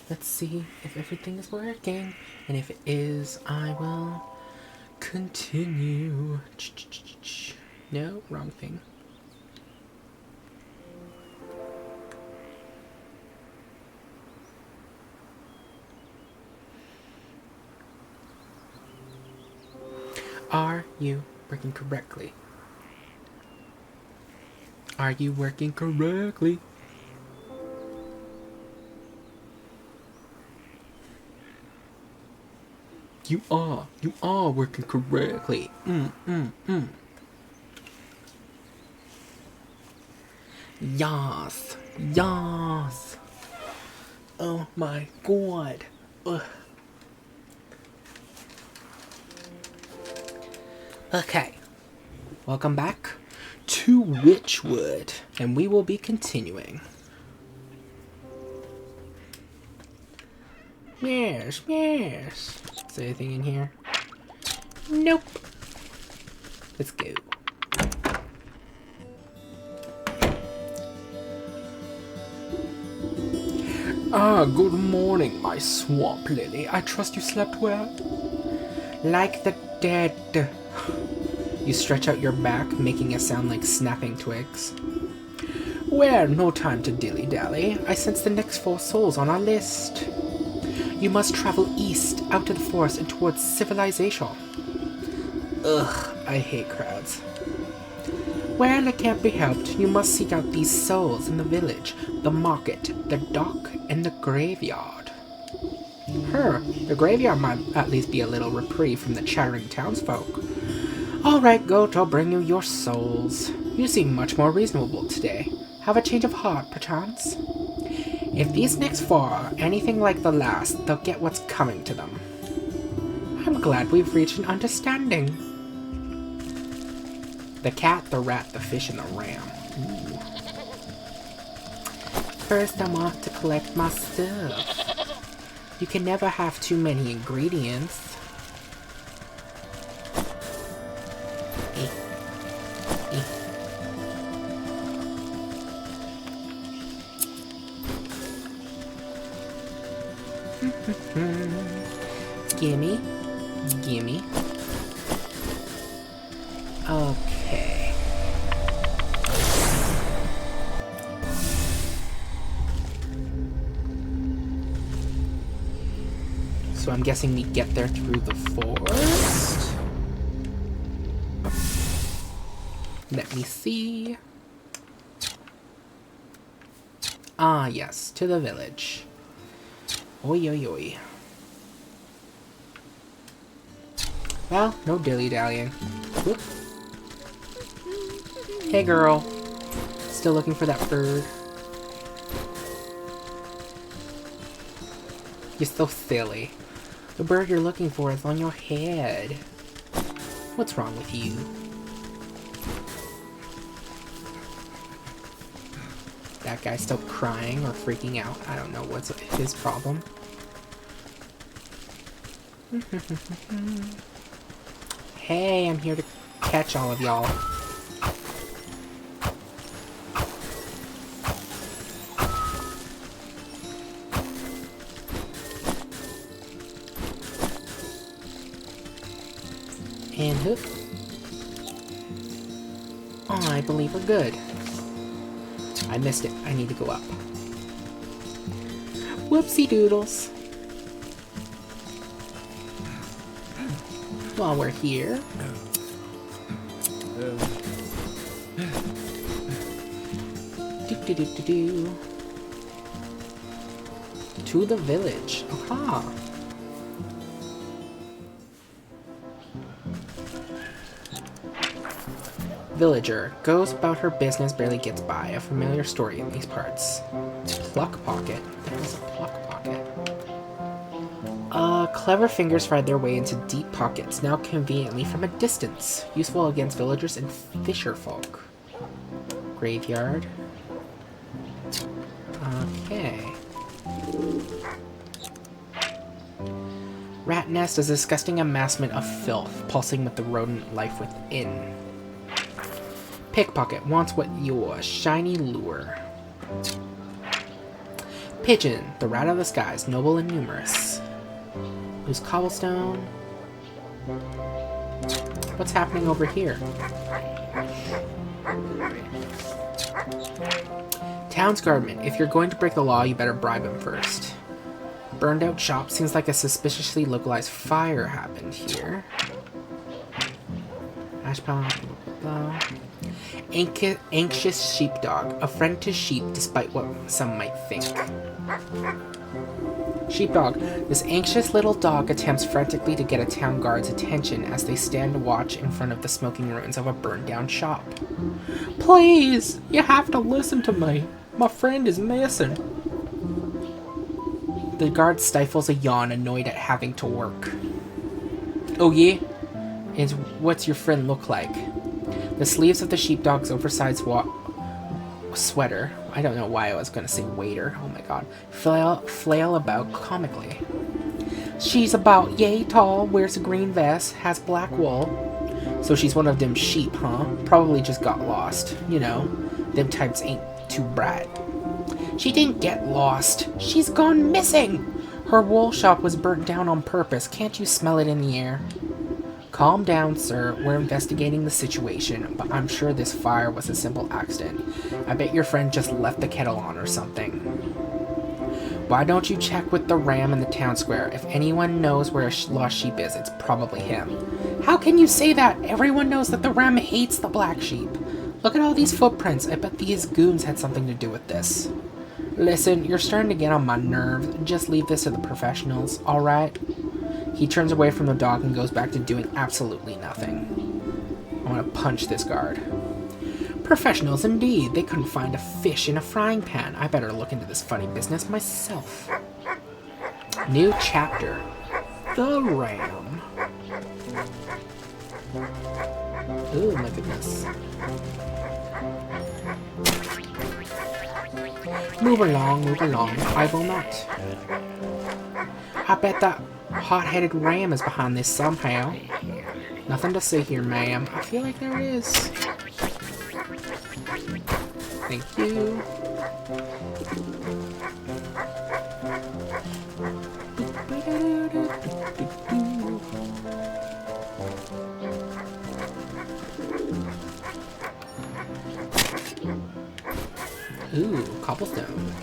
Let's see if everything is working, and if it is, I will continue. No, wrong thing. Are you working correctly? Are you working correctly? You are working correctly. Yas, yas. Oh my god. Ugh. Okay, welcome back to Wytchwood, and we will be continuing. Yes, yes. Is there anything in here? Nope. Let's go. Ah, good morning, my swamp lily. I trust you slept well? Like the dead. You stretch out your back, making a sound like snapping twigs. Well, no time to dilly-dally. I sense the next 4 souls on our list. You must travel east, out of the forest, and towards civilization. Ugh, I hate crowds. Well, it can't be helped. You must seek out these souls in the village, the market, the dock, and the graveyard. The graveyard might at least be a little reprieve from the chattering townsfolk. Alright, goat, I'll bring you your souls. You seem much more reasonable today. Have a change of heart, perchance? If these next 4 are anything like the last, they'll get what's coming to them. I'm glad we've reached an understanding. The cat, the rat, the fish, and the ram. Ooh. First, I want to collect my stuff. You can never have too many ingredients. Gimme. Gimme. Okay. So I'm guessing we get there through the forest? Let me see. Ah, yes, to the village. Oi, oi, oi. Well, no dilly-dallying. Whoop. Hey, girl. Still looking for that bird. You're so silly. The bird you're looking for is on your head. What's wrong with you? That guy's still crying or freaking out. I don't know what's his problem. Hey, I'm here to catch all of y'all. And hook. Oh, I believe we're good. I missed it. I need to go up. Whoopsie doodles. While we're here. Do. To the village. Aha. Villager goes about her business, barely gets by. A familiar story in these parts. Pluck pocket. That was a pluck pocket. Clever fingers find their way into deep pockets, now conveniently from a distance. Useful against villagers and fisher folk. Graveyard. Okay. Rat nest is a disgusting amassment of filth, pulsing with the rodent life within. Pickpocket wants what your shiny lure. Pigeon, the rat of the skies, noble and numerous. Loose cobblestone. What's happening over here? Town's guardman, if you're going to break the law, you better bribe him first. Burned out shop, seems like a suspiciously localized fire happened here. Ash pile, blah, blah. Anxious sheepdog, a friend to sheep despite what some might think. Sheepdog, this anxious little dog attempts frantically to get a town guard's attention as they stand watch in front of the smoking ruins of a burned down shop. Please, you have to listen to me. My friend is missing. The guard stifles a yawn, annoyed at having to work. Oh yeah? And what's your friend look like? The sleeves of the sheepdog's oversized sweater, I don't know why I was going to say waiter, oh my god, flail about comically. She's about yay tall, wears a green vest, has black wool. So she's one of them sheep, huh? Probably just got lost. You know, them types ain't too bright. She didn't get lost. She's gone missing. Her wool shop was burnt down on purpose. Can't you smell it in the air? Calm down, sir. We're investigating the situation, but I'm sure this fire was a simple accident. I bet your friend just left the kettle on or something. Why don't you check with the ram in the town square? If anyone knows where a lost sheep is, it's probably him. How can you say that? Everyone knows that the ram hates the black sheep. Look at all these footprints. I bet these goons had something to do with this. Listen, you're starting to get on my nerves. Just leave this to the professionals, alright? He turns away from the dog and goes back to doing absolutely nothing. I want to punch this guard. Professionals indeed. They couldn't find a fish in a frying pan. I better look into this funny business myself. New chapter. The ram. Oh my goodness. Move along, I will not. I bet that hot-headed ram is behind this somehow. Nothing to see here, ma'am. I feel like there is. Thank you. Ooh, cobblestone.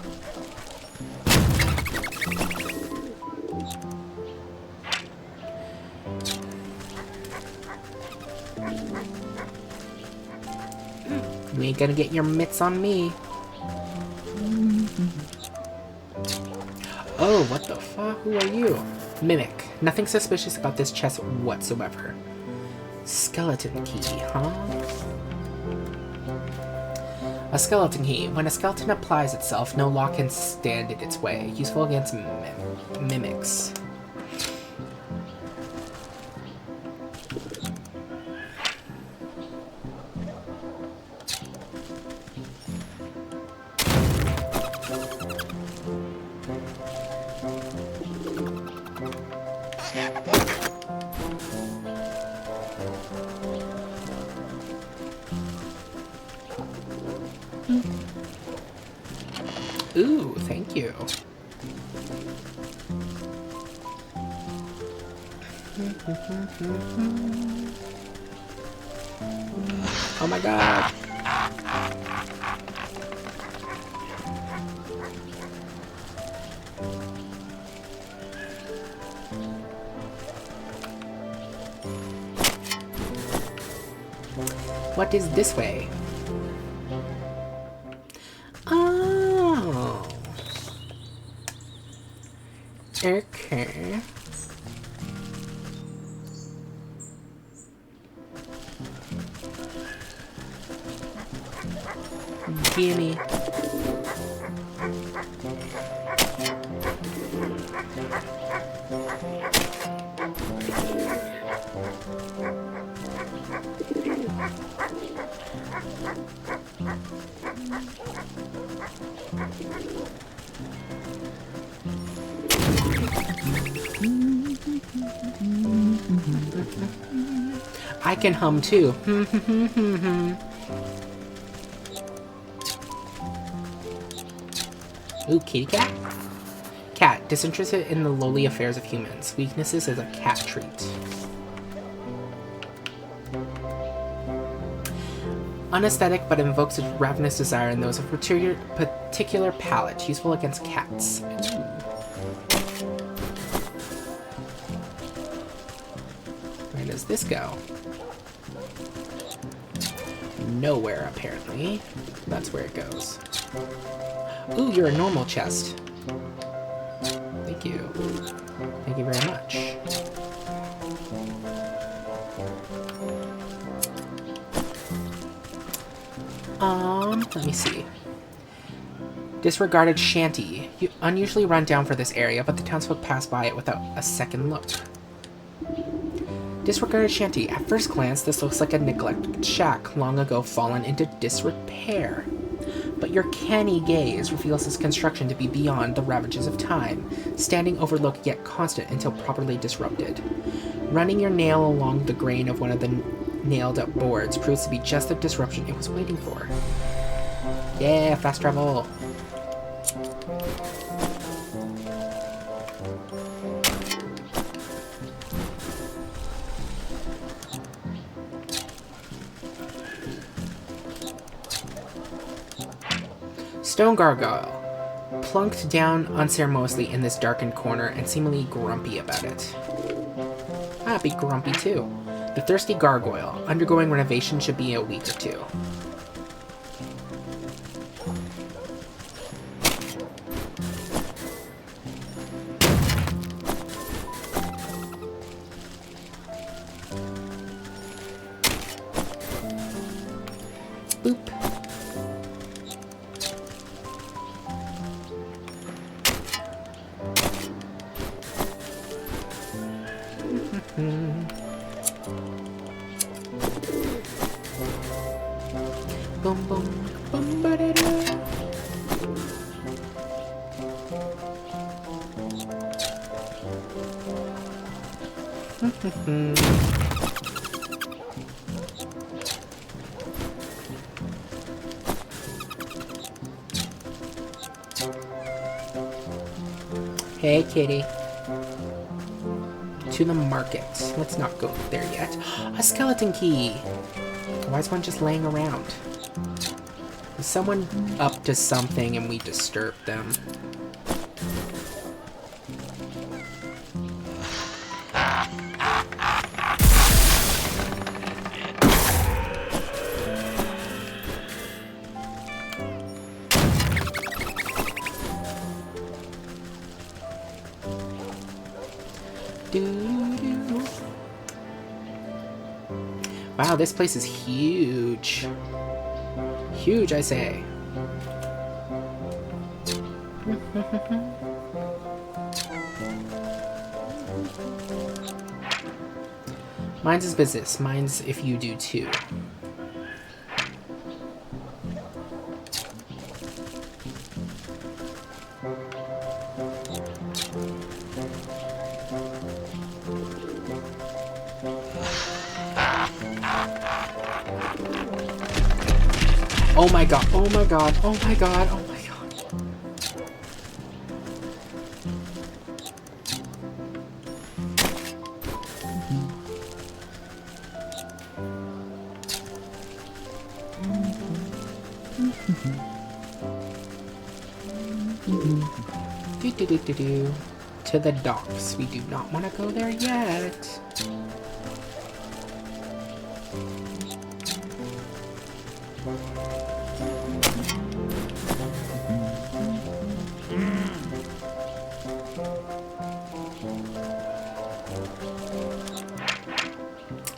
You ain't gonna get your mitts on me. Oh, what the fuck? Who are you? Mimic. Nothing suspicious about this chest whatsoever. Skeleton key, huh? A skeleton key. When a skeleton applies itself, no lock can stand in its way. Useful against mimics. Ooh, thank you. Oh my god. What is this way? Oh. Okay. Gimme. I can hum too. Ooh, kitty cat? Cat, disinterested in the lowly affairs of humans. Weaknesses is a cat treat. Unaesthetic, but invokes a ravenous desire in those of particular palate. Useful against cats. Ooh. Where does this go? Nowhere, apparently. That's where it goes. Ooh, you're a normal chest. Thank you. Thank you very much. Let me see. Disregarded shanty. Unusually run down for this area, but the townsfolk pass by it without a second look. Disregarded shanty. At first glance, this looks like a neglected shack, long ago fallen into disrepair. But your canny gaze reveals its construction to be beyond the ravages of time, standing overlooked yet constant until properly disrupted. Running your nail along the grain of one of the nailed-up boards proves to be just the disruption it was waiting for. Yeah, fast travel! Stone gargoyle. Plunked down unceremoniously in this darkened corner and seemingly grumpy about it. I'd be grumpy too. The thirsty gargoyle. Undergoing renovation should be a week or two. Boop. Boom, boom, boom, ba-da-da. Hey, kitty. To the market. Let's not go there yet. A skeleton key! Why is one just laying around? Is someone up to something and we disturb them? Doo-doo. Wow, this place is huge. Huge, I say. Mine's is business. Mine's if you do too. Oh my god, oh my god, oh my god, oh my god. Do-do-do-do-do. To the docks. We do not want to go there yet.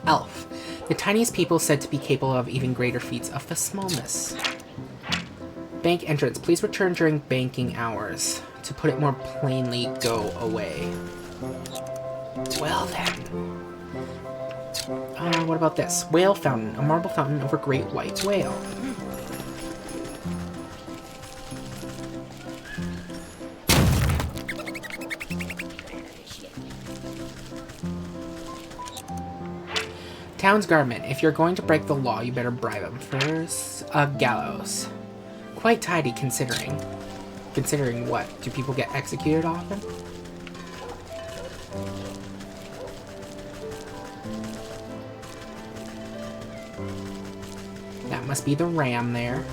Elf. The tiniest people said to be capable of even greater feats of the smallness. Bank entrance. Please return during banking hours. To put it more plainly, go away. Well then. What about this? Whale fountain. A marble fountain over great white whale. Town's guardman, if you're going to break the law, you better bribe him. First, a gallows. Quite tidy considering. Considering what? Do people get executed often? That must be the ram there.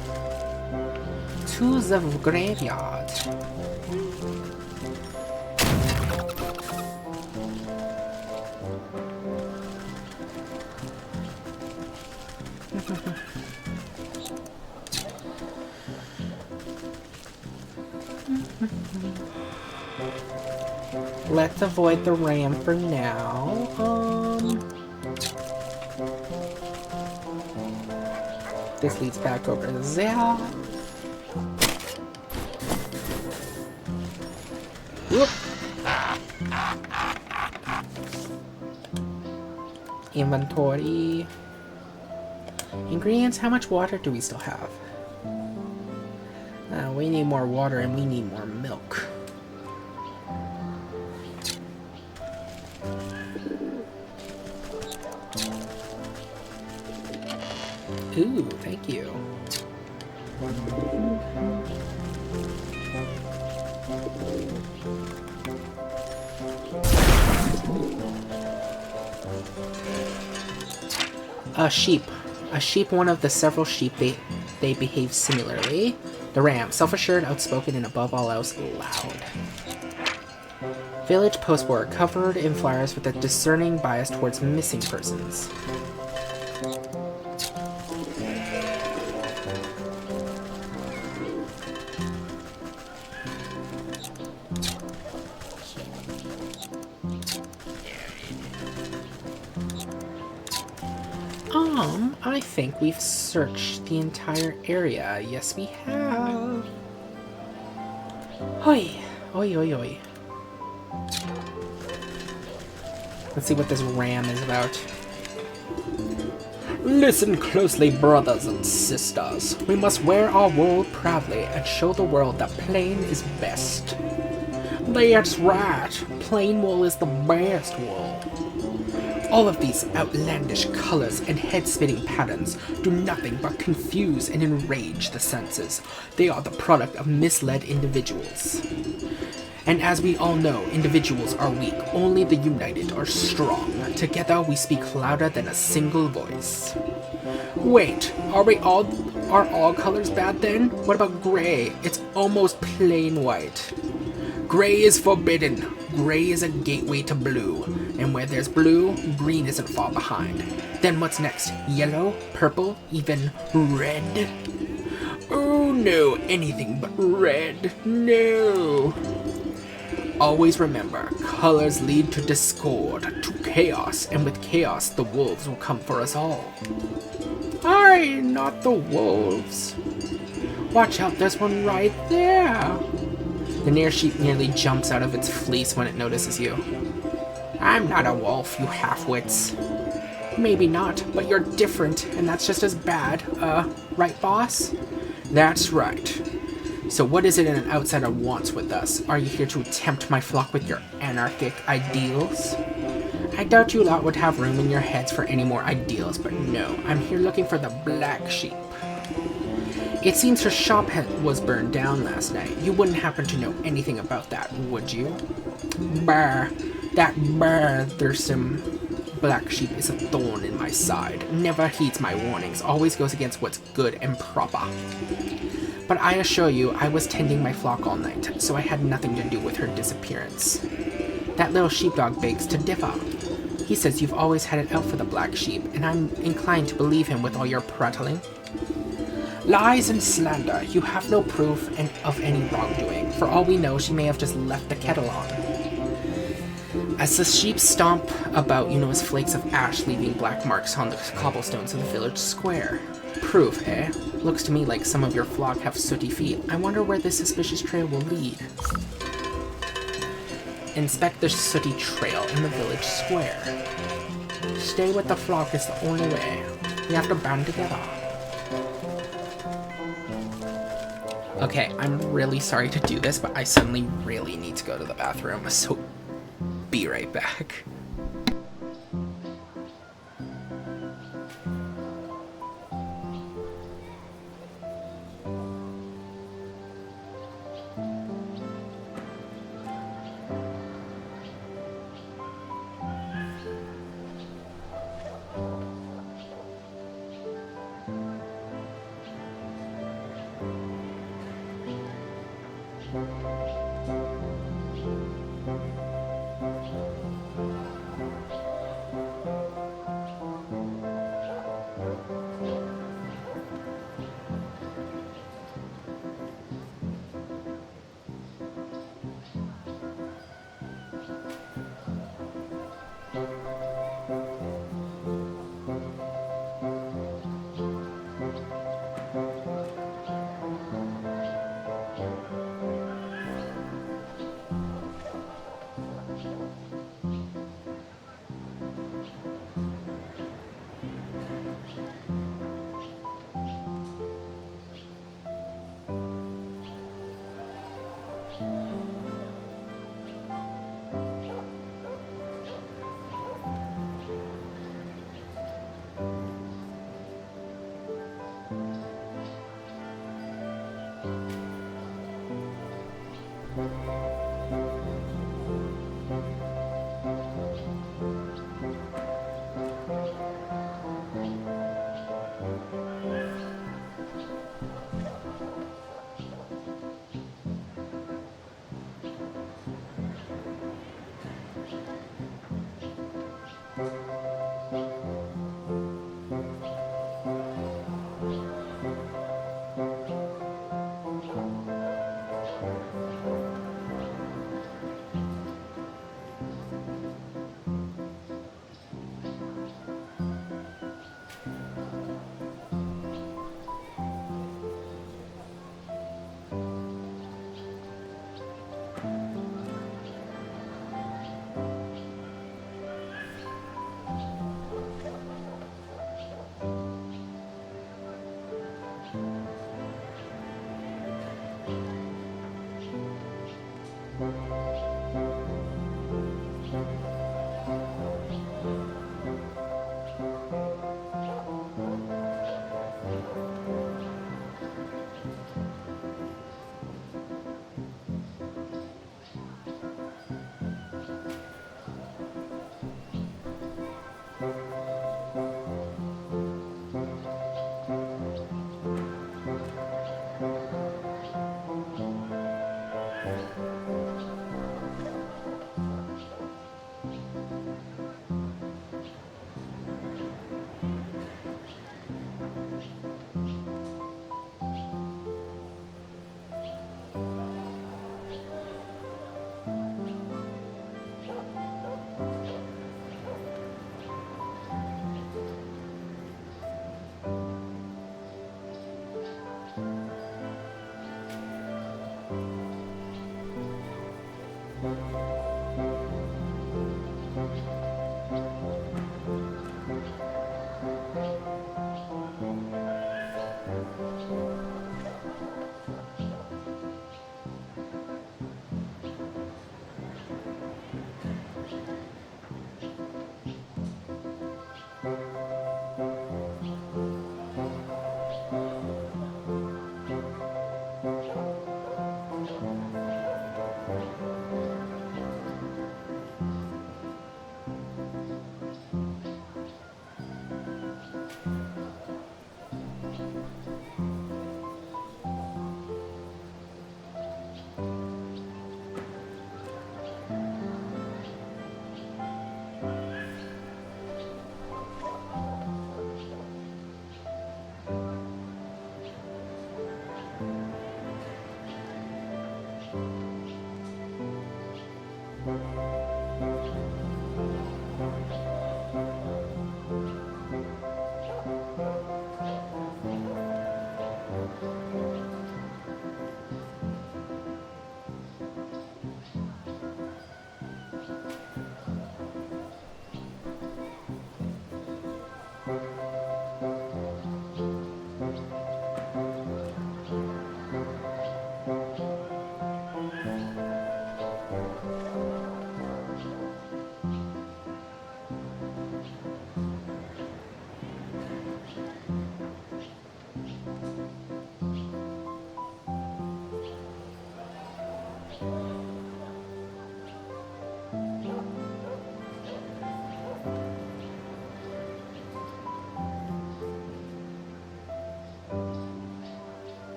To the graveyard. Let's avoid the ram for now. This leads back over there. Whoop. Inventory. Ingredients, how much water do we still have? We need more water and we need more milk. Ooh, thank you. A sheep. A sheep, one of the several sheep, they behave similarly. The ram, self-assured, outspoken, and above all else, loud. Village postboard, covered in flowers with a discerning bias towards missing persons. I think we've searched the entire area. Yes, we have. Hoi! Oi, oi, oi. Let's see what this ram is about. Listen closely, brothers and sisters. We must wear our wool proudly and show the world that plain is best. That's right. Plain wool is the best wool. All of these outlandish colors and head-spinning patterns do nothing but confuse and enrage the senses. They are the product of misled individuals. And as we all know, individuals are weak, only the united are strong. Together we speak louder than a single voice. Wait, are all colors bad then? What about gray? It's almost plain white. Gray is forbidden. Gray is a gateway to blue. And where there's blue, green isn't far behind. Then what's next? Yellow, purple, even red? Oh no, anything but red. No. Always remember, colors lead to discord, to chaos, and with chaos, the wolves will come for us all. Aye, not the wolves. Watch out, there's one right there. The near sheep nearly jumps out of its fleece when it notices you. I'm not a wolf, you half-wits. Maybe not, but you're different, and that's just as bad. Right, boss? That's right. So what is it an outsider wants with us? Are you here to tempt my flock with your anarchic ideals? I doubt you lot would have room in your heads for any more ideals, but no, I'm here looking for the black sheep. It seems her shop was burned down last night. You wouldn't happen to know anything about that, would you? Brr. That bothersome black sheep is a thorn in my side. Never heeds my warnings, always goes against what's good and proper. But I assure you, I was tending my flock all night, so I had nothing to do with her disappearance. That little sheepdog begs to differ. He says you've always had it out for the black sheep, and I'm inclined to believe him with all your prattling. Lies and slander. You have no proof of any wrongdoing. For all we know, she may have just left the kettle on. As the sheep stomp about, you notice flakes of ash leaving black marks on the cobblestones of the village square. Proof, eh? Looks to me like some of your flock have sooty feet. I wonder where this suspicious trail will lead. Inspect the sooty trail in the village square. Stay with the flock is the only way. We have to band together. Okay, I'm really sorry to do this, but I suddenly really need to go to the bathroom, so be right back.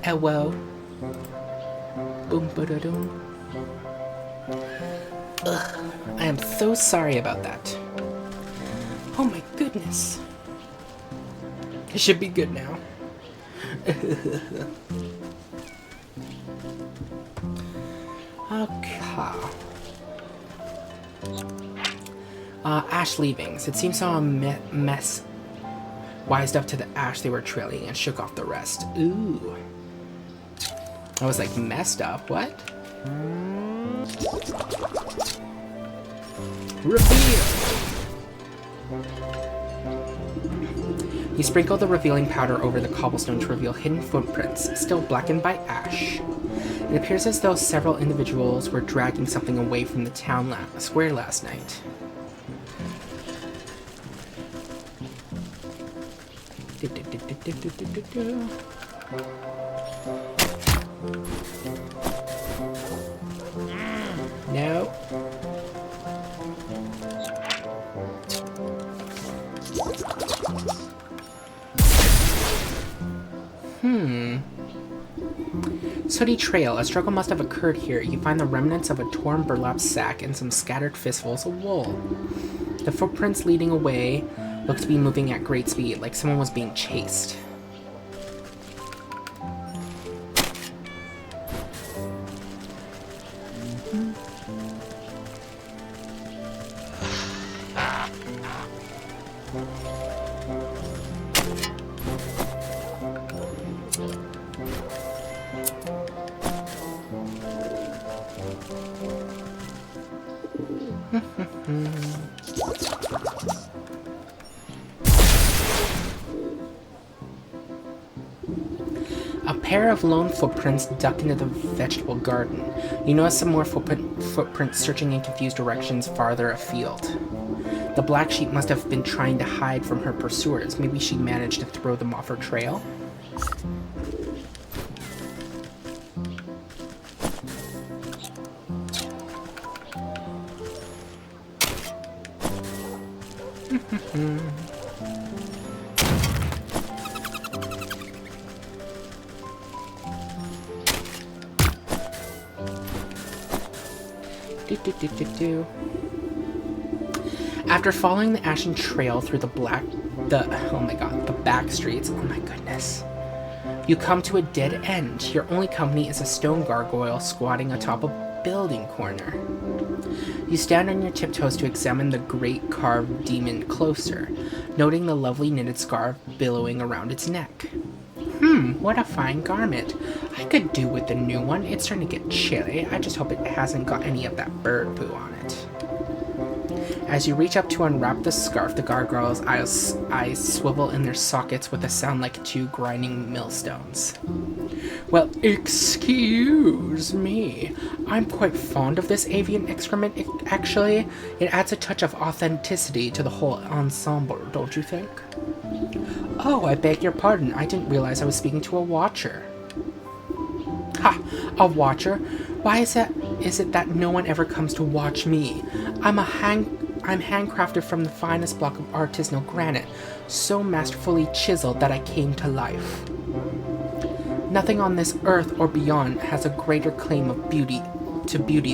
Elwow. Boom ba-da-dum. Ugh, I am so sorry about that. Oh my goodness. It should be good now. Okay. Ash leavings. It seems some mess wised up to the ash they were trailing and shook off the rest. Ooh. I was like, messed up? What? Reveal! He sprinkled the revealing powder over the cobblestone to reveal hidden footprints, still blackened by ash. It appears as though several individuals were dragging something away from the town square last night. No. Sooty trail. A struggle must have occurred here. You find the remnants of a torn burlap sack and some scattered fistfuls of wool. The footprints leading away look to be moving at great speed, like someone was being chased. A pair of lone footprints duck into the vegetable garden. You notice some more footprints searching in confused directions farther afield. The black sheep must have been trying to hide from her pursuers. Maybe she managed to throw them off her trail? After following the ashen trail through the back streets, oh my goodness, you come to a dead end. Your only company is a stone gargoyle squatting atop a building corner. You stand on your tiptoes to examine the great carved demon closer, noting the lovely knitted scarf billowing around its neck. What a fine garment. I could do with the new one. It's starting to get chilly. I just hope it hasn't got any of that bird poo on it. As you reach up to unwrap the scarf, the gargoyle's eyes swivel in their sockets with a sound like two grinding millstones. Well, excuse me. I'm quite fond of this avian excrement, actually. It adds a touch of authenticity to the whole ensemble, don't you think? Oh, I beg your pardon. I didn't realize I was speaking to a watcher. Ha! A watcher? Why is it that no one ever comes to watch me? I'm handcrafted from the finest block of artisanal granite, so masterfully chiseled that I came to life. Nothing on this earth or beyond has a greater claim of beauty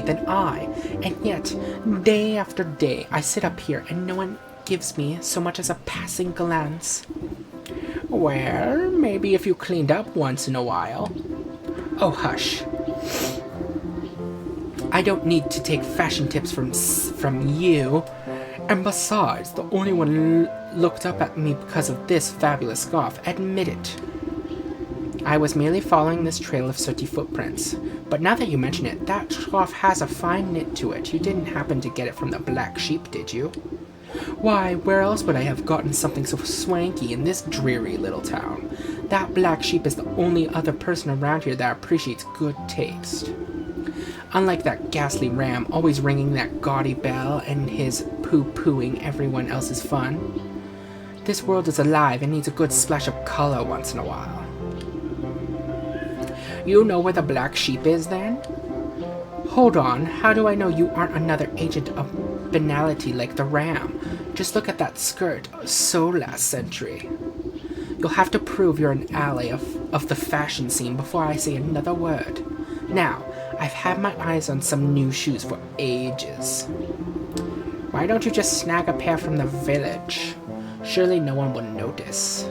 than I, and yet, day after day, I sit up here and no one gives me so much as a passing glance. Well, maybe if you cleaned up once in a while. Oh, hush. I don't need to take fashion tips from you. And besides, the only one looked up at me because of this fabulous scarf. Admit it. I was merely following this trail of sooty footprints. But now that you mention it, that scarf has a fine knit to it. You didn't happen to get it from the black sheep, did you? Why, where else would I have gotten something so swanky in this dreary little town? That black sheep is the only other person around here that appreciates good taste. Unlike that ghastly ram, always ringing that gaudy bell and his poo-pooing everyone else's fun. This world is alive and needs a good splash of color once in a while. You know where the black sheep is, then? Hold on, how do I know you aren't another agent of banality like the ram? Just look at that skirt, so last century. You'll have to prove you're an ally of the fashion scene before I say another word. Now, I've had my eyes on some new shoes for ages. Why don't you just snag a pair from the village? Surely no one will notice.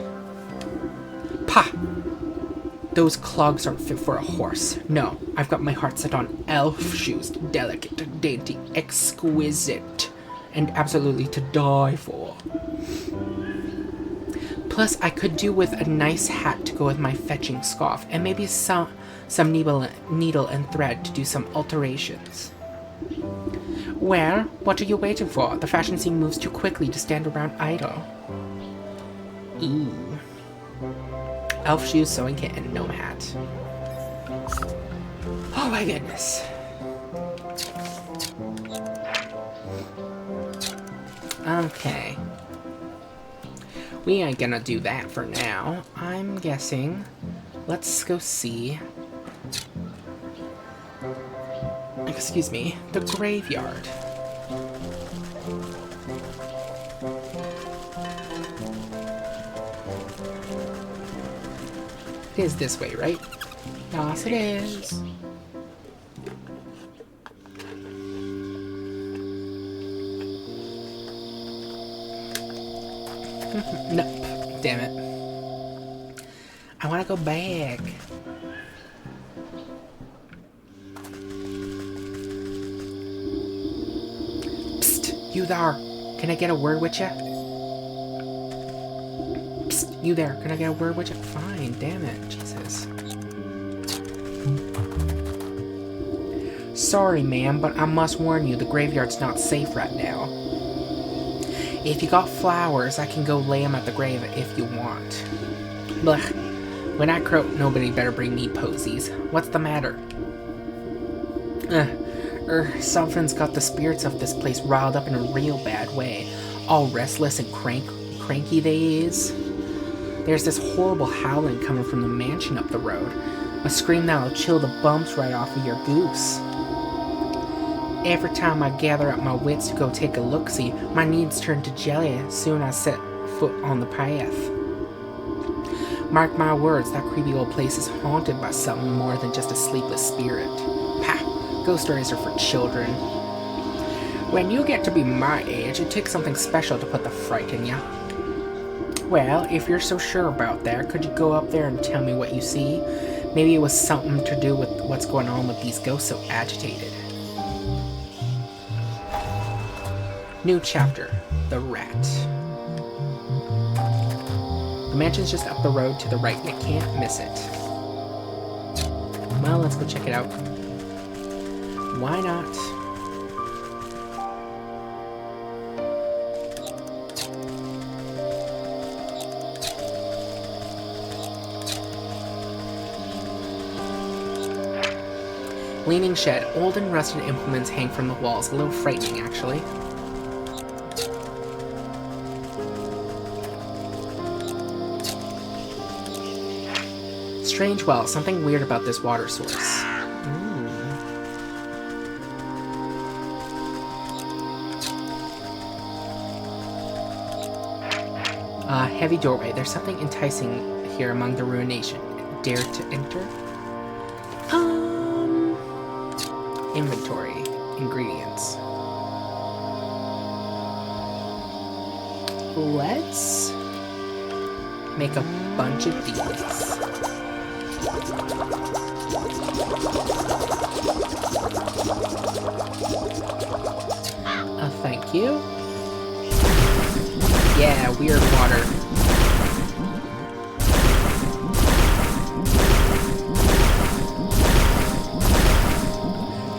Pah! Those clogs aren't fit for a horse. No, I've got my heart set on elf shoes. Delicate, dainty, exquisite, and absolutely to die for. Plus, I could do with a nice hat to go with my fetching scarf, and maybe some needle and thread to do some alterations. Well, what are you waiting for? The fashion scene moves too quickly to stand around idle. Ooh. Elf shoes, sewing kit, and gnome hat. Oh my goodness. Okay. We ain't gonna do that for now. I'm guessing. Let's go see. Excuse me, the graveyard. It is this way, right? Yes, it is. Nope. Damn it. I want to go back. Psst, you there. Can I get a word with ya? Psst, you there. Can I get a word with ya? Fine, damn it. Jesus. Sorry, ma'am, but I must warn you, the graveyard's not safe right now. If you got flowers, I can go lay them at the grave if you want. Blech. When I croak, nobody better bring me posies. What's the matter? Something's got the spirits of this place riled up in a real bad way. All restless and cranky they is. There's this horrible howling coming from the mansion up the road. A scream that'll chill the bumps right off of your goose. Every time I gather up my wits to go take a look-see, my needs turn to jelly as soon as I set foot on the path. Mark my words, that creepy old place is haunted by something more than just a sleepless spirit. Pah! Ghost stories are for children. When you get to be my age, it takes something special to put the fright in ya. Well, if you're so sure about that, could you go up there and tell me what you see? Maybe it was something to do with what's going on with these ghosts so agitated. New chapter. The Rat. The mansion's just up the road to the right. You can't miss it. Well, let's go check it out. Why not? Leaning shed. Old and rusted implements hang from the walls. A little frightening, actually. Strange well. Something weird about this water source. Heavy doorway. There's something enticing here among the ruination. Dare to enter? Inventory. Ingredients. Let's make a bunch of these. Thank you. Yeah, weird water.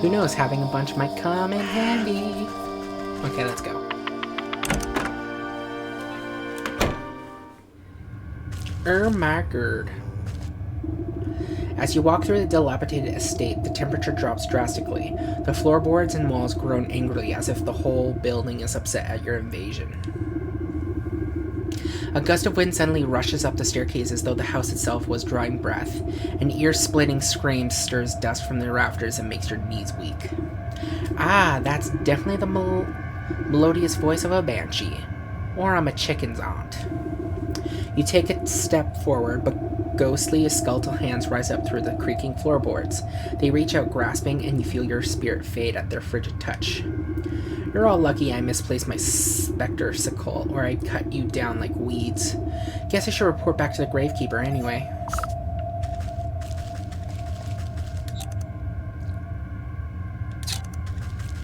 Who knows, having a bunch might come in handy. Okay, let's go. My god. As you walk through the dilapidated estate, the temperature drops drastically. The floorboards and walls groan angrily as if the whole building is upset at your invasion. A gust of wind suddenly rushes up the staircase as though the house itself was drawing breath. An ear-splitting scream stirs dust from the rafters and makes your knees weak. Ah, that's definitely the melodious voice of a banshee. Or I'm a chicken's aunt. You take a step forward, but ghostly skeletal hands rise up through the creaking floorboards. They reach out grasping, and you feel your spirit fade at their frigid touch. You're all lucky I misplaced my specter sickle, or I'd cut you down like weeds. Guess I should report back to the gravekeeper anyway.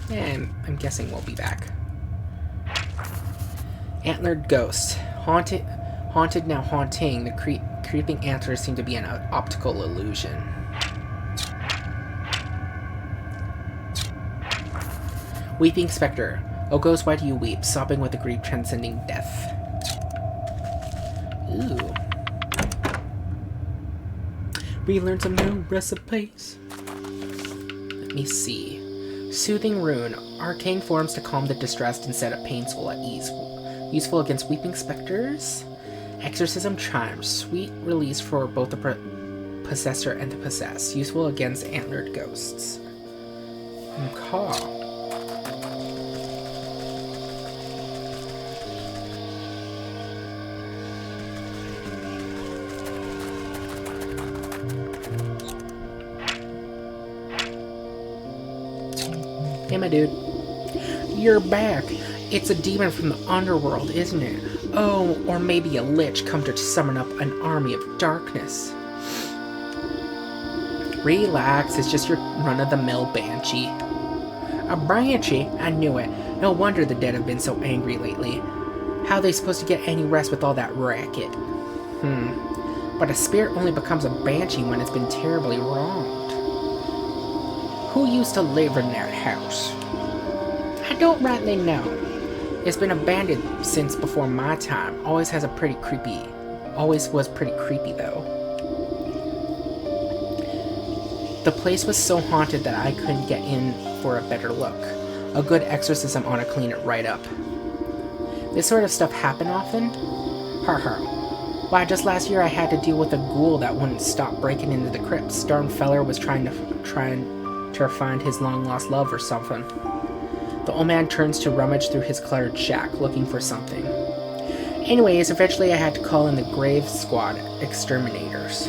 And I'm guessing we'll be back. Antlered ghost. Haunted now haunting. The creeping antlers seem to be an optical illusion. Weeping specter. O ghost, why do you weep? Sobbing with a grief transcending death. Ooh. We learned some new recipes. Let me see. Soothing rune. Arcane forms to calm the distressed and set up painful at ease. Useful against weeping specters. Exorcism chimes. Sweet release for both the possessor and the possessed. Useful against antlered ghosts. Okay. Hey, my dude. You're back. It's a demon from the underworld, isn't it? Oh, or maybe a lich come to summon up an army of darkness. Relax, it's just your run-of-the-mill banshee. A banshee? I knew it. No wonder the dead have been so angry lately. How are they supposed to get any rest with all that racket? But a spirit only becomes a banshee when it's been terribly wronged. Who used to live in that house? I don't rightly know. It's been abandoned since before my time. Always was pretty creepy though. The place was so haunted that I couldn't get in for a better look. A good exorcism ought to clean it right up. This sort of stuff happen often? Why, just last year I had to deal with a ghoul that wouldn't stop breaking into the crypts. Darn feller was trying to find his long-lost love or something. The old man turns to rummage through his cluttered shack, looking for something. Anyways, eventually I had to call in the Grave Squad exterminators.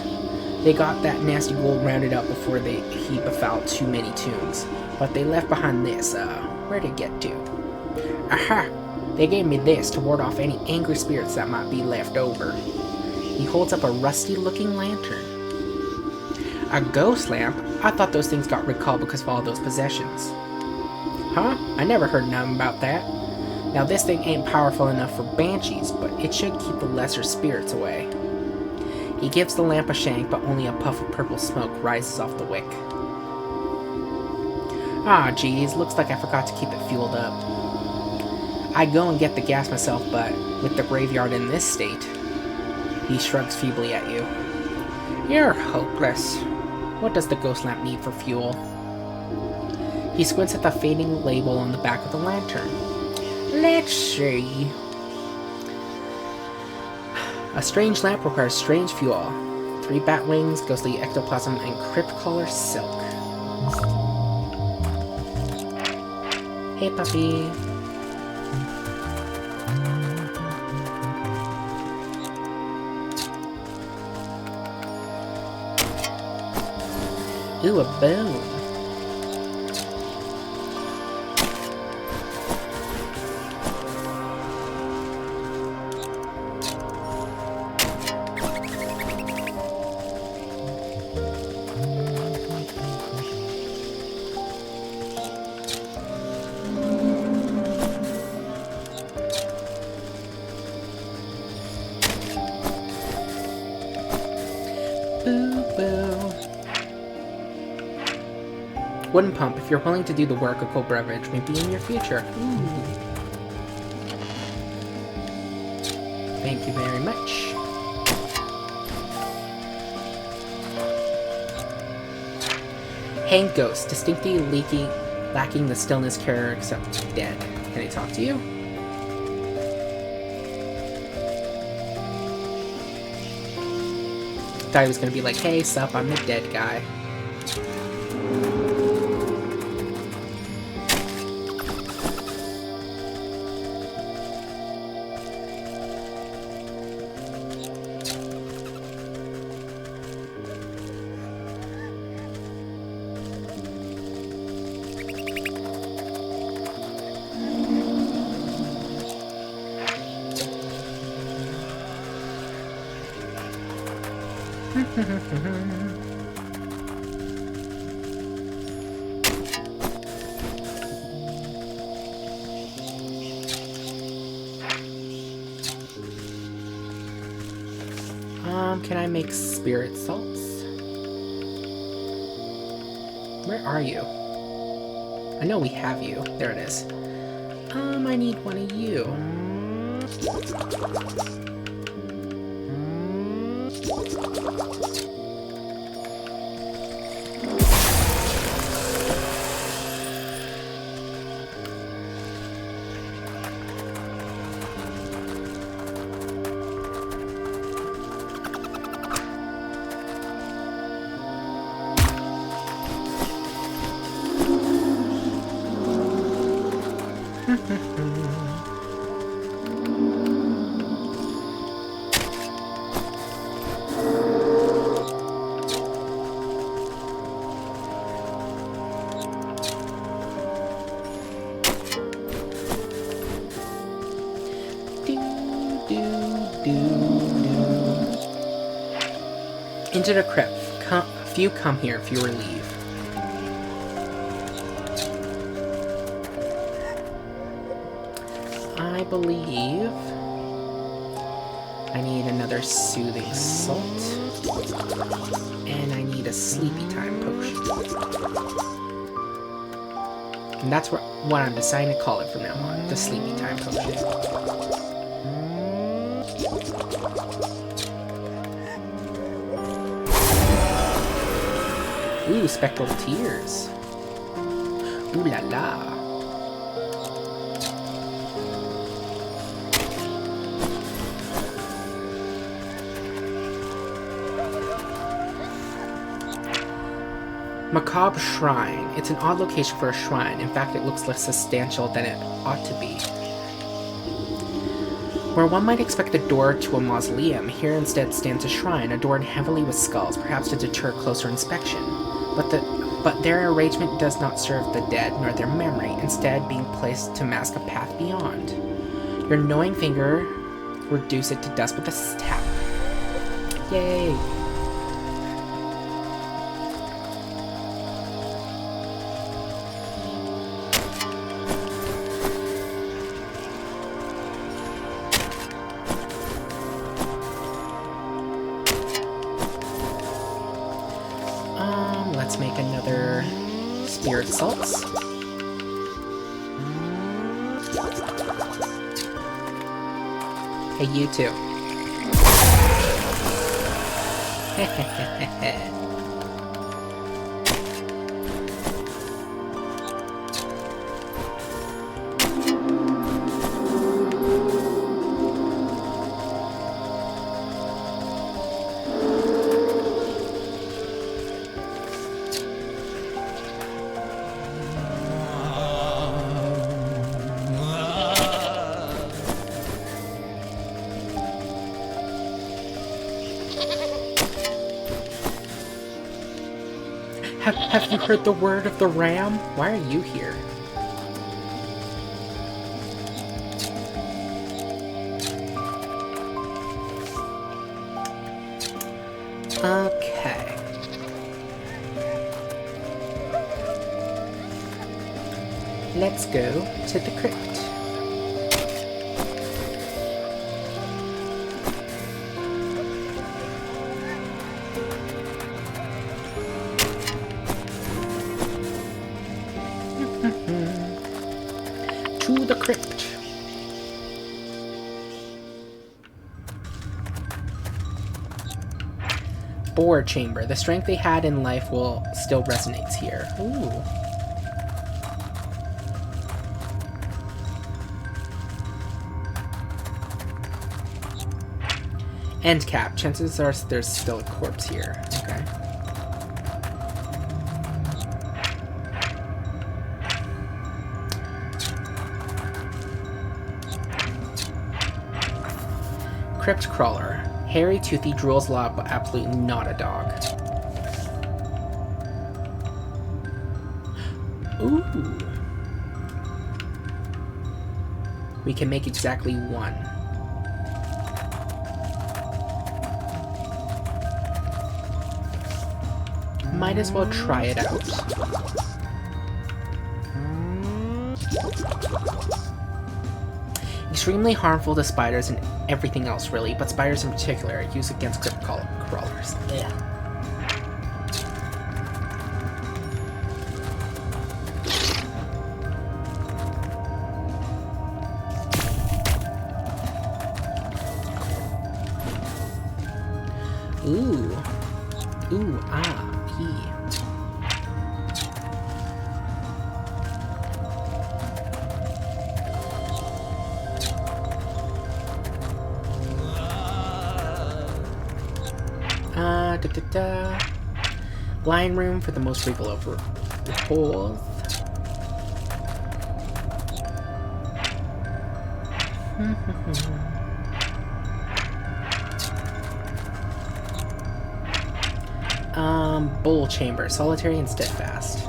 They got that nasty ghoul rounded up before he befouled too many tombs. But they left behind this, where'd it get to? Aha! They gave me this to ward off any angry spirits that might be left over. He holds up a rusty-looking lantern. A ghost lamp? I thought those things got recalled because of all those possessions. Huh? I never heard nothing about that. Now this thing ain't powerful enough for banshees, but it should keep the lesser spirits away. He gives the lamp a shank, but only a puff of purple smoke rises off the wick. Ah, geez, looks like I forgot to keep it fueled up. I'd go and get the gas myself, but with the graveyard in this state... He shrugs feebly at you. You're hopeless. What does the ghost lamp need for fuel? He squints at the fading label on the back of the lantern. Let's see. A strange lamp requires strange fuel. 3 bat wings, ghostly ectoplasm, and crypt-color silk. Hey, puppy. Ooh, a bone. Wooden pump. If you're willing to do the work, a cold beverage may be in your future. Ooh. Thank you very much. Hanged ghost. Distinctly lacking the stillness care except dead. Can I talk to you? Thought he was gonna be like, hey, sup, I'm the dead guy. Can I make spirit salts? Where are you? I know we have you. There it is. I need one of you. Into the crypt. Few come here, fewer leave. I believe I need another soothing salt. And I need a sleepy time potion. And that's what I'm deciding to call it from now on. The sleepy time potion. Ooh, spectral tears. Ooh la la. Macabre Shrine. It's an odd location for a shrine. In fact, it looks less substantial than it ought to be. Where one might expect a door to a mausoleum, here instead stands a shrine, adorned heavily with skulls, perhaps to deter closer inspection. But their arrangement does not serve the dead, nor their memory, instead being placed to mask a path beyond. Your knowing finger reduce it to dust with a tap. Yay! Let's make another spirit salts. Hey, you too. Have you heard the word of the ram? Why are you here? Okay. Let's go to the crypt. To the crypt. Boar chamber. The strength they had in life will still resonates here. Ooh. End cap. Chances are there's still a corpse here. Okay. Crypt crawler. Hairy, toothy, drools a lot, but absolutely not a dog. Ooh. We can make exactly one. Might as well try it out. Extremely harmful to spiders and everything else, really, but spiders in particular are used against crypt crawlers. Yeah. Ooh. Ooh, ah, ee. Lion room for the most regal over holes. Bowl chamber, solitary and steadfast.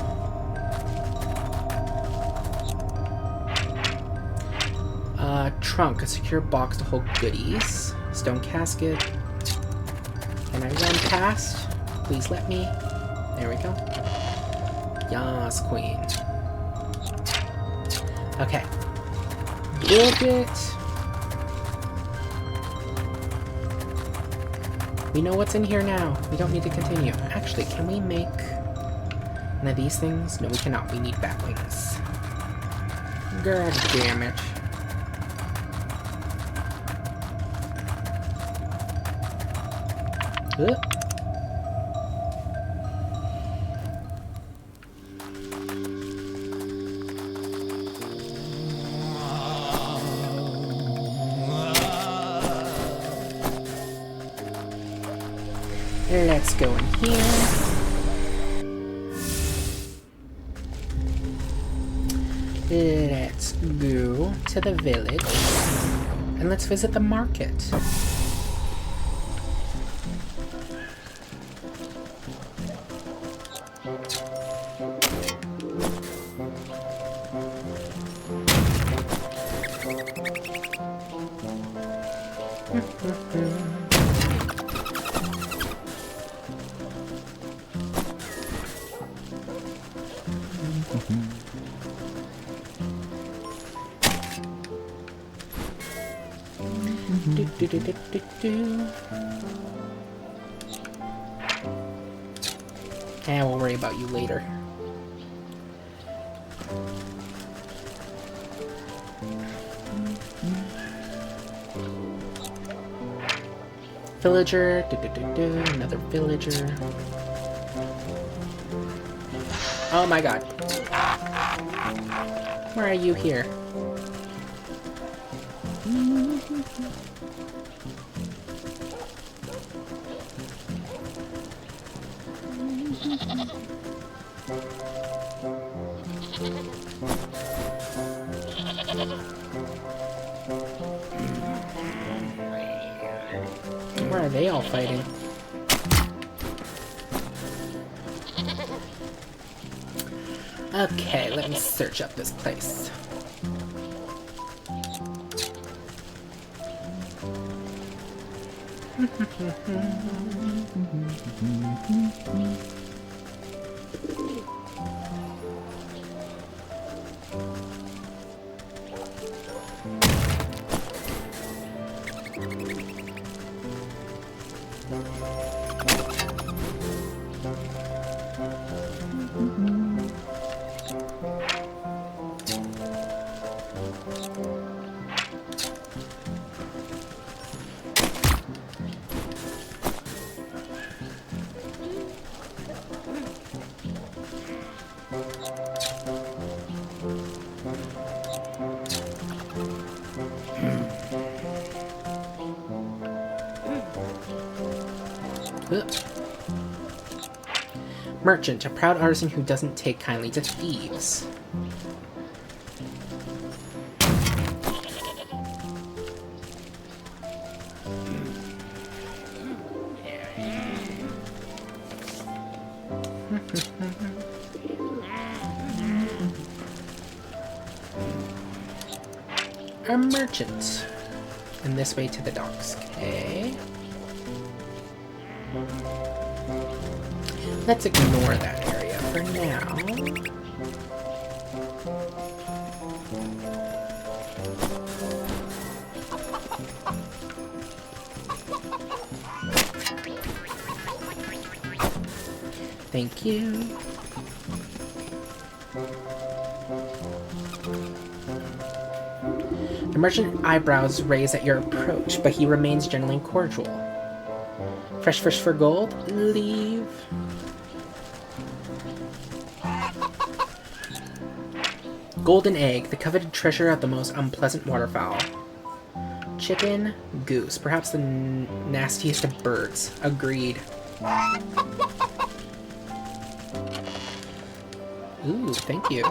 Trunk, a secure box to hold goodies. Stone casket. Can I run past? Please let me. There we go. Yas, queen. Okay. Build it. We know what's in here now. We don't need to continue. Actually, can we make one of these things? No, we cannot. We need bat wings. God damn it. Let's go in here. Let's go to the village. And let's visit the market. And we'll worry about you later. Villager, another villager. Oh my god. Why are you here? Where are they all fighting? Okay, let me search up this place. Merchant, a proud artisan who doesn't take kindly to thieves. A merchant. And this way to the docks. Okay. Let's ignore that area for now. Thank you. The merchant eyebrows raise at your approach, but he remains generally cordial. Fresh fish for gold? Leave. Golden egg, the coveted treasure of the most unpleasant waterfowl. Chicken, goose, perhaps the nastiest of birds. Agreed. Ooh, thank you.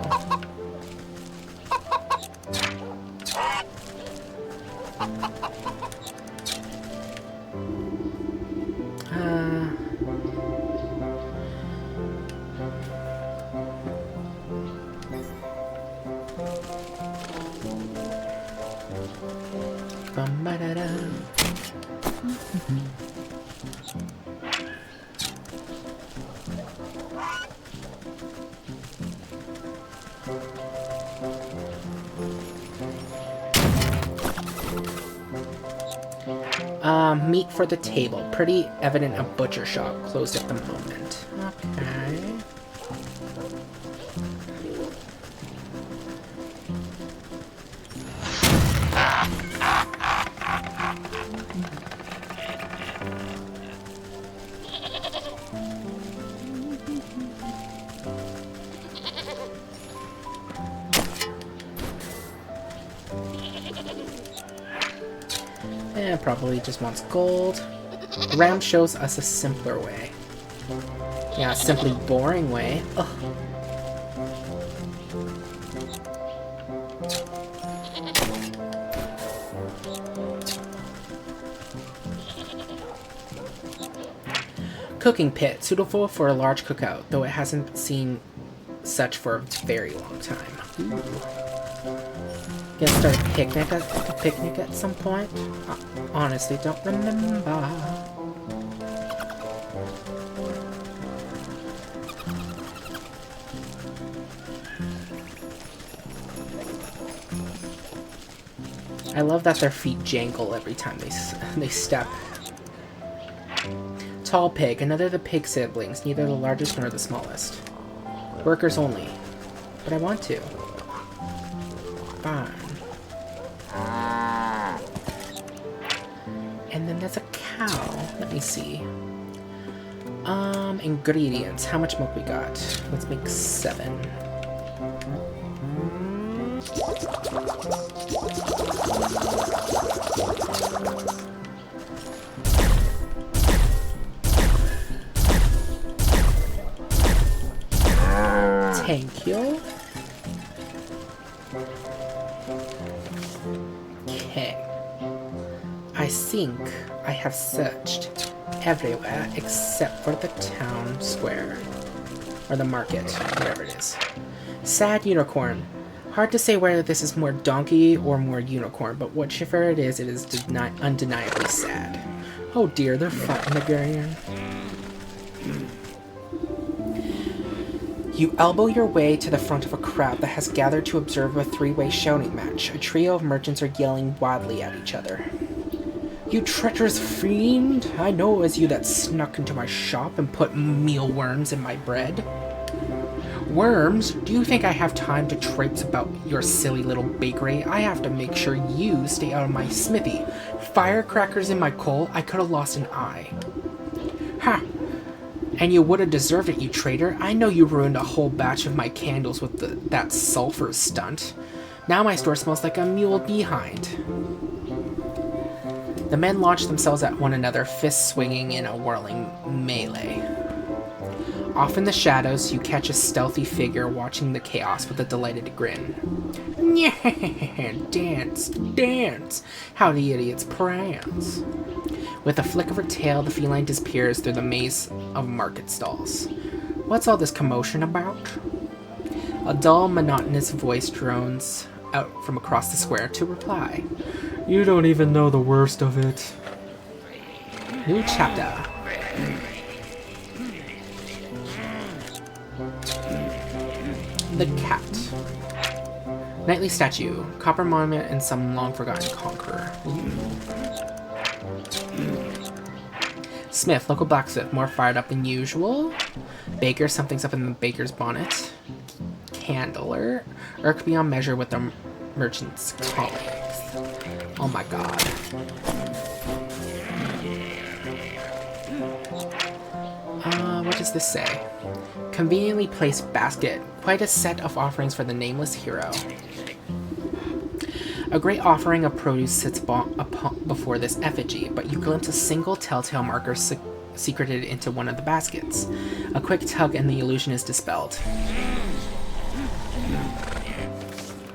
Meat for the table. Pretty evident a butcher shop closed at the moment. Okay. Probably just wants gold. Ram shows us a simpler way. Yeah, a simply boring way. Ugh. Cooking pit, suitable for a large cookout, though it hasn't seen such for a very long time. Ooh. Gonna start a picnic at some point? Honestly, don't remember. I love that their feet jangle every time they step. Tall pig, another of the pig siblings, neither the largest nor the smallest. Workers only. But I want to. Fine. And then there's a cow. Let me see. Ingredients. How much milk we got? Let's make 7. Thank you. Okay. I think I have searched everywhere except for the town square. Or the market, whatever it is. Sad unicorn. Hard to say whether this is more donkey or more unicorn, but whichever it is undeniably sad. Oh dear, they're fighting again. You elbow your way to the front of a crowd that has gathered to observe a three-way shouting match. A trio of merchants are yelling wildly at each other. You treacherous fiend! I know it was you that snuck into my shop and put mealworms in my bread. Worms? Do you think I have time to traipse about your silly little bakery? I have to make sure you stay out of my smithy. Firecrackers in my coal? I could have lost an eye. Ha! And you would have deserved it, you traitor. I know you ruined a whole batch of my candles with that sulfur stunt. Now my store smells like a mule behind. The men launch themselves at one another, fists swinging in a whirling melee. Off in the shadows, you catch a stealthy figure watching the chaos with a delighted grin. Yeah, dance, dance! How the idiots prance! With a flick of her tail, the feline disappears through the maze of market stalls. What's all this commotion about? A dull, monotonous voice drones out from across the square to reply. You don't even know the worst of it. New chapter. The cat. Knightly statue. Copper monument and some long-forgotten conqueror. Smith, local blacksmith, more fired up than usual. Baker, something's up in the baker's bonnet. Candler, irked beyond measure with the merchant's colleagues. Oh my god. What does this say? Conveniently placed basket. Quite a set of offerings for the nameless hero. A great offering of produce sits before this effigy, but you glimpse a single telltale marker secreted into one of the baskets. A quick tug and the illusion is dispelled.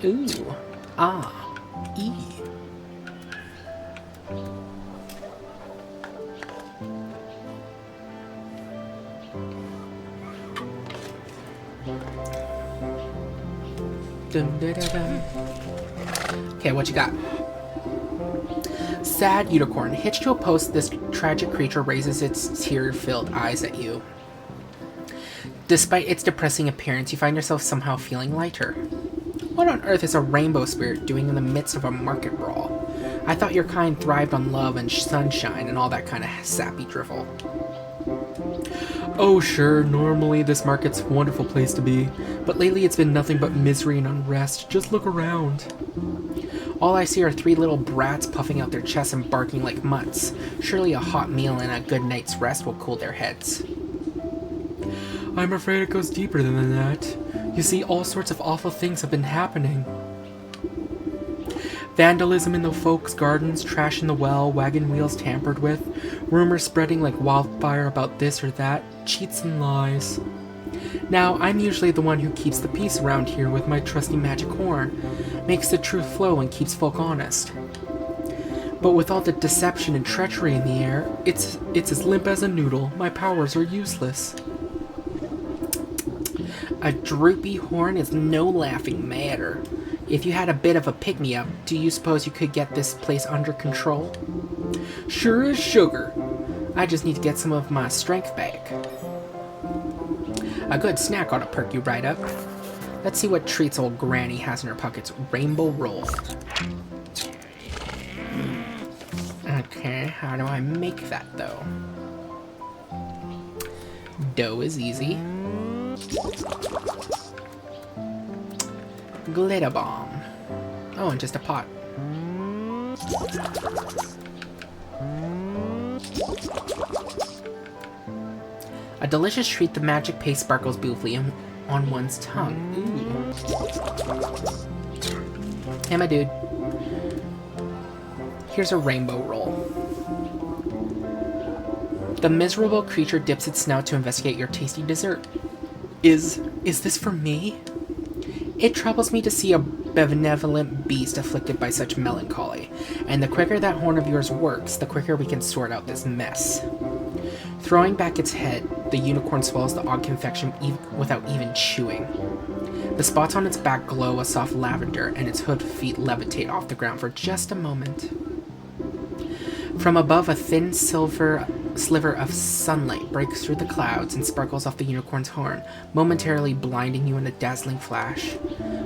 Ooh. Ah. E. Dum, da, da, da. Okay, what you got? Sad unicorn. Hitched to a post, this tragic creature raises its tear-filled eyes at you. Despite its depressing appearance, you find yourself somehow feeling lighter. What on earth is a rainbow spirit doing in the midst of a market brawl? I thought your kind thrived on love and sunshine and all that kind of sappy drivel. Oh sure, normally this market's a wonderful place to be, but lately it's been nothing but misery and unrest. Just look around. All I see are 3 little brats puffing out their chests and barking like mutts. Surely a hot meal and a good night's rest will cool their heads. I'm afraid it goes deeper than that. You see, all sorts of awful things have been happening. Vandalism in the folks' gardens, trash in the well, wagon wheels tampered with, rumors spreading like wildfire about this or that, cheats and lies. Now, I'm usually the one who keeps the peace around here with my trusty magic horn, makes the truth flow and keeps folk honest. But with all the deception and treachery in the air, it's as limp as a noodle. My powers are useless. A droopy horn is no laughing matter. If you had a bit of a pick-me-up, do you suppose you could get this place under control? Sure as sugar. I just need to get some of my strength back. A good snack ought to perk you right up. Let's see what treats old Granny has in her pockets. Rainbow roll. Okay, how do I make that, though? Dough is easy. Glitter bomb. Oh, and just a pot. A delicious treat, the magic paste sparkles beautifully on one's tongue. Ooh. Hey, my dude. Here's a rainbow roll. The miserable creature dips its snout to investigate your tasty dessert. Is this for me? It troubles me to see a benevolent beast afflicted by such melancholy, and the quicker that horn of yours works, the quicker we can sort out this mess. Throwing back its head, the unicorn swallows the odd confection without even chewing. The spots on its back glow a soft lavender, and its hoofed feet levitate off the ground for just a moment. From above, a thin sliver of sunlight breaks through the clouds and sparkles off the unicorn's horn, momentarily blinding you in a dazzling flash.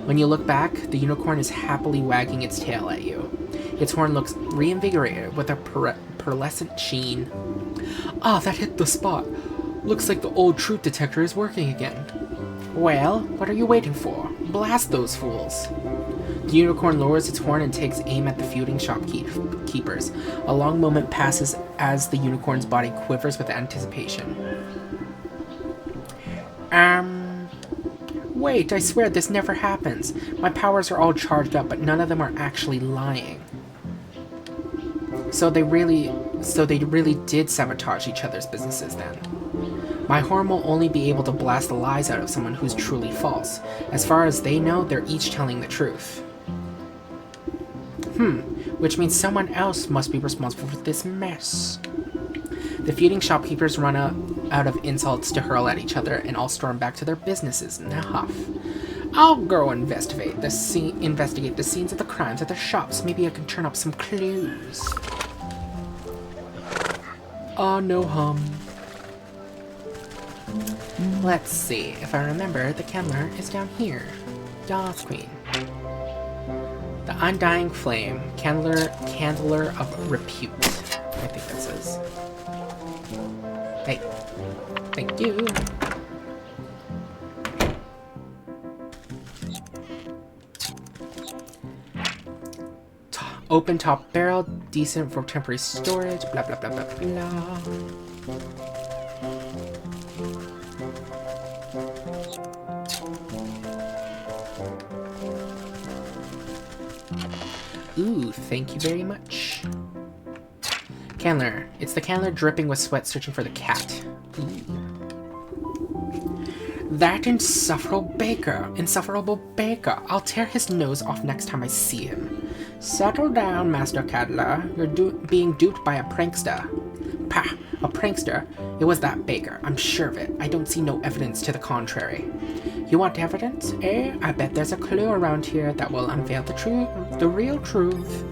When you look back, the unicorn is happily wagging its tail at you. Its horn looks reinvigorated with a pearlescent sheen. Ah, that hit the spot. Looks like the old truth detector is working again. Well, what are you waiting for? Blast those fools. The unicorn lowers its horn and takes aim at the feuding shopkeepers. A long moment passes as the unicorn's body quivers with anticipation. Wait, I swear this never happens. My powers are all charged up, but none of them are actually lying. So they really did sabotage each other's businesses then. My horn will only be able to blast the lies out of someone who's truly false. As far as they know, they're each telling the truth. Which means someone else must be responsible for this mess. The feuding shopkeepers run out of insults to hurl at each other and all storm back to their businesses in a huff. I'll go investigate the scenes of the crimes at their shops. Maybe I can turn up some clues. Ah, no hum. Let's see. If I remember, the candler is down here. Yas, queen. The undying flame. Candler of repute. I think that says. Hey. Thank you. Open top barrel, decent for temporary storage, blah blah blah blah blah. Ooh, thank you very much. Candler. It's the candler dripping with sweat searching for the cat. Ooh. That insufferable baker. I'll tear his nose off next time I see him. Settle down, Master Cadler. You're being duped by a prankster. Pah! A prankster? It was that baker. I'm sure of it. I don't see no evidence to the contrary. You want evidence? Eh? I bet there's a clue around here that will unveil the real truth.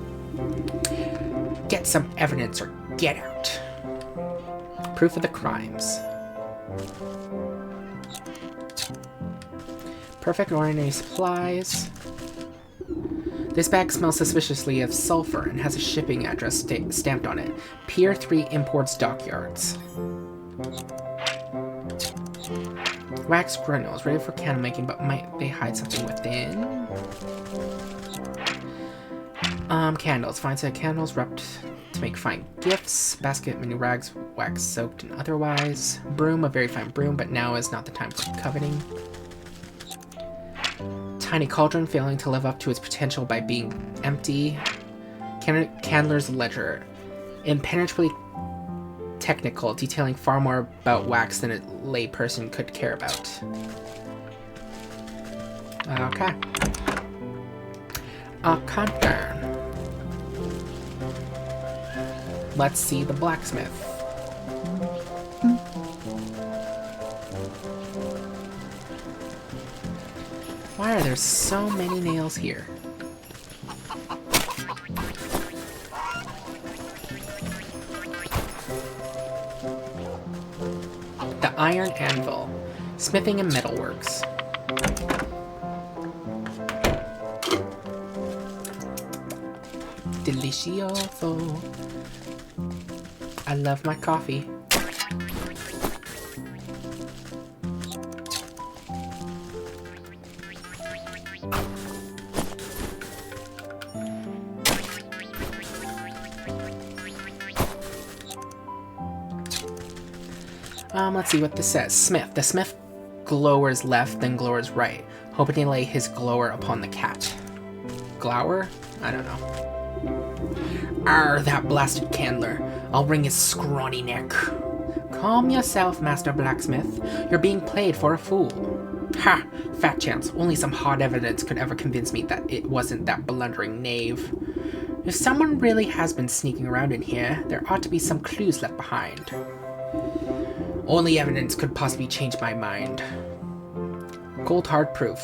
Get some evidence or get out. Proof of the crimes. Perfect ordinary supplies. This bag smells suspiciously of sulfur and has a shipping address stamped on it. Pier 3 Imports Dockyards. Wax granules, ready for candle making, but might they hide something within? Candles. Fine set of candles wrapped to make fine gifts. Basket, many rags, wax soaked and otherwise. Broom, a very fine broom, but now is not the time for coveting. Tiny cauldron, failing to live up to its potential by being empty. Candler's ledger. Impenetrably technical, detailing far more about wax than a layperson could care about. Okay. A cauldron. Let's see the blacksmith. Why are there so many nails here? The iron anvil. Smithing and metalworks. Delicioso. I love my coffee. Let's see what this says. Smith. The smith glowers left, then glowers right, hoping to lay his glower upon the cat. Glower? I don't know. Arr, that blasted candler. I'll wring his scrawny neck. Calm yourself, Master Blacksmith. You're being played for a fool. Ha! Fat chance. Only some hard evidence could ever convince me that it wasn't that blundering knave. If someone really has been sneaking around in here, there ought to be some clues left behind. Only evidence could possibly change my mind. Cold hard proof.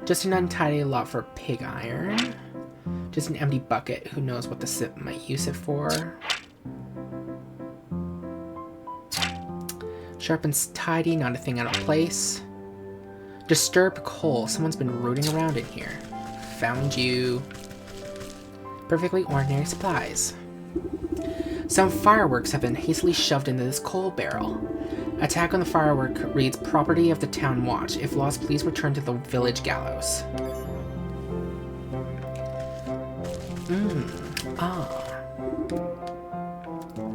Just an untidy lot for pig iron. Just an empty bucket. Who knows what the sip might use it for. Sharp and tidy, not a thing out of place. Disturbed coal. Someone's been rooting around in here. Found you. Perfectly ordinary supplies. Some fireworks have been hastily shoved into this coal barrel. Attack on the firework reads property of the town watch. If lost, please return to the village gallows.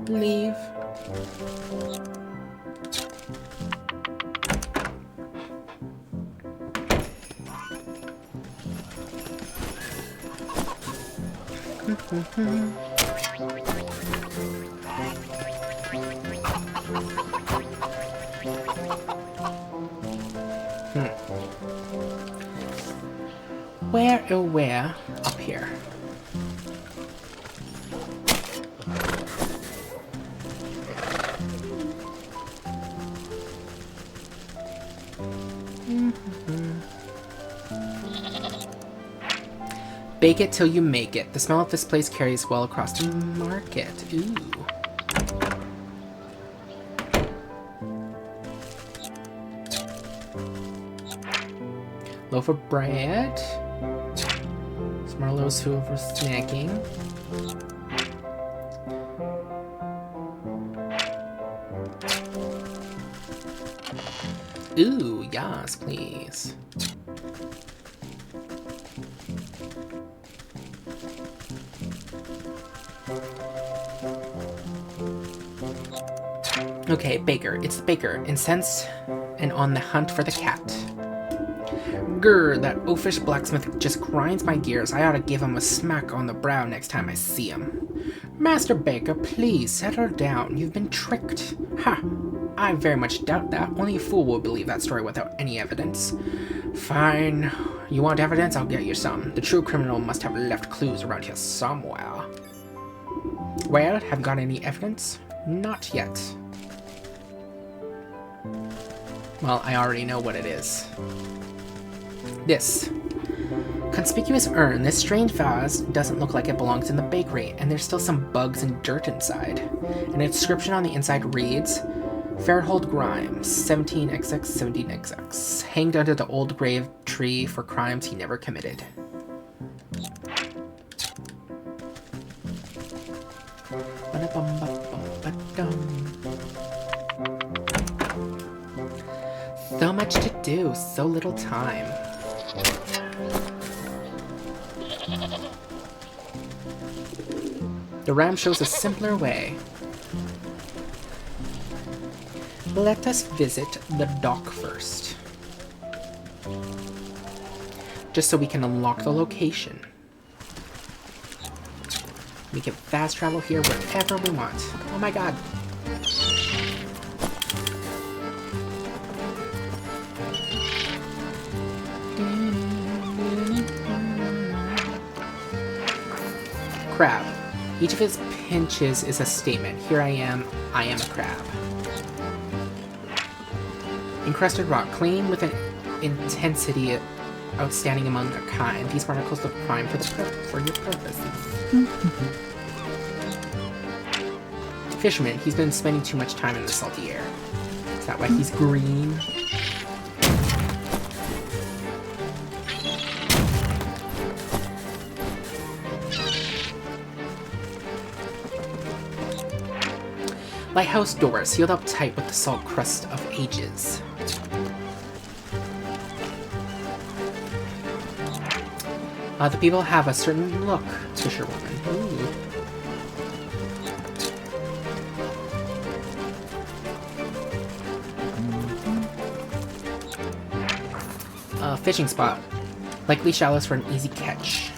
Leave. Where, oh where? Up here. Bake it till you make it. The smell of this place carries well across the market. Ooh. Loaf of bread. Marlowe's food for snacking. Ooh, yes, please. Okay, Baker. It's the Baker, incensed and on the hunt for the cat. Grr, that oafish blacksmith just grinds my gears. I ought to give him a smack on the brow next time I see him. Master Baker, please settle down. You've been tricked. Ha! I very much doubt that. Only a fool would believe that story without any evidence. Fine. You want evidence? I'll get you some. The true criminal must have left clues around here somewhere. Well, have you got any evidence? Not yet. Well, I already know what it is. This conspicuous urn. This strange vase doesn't look like it belongs in the bakery, and there's still some bugs and dirt inside. An inscription on the inside reads, Fairhold Grimes, 17XX, 17XX, hanged under the old grave tree for crimes he never committed. So much to do, so little time. The ram shows a simpler way. Let us visit the dock first. Just so we can unlock the location. We can fast travel here wherever we want. Oh my god. Crab. Each of his pinches is a statement. Here I am a crab. Encrusted rock, clean with an intensity outstanding among their kind. These particles look prime for your purposes. Fisherman, he's been spending too much time in the salty air. Is that why he's green? Lighthouse door, sealed up tight with the salt crust of ages. The people have a certain look, fisherwoman. Ooh. Fishing spot. Likely shallows for an easy catch.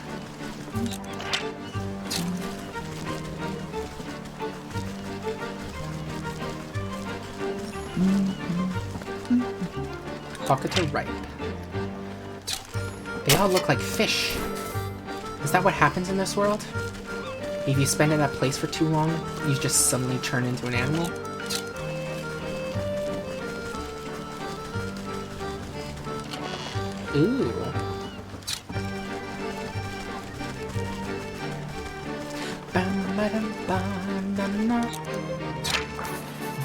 Pockets are ripe. They all look like fish. Is that what happens in this world? If you spend in that place for too long, you just suddenly turn into an animal? Ooh.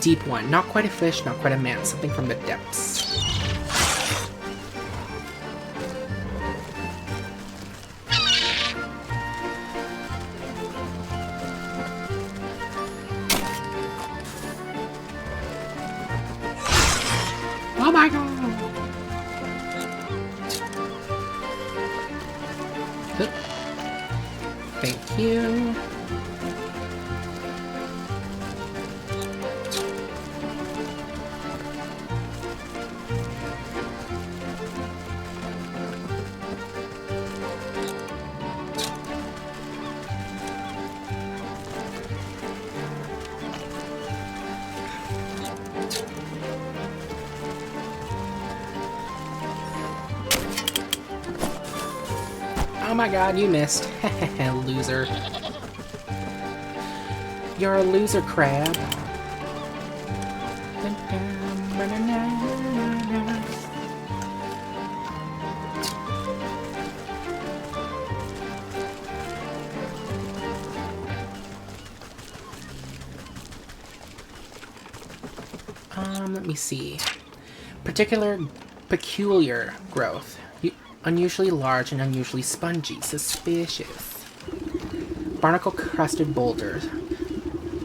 Deep one. Not quite a fish, not quite a man. Something from the depths. Oh my god! Thank you. Oh my god, you missed. Loser. You're a loser, crab. Let me see. Peculiar growth. Unusually large and unusually spongy. Suspicious. Barnacle-crusted boulders.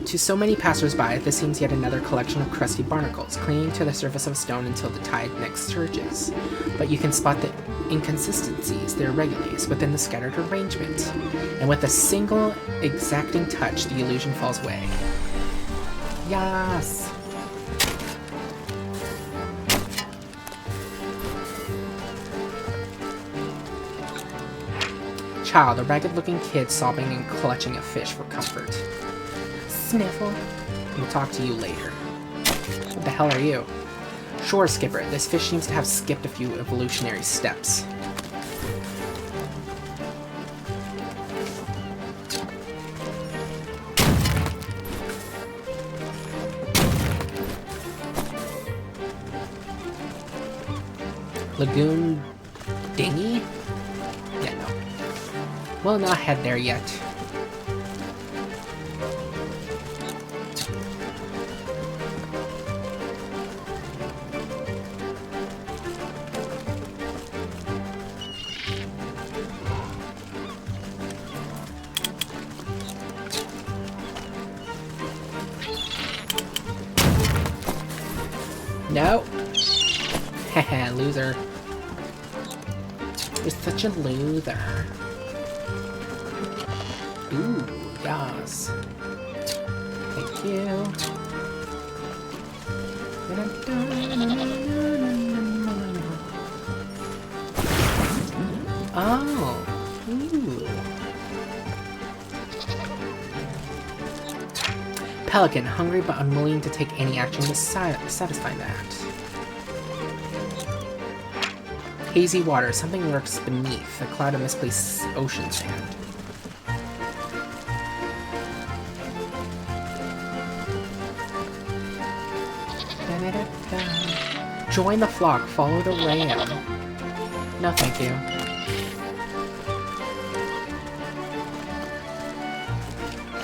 To so many passers-by, this seems yet another collection of crusty barnacles, clinging to the surface of stone until the tide next surges. But you can spot the inconsistencies, the irregularities, within the scattered arrangement. And with a single exacting touch, the illusion falls away. Yes! Child, a ragged-looking kid sobbing and clutching a fish for comfort. Sniffle. We'll talk to you later. What the hell are you? Shore skipper. This fish seems to have skipped a few evolutionary steps. Lagoon dinghy? Yeah, no. We'll not head there yet. No. Haha, loser. You're such a loser. Ooh, yes. Thank you. Oh. Ooh. Pelican, hungry but unwilling to take any action to satisfy that. Hazy water, something lurks beneath, a cloud of misplaced ocean sand. Join the flock, follow the ram. No, thank you.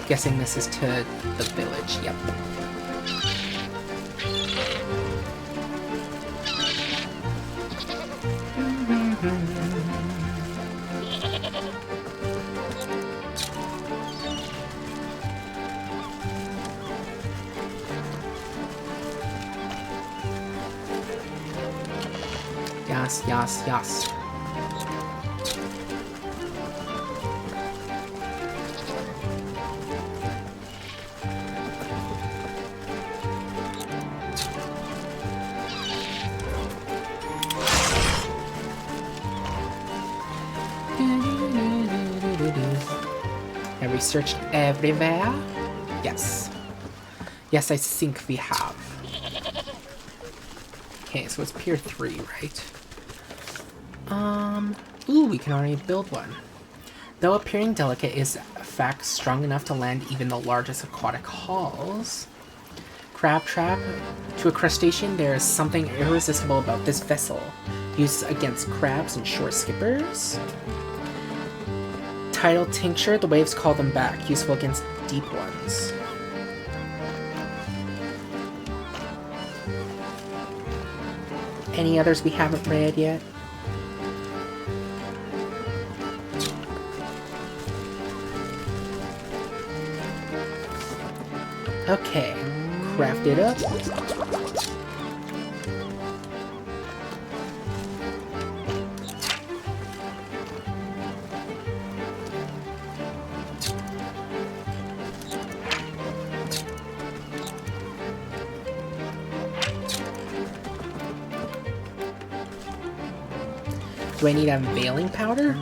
Guessing this is to the village, yep. Yes, yes, yes. Have we searched everywhere? Yes. Yes, I think we have. Okay, so it's Pier 3, right? Ooh, we can already build one. Though appearing delicate, is a fact strong enough to land even the largest aquatic hulls. Crab trap. To a crustacean, there is something irresistible about this vessel. Used against crabs and shore skippers. Tidal tincture, the waves call them back. Useful against deep ones. Any others we haven't read yet? Okay, craft it up. Do I need unveiling powder?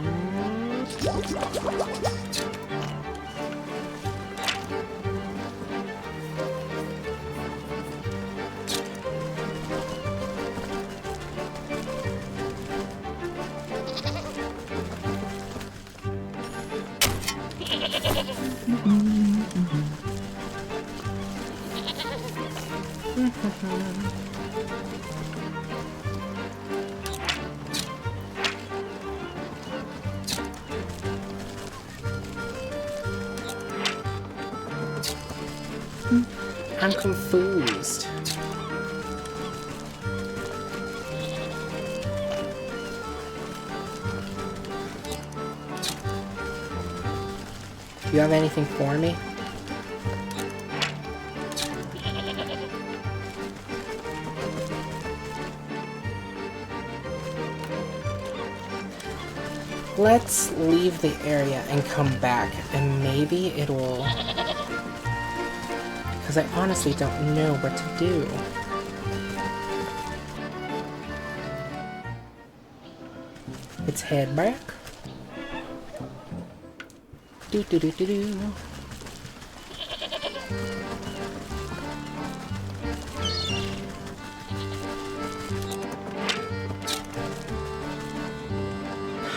I'm confused. Do you have anything for me? Let's leave the area and come back, and maybe it'll... Because I honestly don't know what to do. Let's head back. Do do do do do.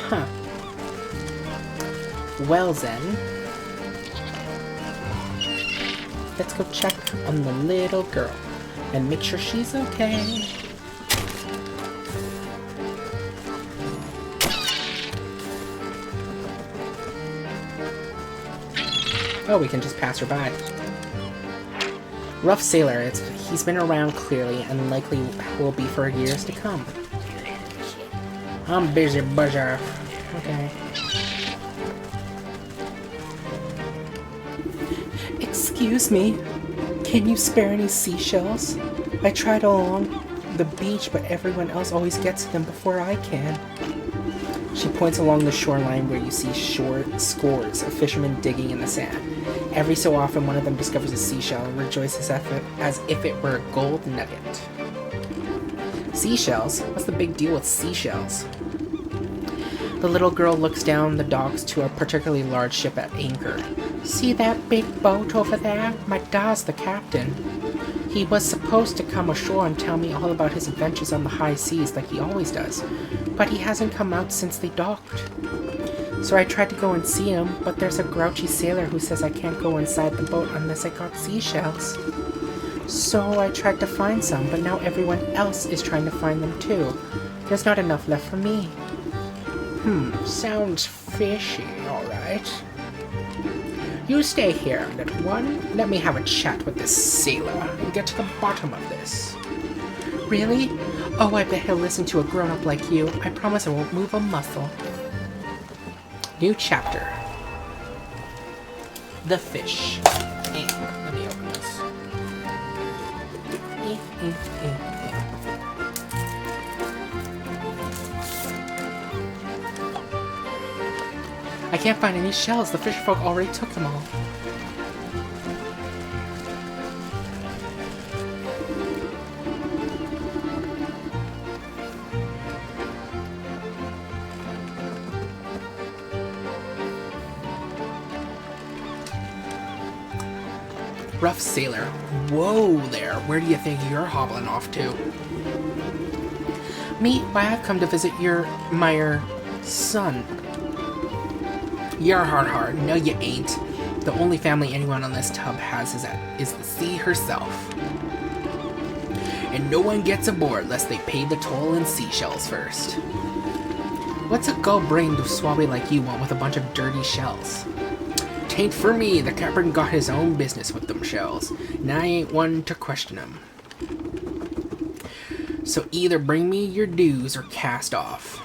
Huh. Well then, let's go check on the little girl and make sure she's okay. Oh, we can just pass her by. Rough sailor, he's been around clearly and likely will be for years to come. I'm busy, buzzer. Okay. Excuse me, can you spare any seashells? I tried along the beach, but everyone else always gets to them before I can. She points along the shoreline where you see scores of fishermen digging in the sand. Every so often, one of them discovers a seashell and rejoices as if it were a gold nugget. Seashells? What's the big deal with seashells? The little girl looks down the docks to a particularly large ship at anchor. See that big boat over there? My dad's the captain. He was supposed to come ashore and tell me all about his adventures on the high seas like he always does, but he hasn't come out since they docked. So I tried to go and see him, but there's a grouchy sailor who says I can't go inside the boat unless I got seashells. So I tried to find some, but now everyone else is trying to find them too. There's not enough left for me. Sounds fishy, alright. You stay here, little one. Let me have a chat with this sailor and get to the bottom of this. Really? Oh, I bet he'll listen to a grown-up like you. I promise I won't move a muscle. New chapter. The fish. Let me open this. I can't find any shells. The fisherfolk already took them all. Rough sailor. Whoa there. Where do you think you're hobbling off to? Me? Why, I've come to visit my son. You're hard. No, you ain't. The only family anyone on this tub has is the sea herself. And no one gets aboard unless they pay the toll in seashells first. What's a gull-brained swabby like you want with a bunch of dirty shells? Tain't for me, the captain got his own business with them shells, and I ain't one to question him. So either bring me your dues or cast off.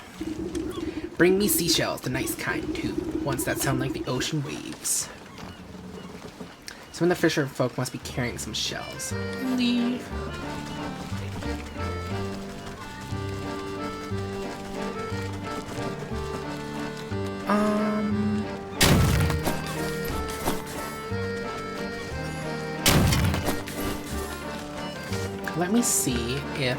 Bring me seashells, the nice kind too, ones that sound like the ocean waves. Some of the fisher folk must be carrying some shells. Leave. Let me see if...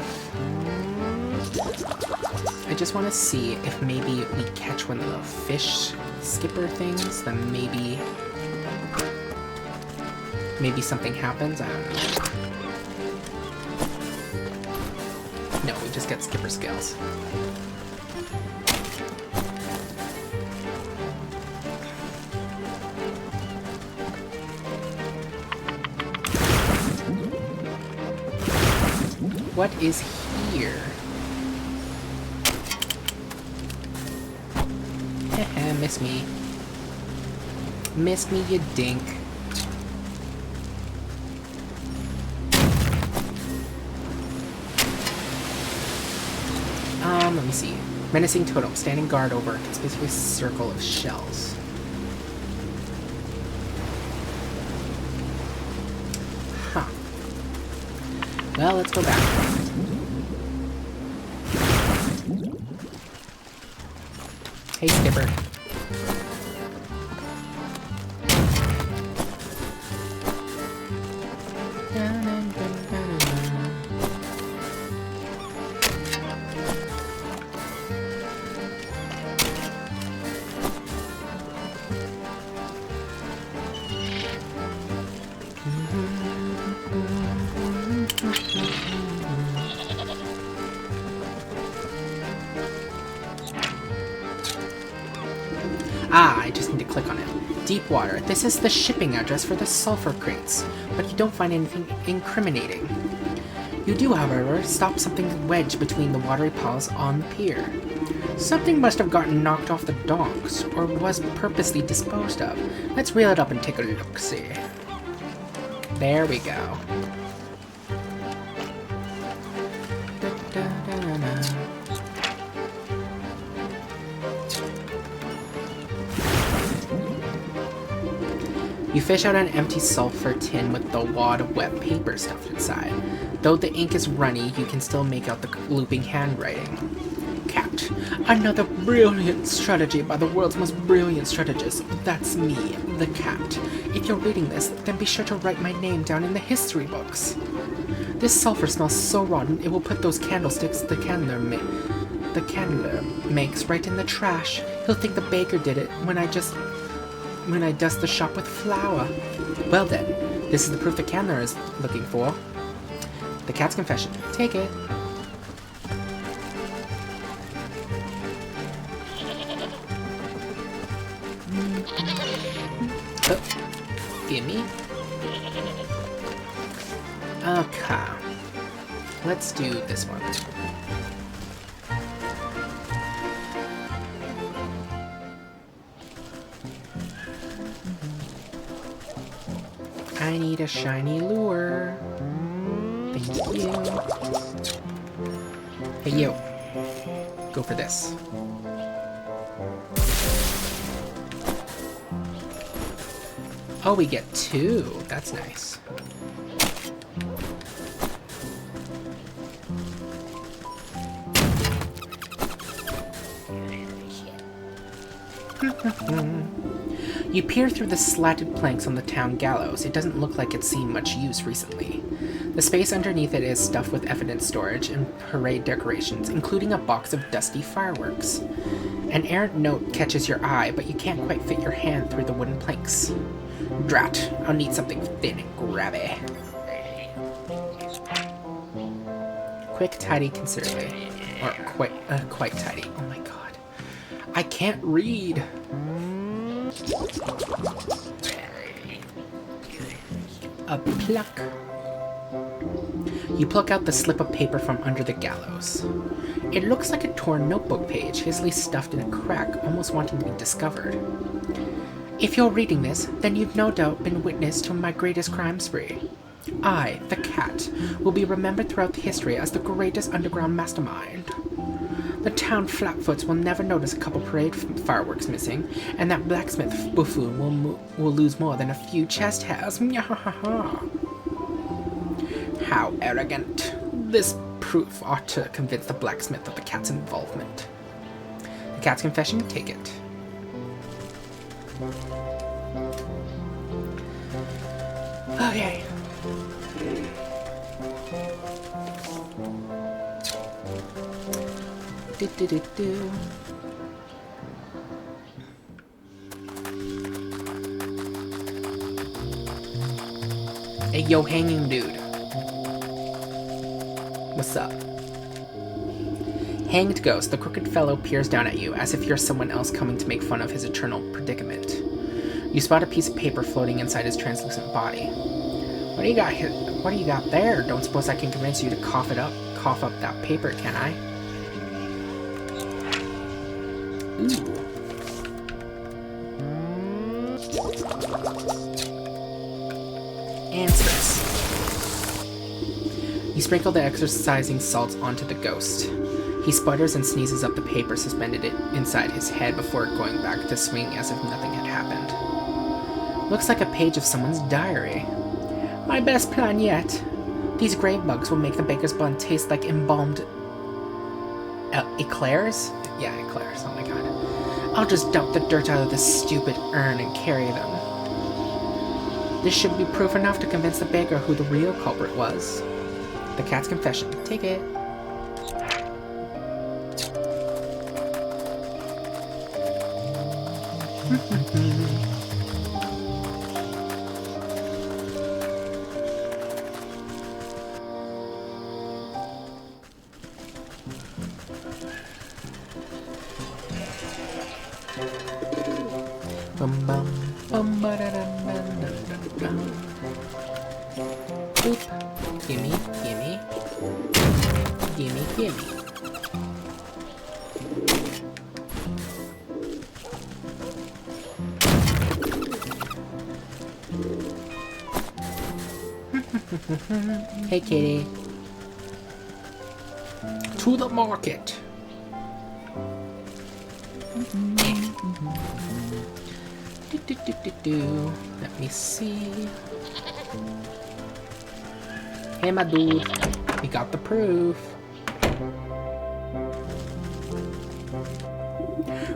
I just want to see if maybe we catch one of the fish skipper things, then maybe something happens. I don't know. No, we just get skipper scales. What is here? Haha, miss me. Miss me, you dink. Let me see. Menacing totem, standing guard over a conspicuous circle of shells. Well, let's go back. Hey, Skipper. Ah, I just need to click on it. Deepwater. This is the shipping address for the sulfur crates, but you don't find anything incriminating. You do, however, stop something wedged between the watery piles on the pier. Something must have gotten knocked off the docks, or was purposely disposed of. Let's reel it up and take a look-see. There we go. You fish out an empty sulfur tin with the wad of wet paper stuffed inside. Though the ink is runny, you can still make out the looping handwriting. Cat. Another brilliant strategy by the world's most brilliant strategist. That's me, the cat. If you're reading this, then be sure to write my name down in the history books. This sulfur smells so rotten, it will put those candlesticks the candler makes right in the trash. He'll think the baker did it when I dust the shop with flour. Well then, this is the proof the candler is looking for. The cat's confession. Take it. Oh, gimme. Okay. Let's do this one. I need a shiny lure. Thank you. Hey, you. Go for this. Oh, we get 2. That's nice. You peer through the slatted planks on the town gallows. It doesn't look like it's seen much use recently. The space underneath it is stuffed with evidence storage and parade decorations, including a box of dusty fireworks. An errant note catches your eye, but you can't quite fit your hand through the wooden planks. Drat, I'll need something thin and grabby. Quick, tidy, considerably. Or quite tidy. Oh my god. I can't read. A pluck. You pluck out the slip of paper from under the gallows. It looks like a torn notebook page, hastily stuffed in a crack, almost wanting to be discovered. If you're reading this, then you've no doubt been witness to my greatest crime spree. I, the cat, will be remembered throughout history as the greatest underground mastermind. The town flatfoots will never notice a couple parade fireworks missing, and that blacksmith buffoon will lose more than a few chest hairs. How arrogant. This proof ought to convince the blacksmith of the cat's involvement. The cat's confession? Take it. Okay. Do. Hey, yo, hanging dude. What's up? Hanged ghost, the crooked fellow peers down at you, as if you're someone else coming to make fun of his eternal predicament. You spot a piece of paper floating inside his translucent body. What do you got here? What do you got there? Don't suppose I can convince you to cough up that paper, can I? Ooh. Answers. You sprinkle the exorcising salts onto the ghost. He sputters and sneezes up the paper suspended inside his head before going back to swing as if nothing had happened. Looks like a page of someone's diary. My best plan yet. These grave bugs will make the baker's bun taste like embalmed... eclairs? Yeah, eclairs. Oh my god. I'll just dump the dirt out of this stupid urn and carry them. This should be proof enough to convince the baker who the real culprit was. The cat's confession. Take it. Boop. Gimme, gimme. Gimme, gimme. Hey, kitty. To the market. Let me see. Hey, my dude. We got the proof.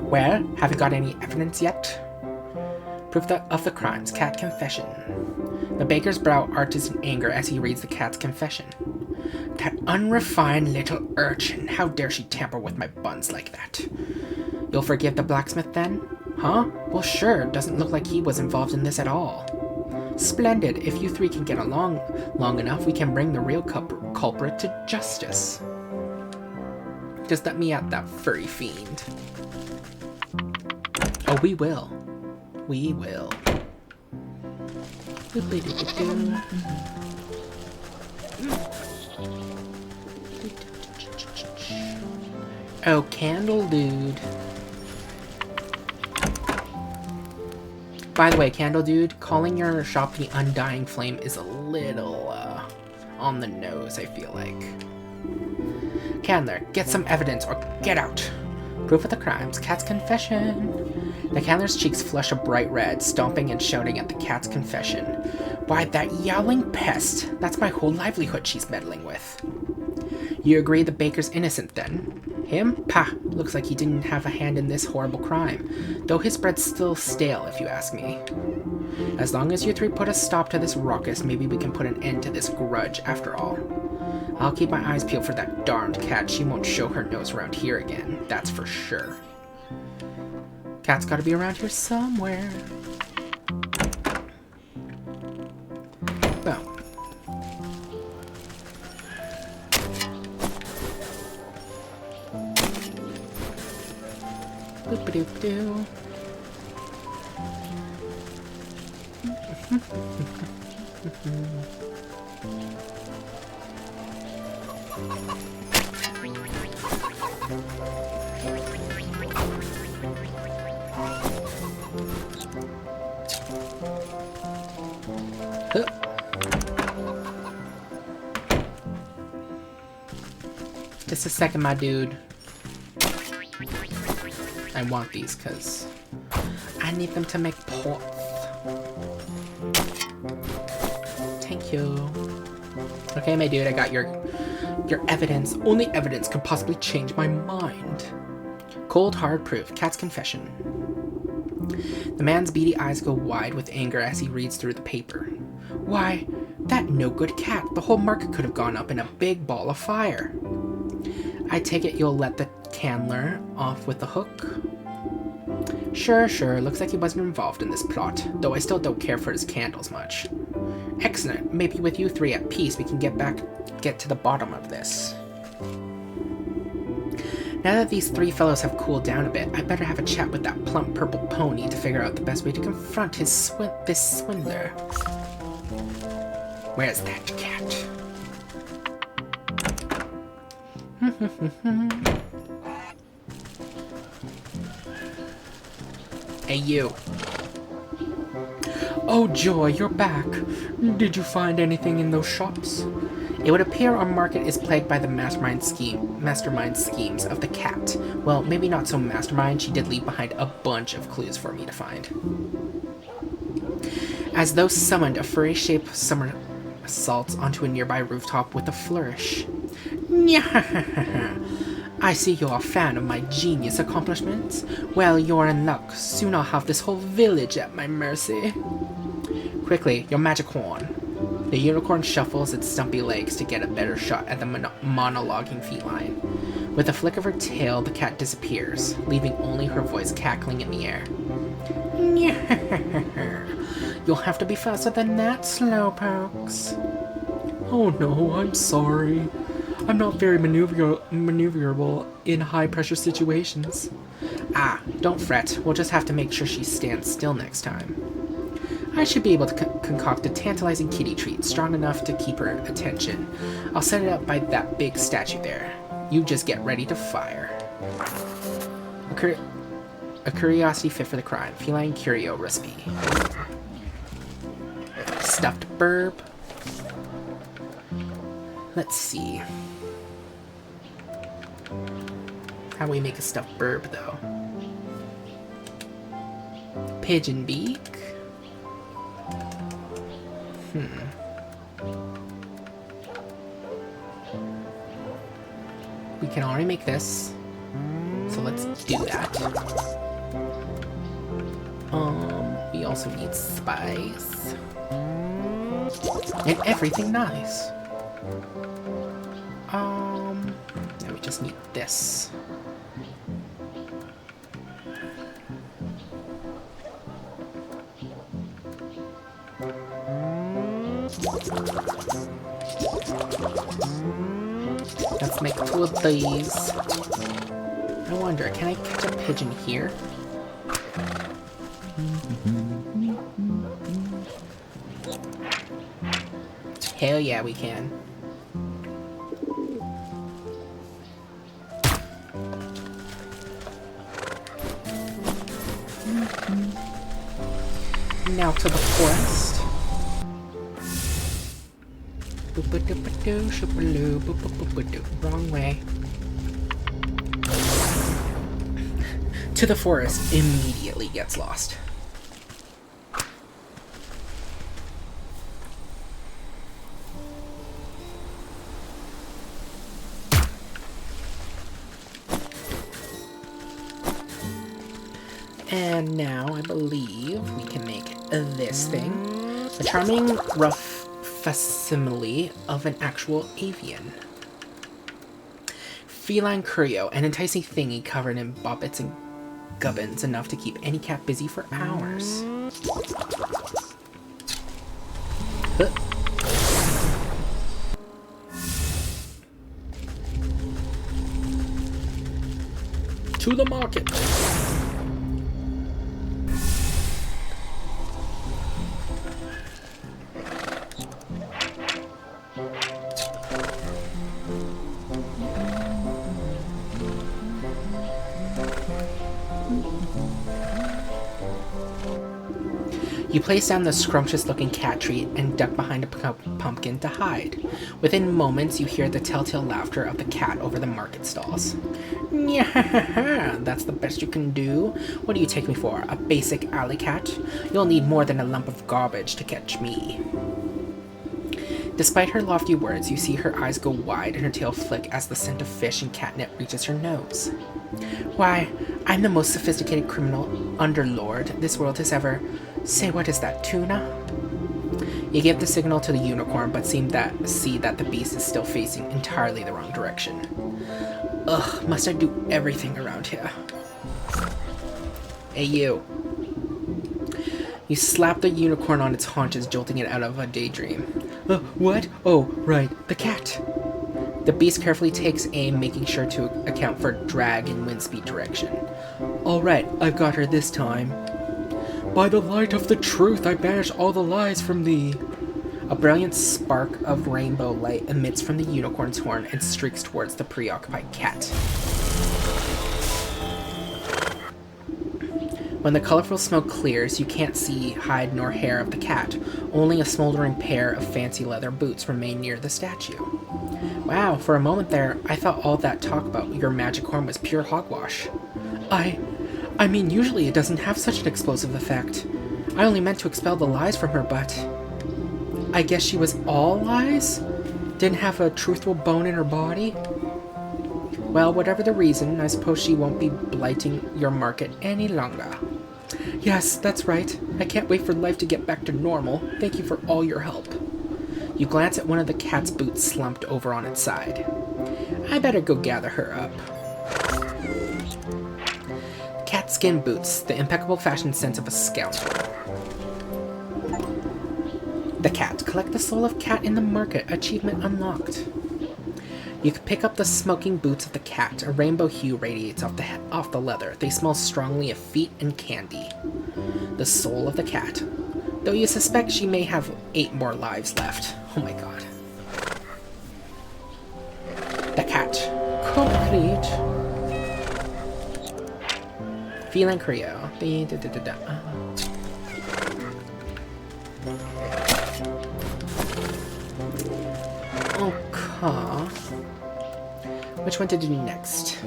Well, have you got any evidence yet? Proof of the crimes. Cat confession. The baker's brow arches in anger as he reads the cat's confession. That unrefined little urchin. How dare she tamper with my buns like that? You'll forgive the blacksmith then? Huh? Well, sure. Doesn't look like he was involved in this at all. Splendid. If you three can get along long enough, we can bring the real culprit to justice. Just let me at that furry fiend. Oh, we will. We will. Oh, Candle Dude. By the way, Candle Dude, calling your shop the Undying Flame is a little, on the nose, I feel like. Candler, get some evidence or get out. Proof of the crimes. Cat's confession. The Candler's cheeks flush a bright red, stomping and shouting at the cat's confession. Why, that yowling pest. That's my whole livelihood she's meddling with. You agree the baker's innocent, then? Him? Pah! Looks like he didn't have a hand in this horrible crime. Though his bread's still stale, if you ask me. As long as you three put a stop to this ruckus, maybe we can put an end to this grudge, after all. I'll keep my eyes peeled for that darned cat. She won't show her nose around here again. That's for sure. Cat's gotta be around here somewhere. Boom. Boop-a-doop-doo. Just a second, my dude. I want these because I need them to make pots. Thank you. Okay, my dude, I got your evidence. Only evidence could possibly change my mind. Cold, hard proof. Cat's confession. The man's beady eyes go wide with anger as he reads through the paper. Why, that no-good cat. The whole market could have gone up in a big ball of fire. I take it you'll let the Candler off with the hook? Sure. Looks like he wasn't involved in this plot, though I still don't care for his candles much. Excellent. Maybe with you three at peace, we can get to the bottom of this. Now that these three fellows have cooled down a bit, I better have a chat with that plump purple pony to figure out the best way to confront this swindler. Where's that cat? Hey, you. Oh, joy, you're back. Did you find anything in those shops? It would appear our market is plagued by the mastermind schemes of the cat. Well, maybe not so mastermind. She did leave behind a bunch of clues for me to find. As though summoned, a furry-shaped summer assaults onto a nearby rooftop with a flourish. I see you're a fan of my genius accomplishments. Well, you're in luck. Soon I'll have this whole village at my mercy. Quickly, your magic horn. The unicorn shuffles its stumpy legs to get a better shot at the monologuing feline. With a flick of her tail, the cat disappears, leaving only her voice cackling in the air. You'll have to be faster than that, Slowpokes. Oh no, I'm sorry. I'm not very maneuverable in high-pressure situations. Ah, don't fret. We'll just have to make sure she stands still next time. I should be able to concoct a tantalizing kitty treat strong enough to keep her attention. I'll set it up by that big statue there. You just get ready to fire. A curiosity fit for the crime. Feline curio recipe. Stuffed burb. Let's see. How do we make a stuffed burb, though? Pigeon beak. We can already make this. So let's do that. We also need spice. And everything nice. Now we just need this. Let's make 2 of these. I wonder, can I catch a pigeon here? Hell yeah, we can. Now to the forest. Wrong way. To the forest immediately gets lost. And now I believe we can make this thing. A charming, rough facsimile of an actual avian. Feline curio, an enticing thingy covered in bobbits and gubbins, enough to keep any cat busy for hours. Huh. To the market! You place down the scrumptious-looking cat treat and duck behind a pumpkin to hide. Within moments, you hear the telltale laughter of the cat over the market stalls. Nyahaha, that's the best you can do? What do you take me for, a basic alley cat? You'll need more than a lump of garbage to catch me. Despite her lofty words, you see her eyes go wide and her tail flick as the scent of fish and catnip reaches her nose. Why, I'm the most sophisticated criminal underlord this world has ever... Say, what is that, tuna? You give the signal to the unicorn, but see that the beast is still facing entirely the wrong direction. Ugh, must I do everything around here? Hey, you. You slap the unicorn on its haunches, jolting it out of a daydream. What? Oh, right, the cat. The beast carefully takes aim, making sure to account for drag and wind speed direction. All right, I've got her this time. By the light of the truth, I banish all the lies from thee. A brilliant spark of rainbow light emits from the unicorn's horn and streaks towards the preoccupied cat. When the colorful smoke clears, you can't see hide nor hair of the cat. Only a smoldering pair of fancy leather boots remain near the statue. Wow, for a moment there, I thought all that talk about your magic horn was pure hogwash. I mean, usually it doesn't have such an explosive effect. I only meant to expel the lies from her, but... I guess she was all lies? Didn't have a truthful bone in her body? Well, whatever the reason, I suppose she won't be blighting your market any longer. Yes, that's right. I can't wait for life to get back to normal. Thank you for all your help. You glance at one of the cat's boots slumped over on its side. I better go gather her up. Cat skin boots, the impeccable fashion sense of a scoundrel. The cat. Collect the soul of cat in the market. Achievement unlocked. You can pick up the smoking boots of the cat. A rainbow hue radiates off the leather. They smell strongly of feet and candy. The soul of the cat. Though you suspect she may have 8 more lives left. Oh my god. The cat. Complete. Feline Creo. Okay. Which one to do next?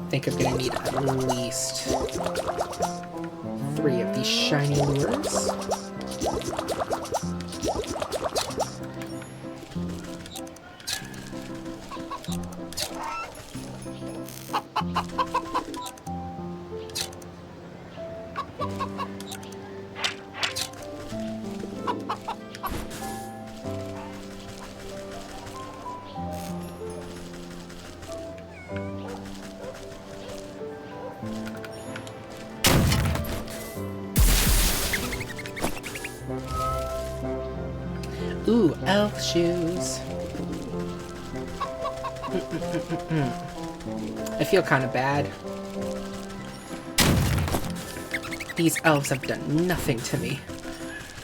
I think I'm gonna need at least 3 of these shiny lures. Ooh, elf shoes. I feel kind of bad. These elves have done nothing to me.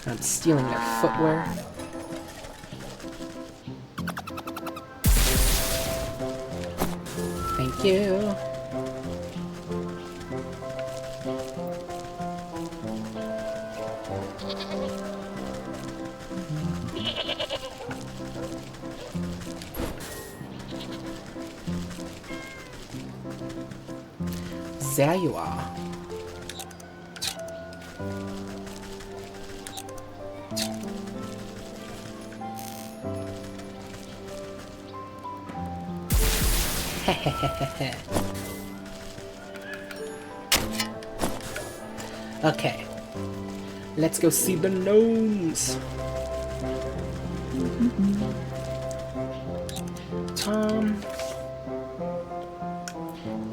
I'm stealing their footwear. Thank you. There you are. Okay. Let's go see the gnomes.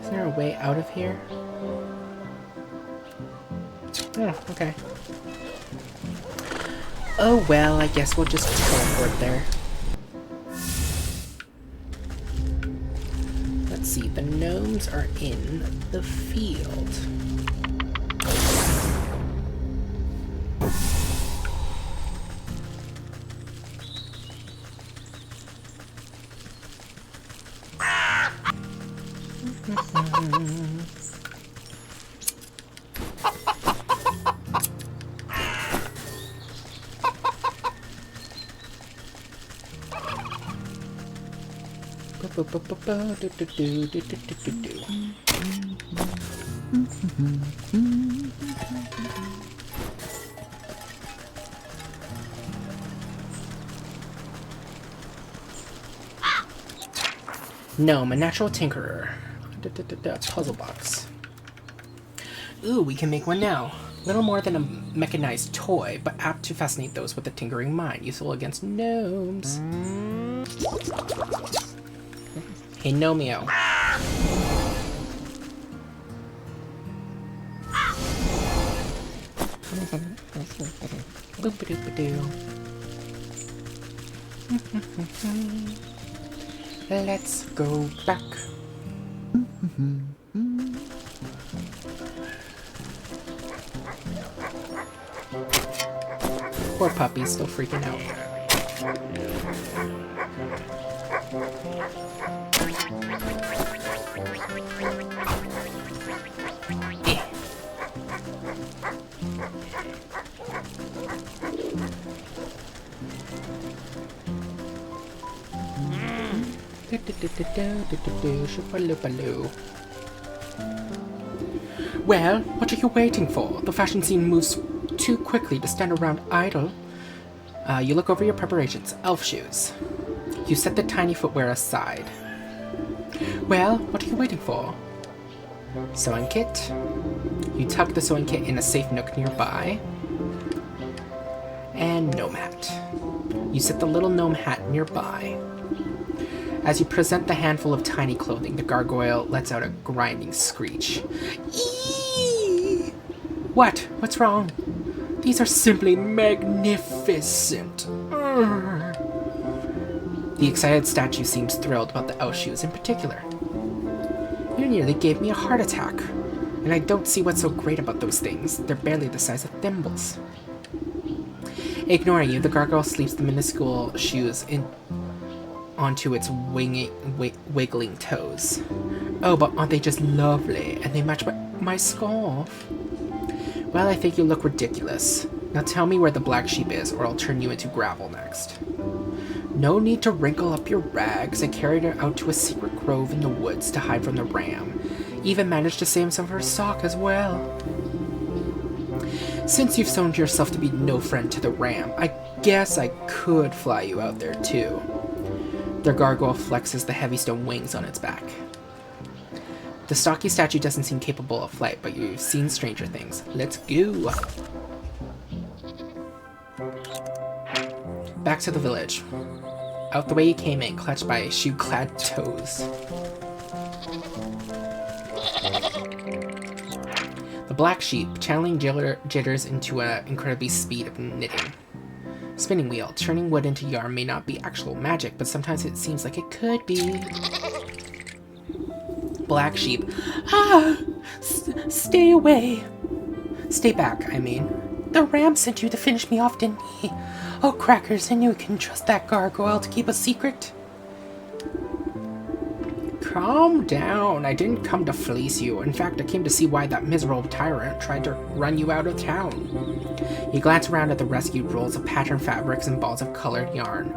Is there a way out of here? Oh, okay. Oh well, I guess we'll just teleport there. Let's see, the gnomes are in the field. Gnome, a natural tinkerer. Puzzle box. Ooh, we can make one now. Little more than a mechanized toy, but apt to fascinate those with a tinkering mind. Useful against gnomes. Hey, Gnomeo. Boop-a-doop-a-doo. Let's go back. Poor puppy's still freaking out. Well, what are you waiting for? The fashion scene moves too quickly to stand around idle. You look over your preparations. Elf shoes. You set the tiny footwear aside. Well, what are you waiting for? Sewing kit. You tuck the sewing kit in a safe nook nearby. And gnome hat. You set the little gnome hat nearby. As you present the handful of tiny clothing, the gargoyle lets out a grinding screech. Eee! What? What's wrong? These are simply magnificent. Urgh. The excited statue seems thrilled about the elf shoes in particular. You nearly gave me a heart attack, and I don't see what's so great about those things. They're barely the size of thimbles. Ignoring you, the gargoyle sleeps the minuscule shoes onto its wiggling toes. Oh, but aren't they just lovely? And they match my scarf. Well, I think you look ridiculous. Now tell me where the black sheep is, or I'll turn you into gravel next. No need to wrinkle up your rags. I carried her out to a secret grove in the woods to hide from the ram. Even managed to save some of her sock as well. Since you've shown yourself to be no friend to the ram, I guess I could fly you out there too. The gargoyle flexes the heavy stone wings on its back. The stocky statue doesn't seem capable of flight, but you've seen stranger things. Let's go! Back to the village. Out the way you came in, clutched by shoe-clad toes. The black sheep, channeling jitters into an incredibly speed of knitting. Spinning wheel, turning wood into yarn may not be actual magic, but sometimes it seems like it could be. Black sheep. Ah! Stay away. Stay back, I mean. The ram sent you to finish me off, didn't he? Oh, crackers, and you can trust that gargoyle to keep a secret? Calm down. I didn't come to fleece you. In fact, I came to see why that miserable tyrant tried to run you out of town. You glance around at the rescued rolls of patterned fabrics and balls of colored yarn.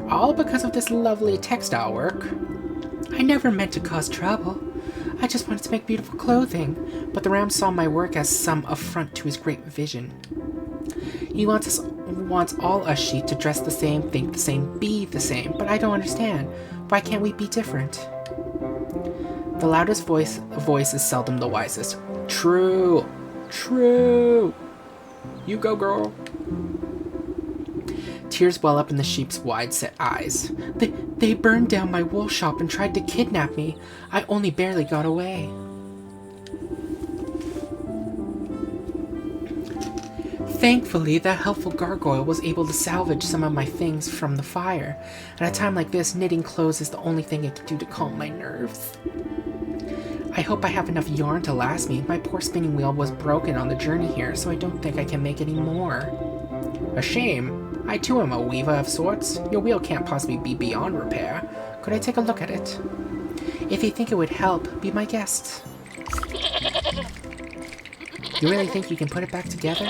All because of this lovely textile work. I never meant to cause trouble. I just wanted to make beautiful clothing, but the ram saw my work as some affront to his great vision. He wants all us sheep to dress the same, think the same, be the same, but I don't understand. Why can't we be different? The loudest voice is seldom the wisest. True. True. You go, girl. Tears well up in the sheep's wide-set eyes. They burned down my wool shop and tried to kidnap me. I only barely got away. Thankfully, that helpful gargoyle was able to salvage some of my things from the fire. At a time like this, knitting clothes is the only thing I can do to calm my nerves. I hope I have enough yarn to last me. My poor spinning wheel was broken on the journey here, so I don't think I can make any more. A shame. I too am a weaver of sorts. Your wheel can't possibly be beyond repair. Could I take a look at it? If you think it would help, be my guest. You really think you can put it back together?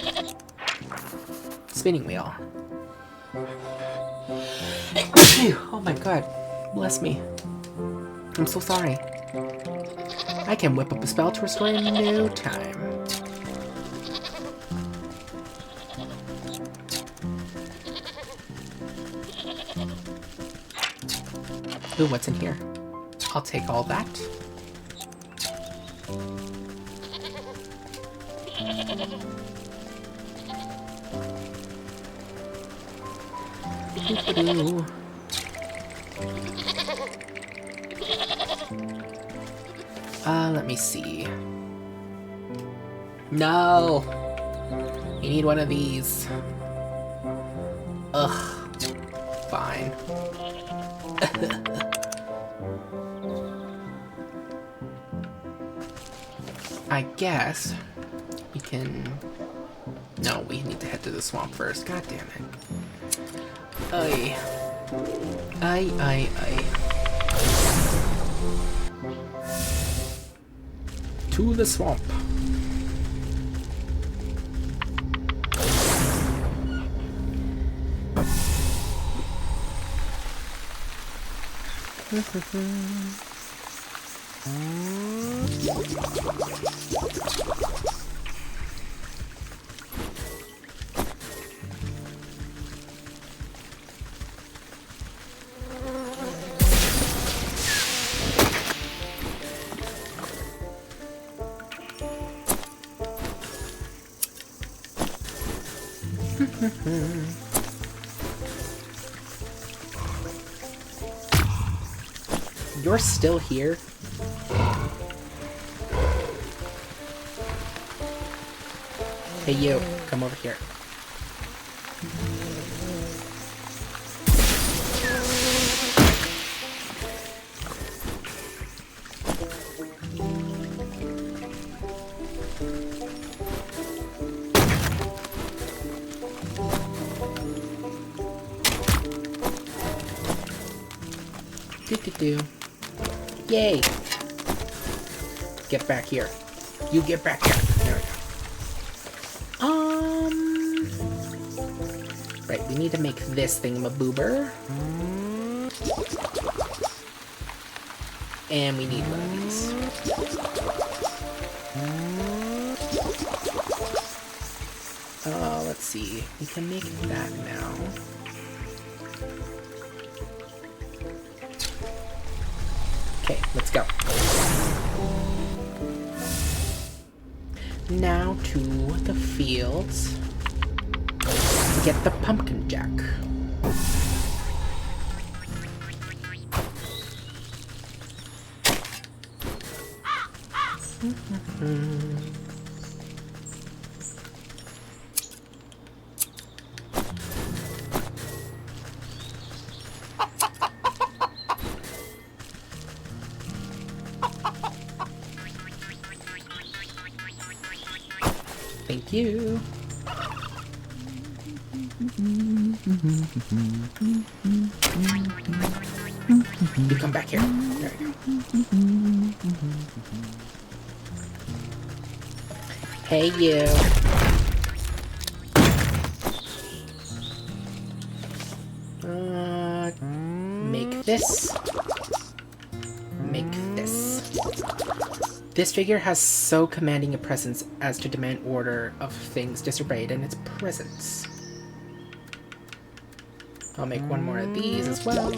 Spinning wheel. Oh my god. Bless me. I'm so sorry. I can whip up a spell to restore in no time. Ooh, what's in here? I'll take all that. Let me see. No! You need one of these. Ugh. Fine. I guess we can... No, we need to head to the swamp first. God damn it. Ay. Ay, ay, ay. To the swamp. You're still here? Hey you, come over here. Do-do-do. Yay! Get back here. You get back here. There we go. Right, we need to make this thingamaboober. And we need one of these. Let's see. We can make that now. Okay, let's go. Now to the fields to get the pumpkin jack. Thank you. You come back here. There we go. Hey, you. Make this. Make this. This figure has so commanding a presence as to demand order of things disobeyed in its presence. I'll make one more of these as well.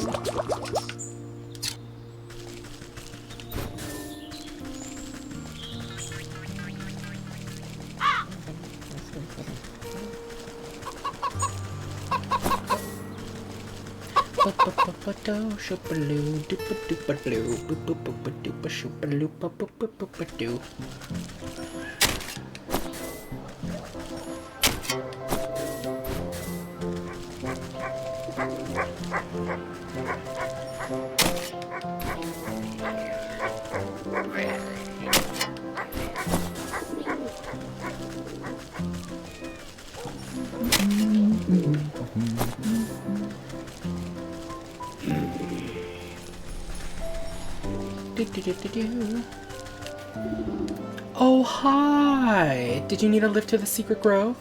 Oh, hi! Did you need a lift to the secret grove?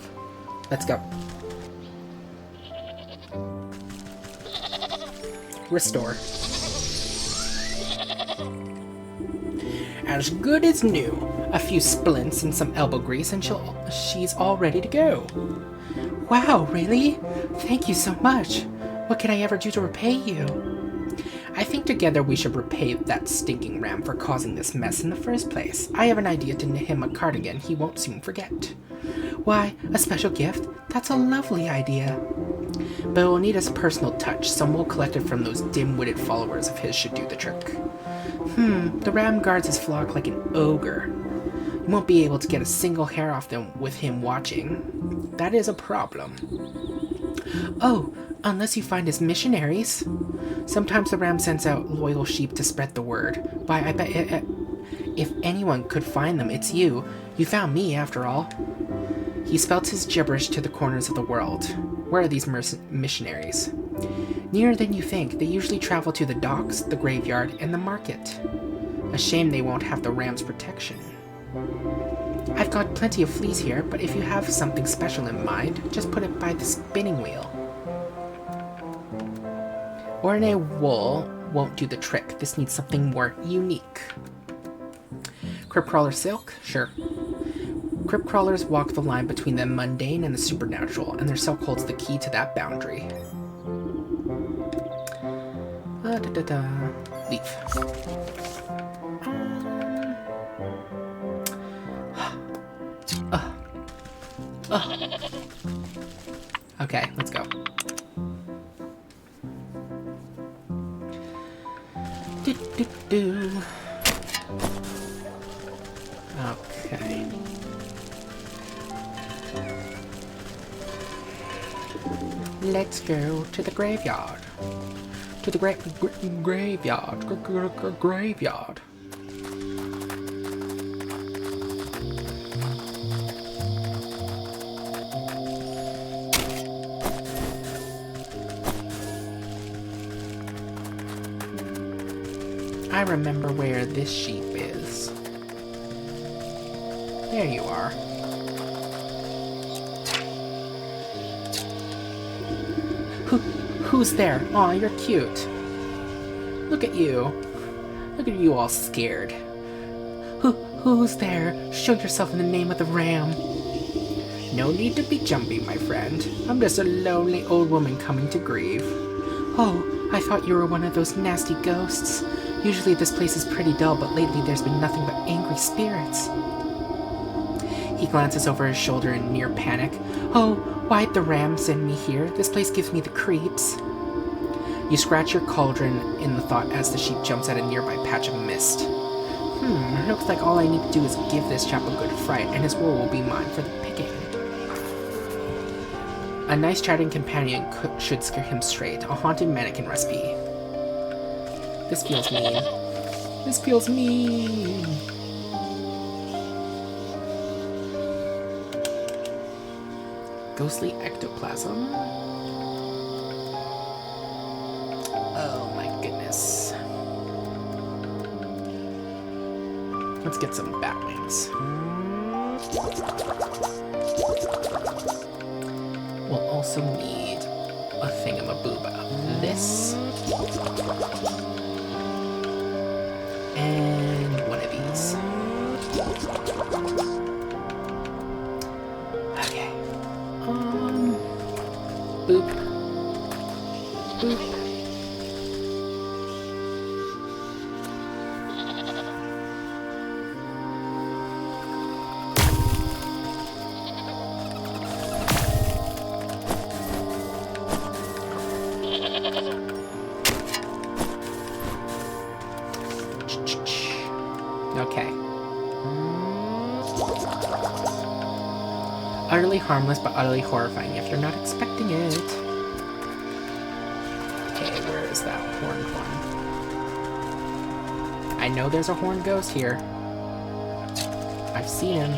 Let's go. Restore. As good as new. A few splints and some elbow grease and she's all ready to go. Wow, really? Thank you so much. What can I ever do to repay you? I think together we should repay that stinking ram for causing this mess in the first place. I have an idea to knit him a cardigan he won't soon forget. Why, a special gift? That's a lovely idea. But it will need a personal touch. Some will collect it from those dim-witted followers of his should do the trick. The ram guards his flock like an ogre. You won't be able to get a single hair off them with him watching. That is a problem. Oh, unless you find his missionaries. Sometimes the ram sends out loyal sheep to spread the word. Why, I bet if anyone could find them, it's you. You found me, after all. He spelt his gibberish to the corners of the world. Where are these missionaries? Nearer than you think. They usually travel to the docks, the graveyard, and the market. A shame they won't have the ram's protection. I've got plenty of fleas here, but if you have something special in mind, just put it by the spinning wheel. Ordinary wool won't do the trick. This needs something more unique. Crypt crawler silk? Sure. Crypt crawlers walk the line between the mundane and the supernatural, and their silk holds the key to that boundary. Leaf. Okay, let's go. Okay. Let's go to the graveyard. To the graveyard. Graveyard. I remember where this sheep is. There you are. Who's there? Aw, you're cute. Look at you. Look at you all scared. Who's there? Show yourself in the name of the ram. No need to be jumpy, my friend. I'm just a lonely old woman coming to grieve. Oh, I thought you were one of those nasty ghosts. Usually this place is pretty dull, but lately there's been nothing but angry spirits. He glances over his shoulder in near panic. Oh, why'd the ram send me here? This place gives me the creeps. You scratch your cauldron in the thought as the sheep jumps at a nearby patch of mist. Looks like all I need to do is give this chap a good fright, and his wool will be mine for the picking. A nice chatting companion should scare him straight. A haunted mannequin recipe. This feels mean. This feels mean. Ghostly ectoplasm. Oh my goodness. Let's get some bat wings. We'll also need a thingamaboob of this. And one of these. Okay. Boop. Boop. Okay. Utterly harmless, but utterly horrifying if you're not expecting it. Okay, where is that horned one? I know there's a horned ghost here. I've seen him.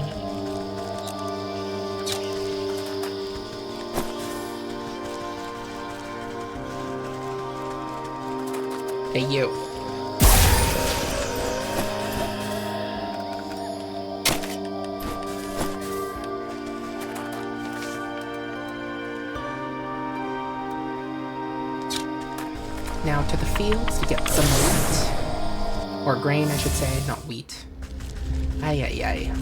Hey, you. Now to the fields to get some wheat. Or grain, I should say, not wheat. Ay, ay, ay.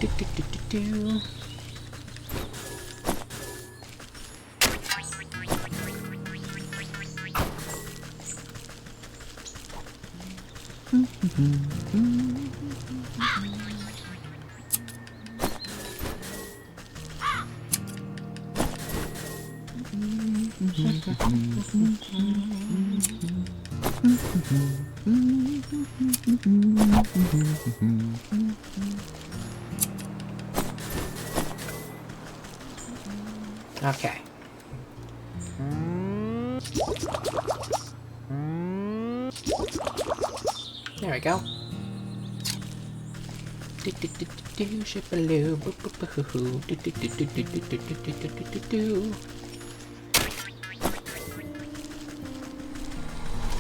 Do, do, do, do, do. Okay. There we go.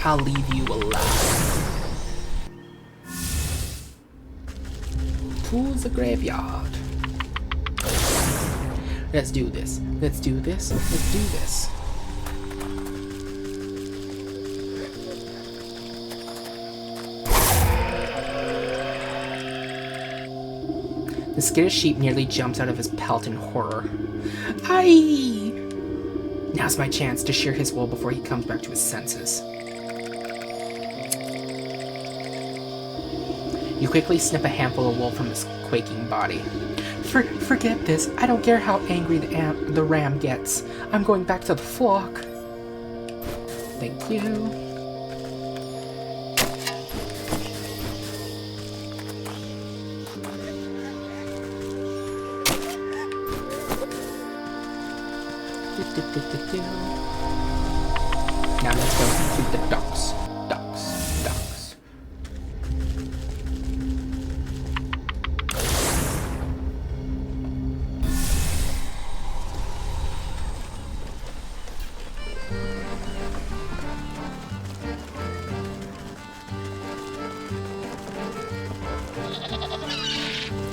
I'll leave you alive. Towards the graveyard. Let's do this. Let's do this. Let's do this. The skittish sheep nearly jumps out of his pelt in horror. Aye! Now's my chance to shear his wool before he comes back to his senses. You quickly snip a handful of wool from his quaking body. Forget this. I don't care how angry the ram gets. I'm going back to the flock. Thank you. Now let's go to the ducks. Ducks.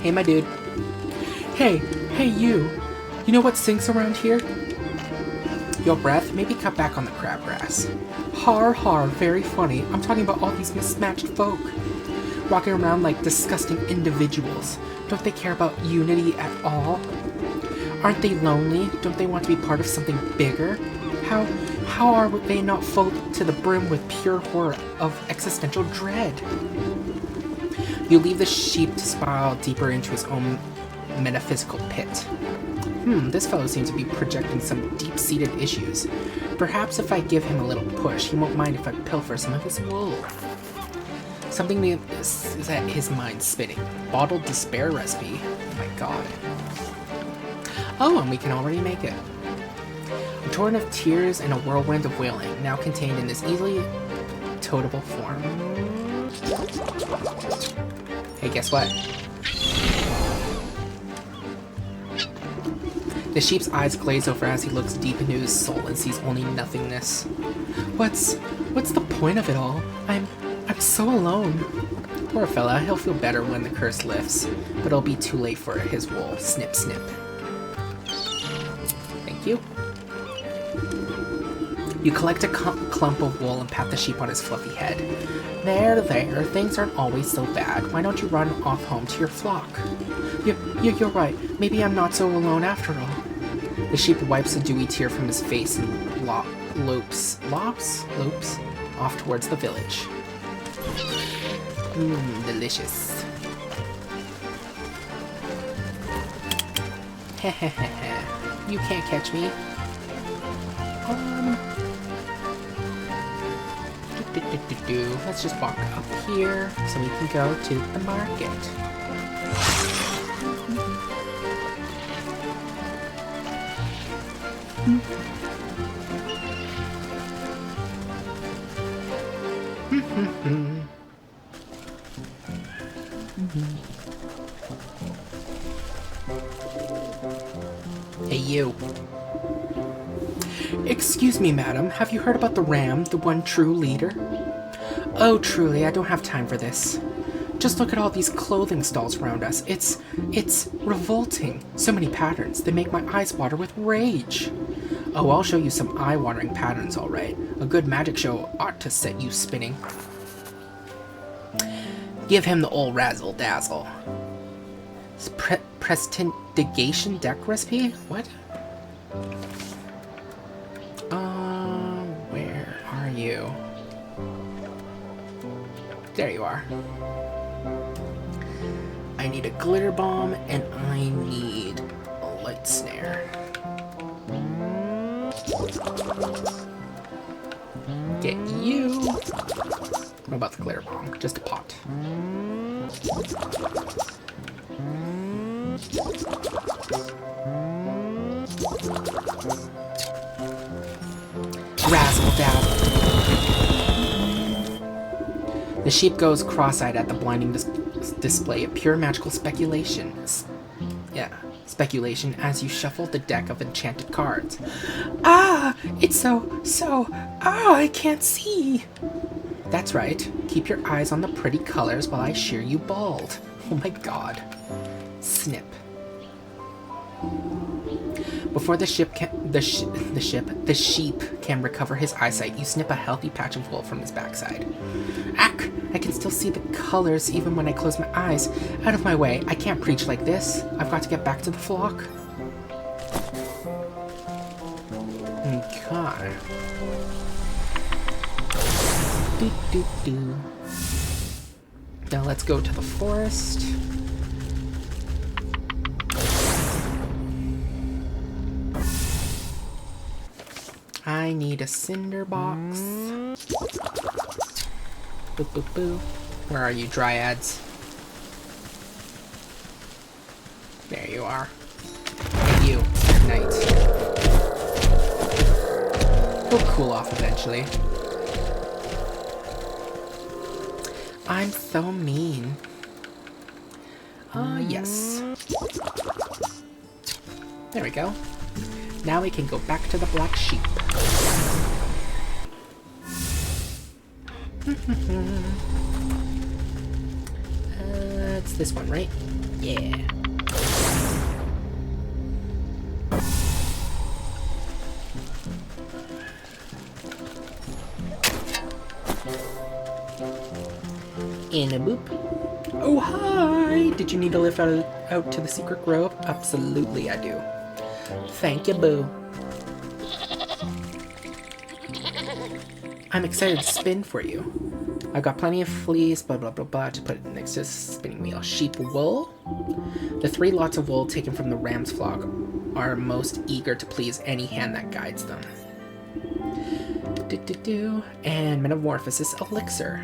Hey, my dude. Hey, you. You know what sinks around here? Your breath? Maybe cut back on the crabgrass. Har, very funny. I'm talking about all these mismatched folk. Walking around like disgusting individuals. Don't they care about unity at all? Aren't they lonely? Don't they want to be part of something bigger? How are they not full to the brim with pure horror of existential dread? You leave the sheep to spiral deeper into his own metaphysical pit. This fellow seems to be projecting some deep-seated issues. Perhaps if I give him a little push, he won't mind if I pilfer some of his wool. Something is at his mind spinning. Bottled despair recipe. Oh my god. Oh, and we can already make it. A torrent of tears and a whirlwind of wailing, now contained in this easily totable form. Hey, guess what? The sheep's eyes glaze over as he looks deep into his soul and sees only nothingness. What's the point of it all? I'm so alone. Poor fella, he'll feel better when the curse lifts, but it'll be too late for his wool. Snip, snip. Thank you. You collect a clump of wool and pat the sheep on his fluffy head. There, things aren't always so bad. Why don't you run off home to your flock? You're right. Maybe I'm not so alone after all. The sheep wipes a dewy tear from his face and lopes off towards the village. Delicious. Hehehe. You can't catch me. Let's just walk up here so we can go to the market. Hey, you. Excuse me, madam. Have you heard about the ram, the one true leader? Oh, truly, I don't have time for this. Just look at all these clothing stalls around us. It's revolting. So many patterns. They make my eyes water with rage. Oh, I'll show you some eye-watering patterns, all right. A good magic show ought to set you spinning. Give him the old razzle-dazzle. Prestidigation deck recipe? What? Where are you? There you are. I need a glitter bomb, and I need a light snare. Get you. What about the glitter bomb? Just a pot. Razzle dazzle. The sheep goes cross-eyed at the blinding display of pure magical speculation. Speculation as you shuffle the deck of enchanted cards. Ah! It's so... Ah, I can't see! That's right. Keep your eyes on the pretty colors while I shear you bald. Oh my god. Snip. Before the sheep can recover his eyesight, you snip a healthy patch of wool from his backside. Ack! I can still see the colors even when I close my eyes. Out of my way, I can't preach like this. I've got to get back to the flock. Okay. Now let's go to the forest. I need a cinder box. Boo, boo, boo. Where are you, dryads? There you are. And you, knight. We'll cool off eventually. I'm so mean. Yes. There we go. Now we can go back to the black sheep. It's this one, right? Yeah. In a boop. Oh, hi! Did you need a lift out to the secret grove? Absolutely, I do. Thank you, boo. I'm excited to spin for you. I've got plenty of fleece, blah, blah, blah, blah, to put next to the spinning wheel. Sheep wool. The 3 lots of wool taken from the ram's flock are most eager to please any hand that guides them. And metamorphosis elixir.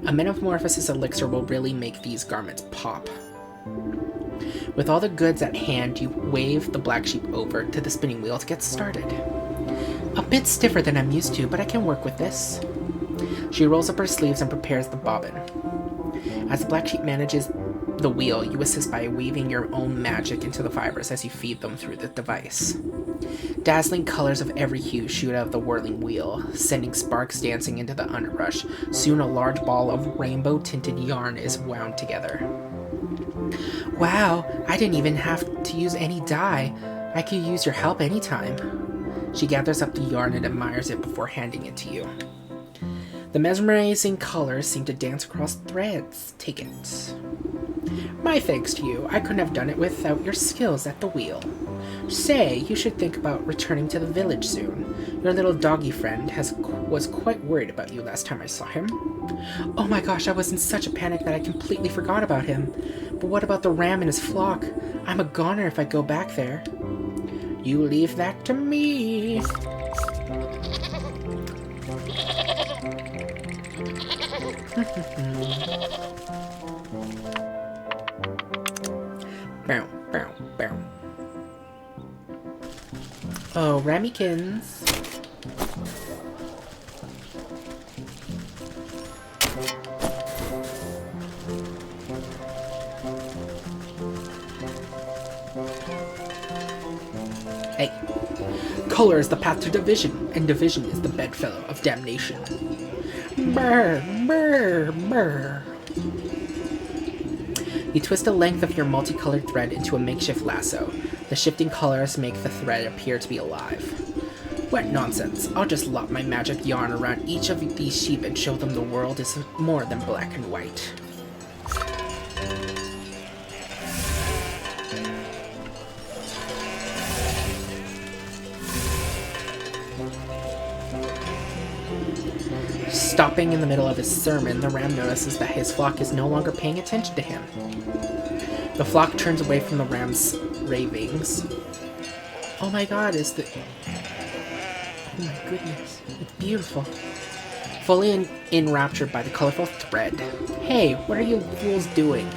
A metamorphosis elixir will really make these garments pop. With all the goods at hand, you wave the black sheep over to the spinning wheel to get started. A bit stiffer than I'm used to, but I can work with this. She rolls up her sleeves and prepares the bobbin. As the black sheep manages the wheel, you assist by weaving your own magic into the fibers as you feed them through the device. Dazzling colors of every hue shoot out of the whirling wheel, sending sparks dancing into the underbrush. Soon a large ball of rainbow-tinted yarn is wound together. Wow, I didn't even have to use any dye. I could use your help anytime. She gathers up the yarn and admires it before handing it to you. The mesmerizing colors seem to dance across threads. Take it. My thanks to you. I couldn't have done it without your skills at the wheel. Say, you should think about returning to the village soon. Your little doggy friend was quite worried about you last time I saw him. Oh my gosh, I was in such a panic that I completely forgot about him. But what about the ram and his flock? I'm a goner if I go back there. You leave that to me. Bow, bow, bow. Oh, ramekins. Hey. Color is the path to division, and division is the bedfellow of damnation. Brr, brr, brr. You twist a length of your multicolored thread into a makeshift lasso. The shifting colors make the thread appear to be alive. What nonsense. I'll just lop my magic yarn around each of these sheep and show them the world is more than black and white. Stopping in the middle of his sermon, the ram notices that his flock is no longer paying attention to him. The flock turns away from the ram's ravings. Oh my god, oh my goodness, it's beautiful. Fully enraptured by the colorful thread. Hey, what are you fools doing?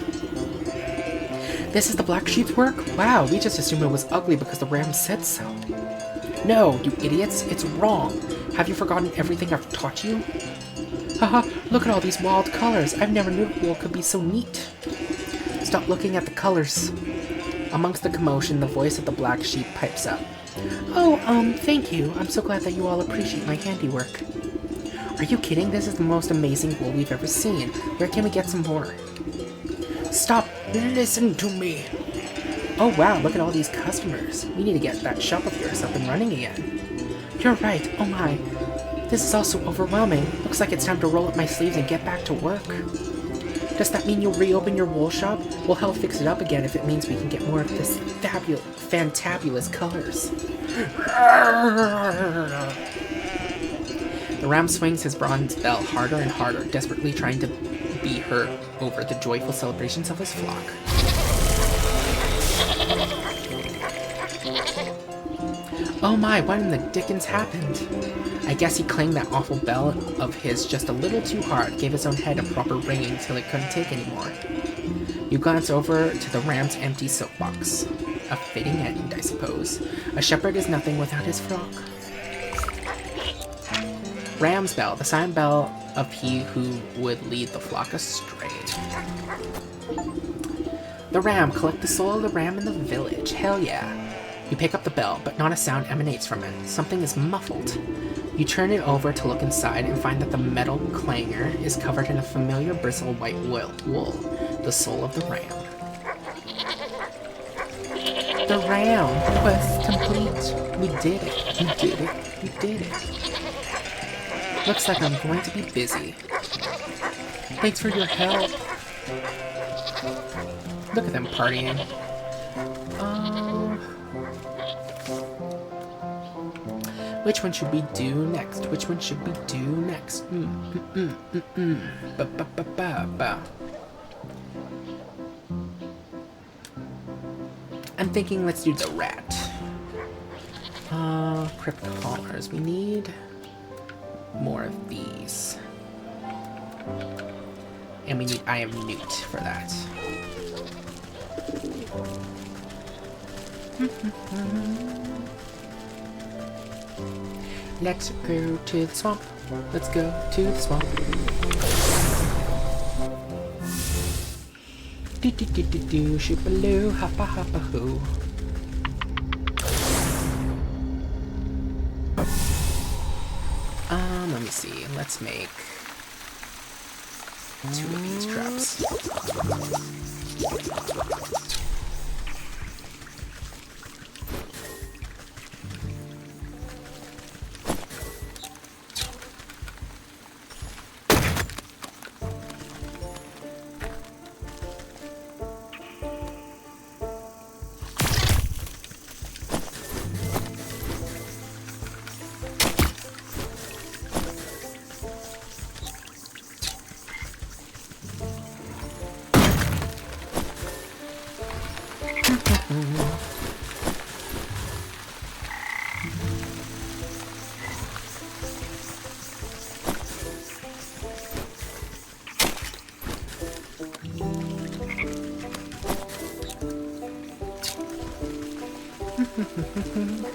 This is the black sheep's work? Wow, we just assumed it was ugly because the ram said so. No, you idiots, it's wrong. Have you forgotten everything I've taught you? Haha, look at all these wild colors. I've never knew wool could be so neat. Stop looking at the colors. Amongst the commotion, the voice of the black sheep pipes up. Oh, thank you. I'm so glad that you all appreciate my handiwork. Are you kidding? This is the most amazing wool we've ever seen. Where can we get some more? Stop! Listen to me! Oh wow, look at all these customers. We need to get that shop of yours up and running again. You're right, oh my. This is all so overwhelming. Looks like it's time to roll up my sleeves and get back to work. Does that mean you'll reopen your wool shop? We'll help fix it up again if it means we can get more of this fantabulous colors. The ram swings his bronze bell harder and harder, desperately trying to be heard over the joyful celebrations of his flock. Oh my, what in the dickens happened? I guess he clanged that awful bell of his just a little too hard, gave his own head a proper ringing till it couldn't take anymore. You glance over to the ram's empty soapbox. A fitting end, I suppose. A shepherd is nothing without his flock. Ram's bell, the sign bell of he who would lead the flock astray. The ram, collect the soul of the ram in the village. Hell yeah. You pick up the bell, but not a sound emanates from it. Something is muffled. You turn it over to look inside and find that the metal clanger is covered in a familiar bristle white wool, the soul of the ram. The ram! Quest complete! We did it! We did it! We did it! Looks like I'm going to be busy. Thanks for your help. Look at them partying. Which one should we do next? Which one should we do next? I'm thinking let's do the rat. Crypt collars. We need more of these. And we need Eye of Newt for that. Let's go to the swamp. Let's go to the swamp. Do do do do do, shoop-a-loo, hoppa-hoppa-hoo. Let me see. Let's make 2 of these traps.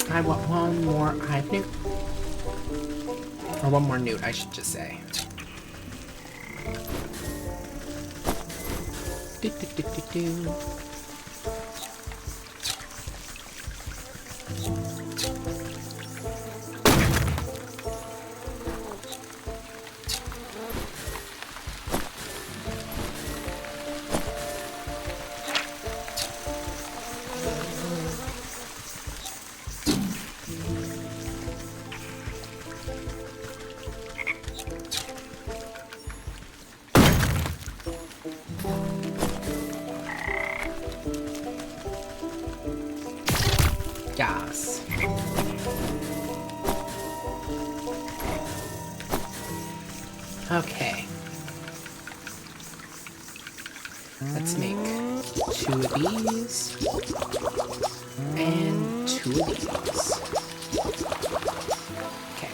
I want one more Eye of Newt. Or one more Newt, I should just say. Do, do, do, do, do. Yes. Okay. Let's make 2 of these and 2 of these. Okay.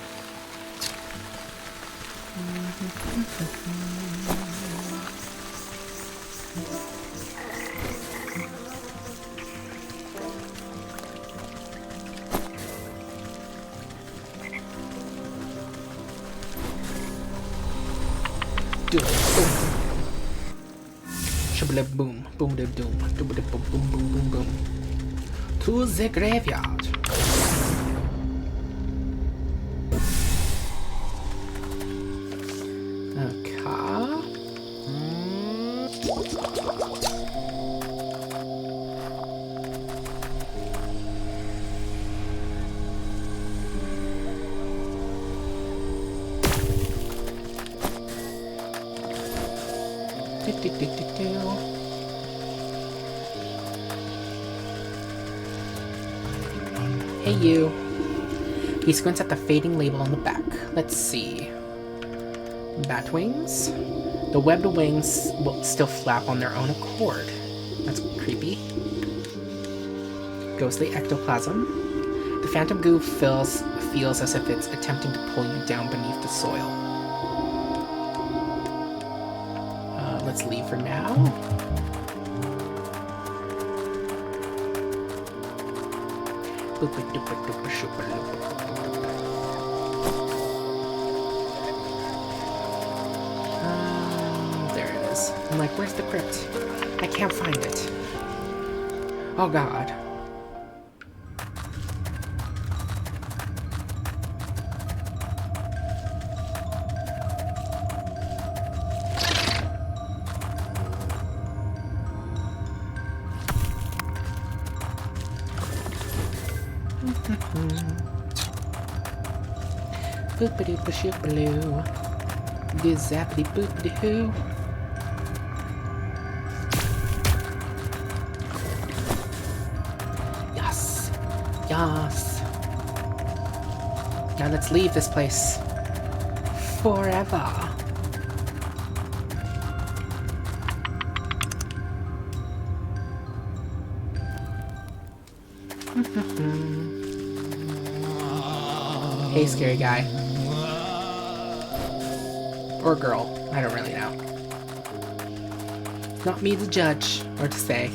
Doom, boom. Shabba boom, boom da doom, boom boom boom boom boom boom. To the graveyard. Okay. Hey, you. He squints at the fading label on the back. Let's see. Bat wings? The webbed wings will still flap on their own accord. That's creepy. Ghostly ectoplasm. The phantom goo feels as if it's attempting to pull you down beneath the soil. Let's leave for now. There it is. I'm like, where's the crypt? I can't find it. Oh god. Boopity boopity zappity boopity hoo. Yes. Yes. Now let's leave this place. Forever. Hey, scary guy. Or girl. I don't really know. Not me to judge or to say.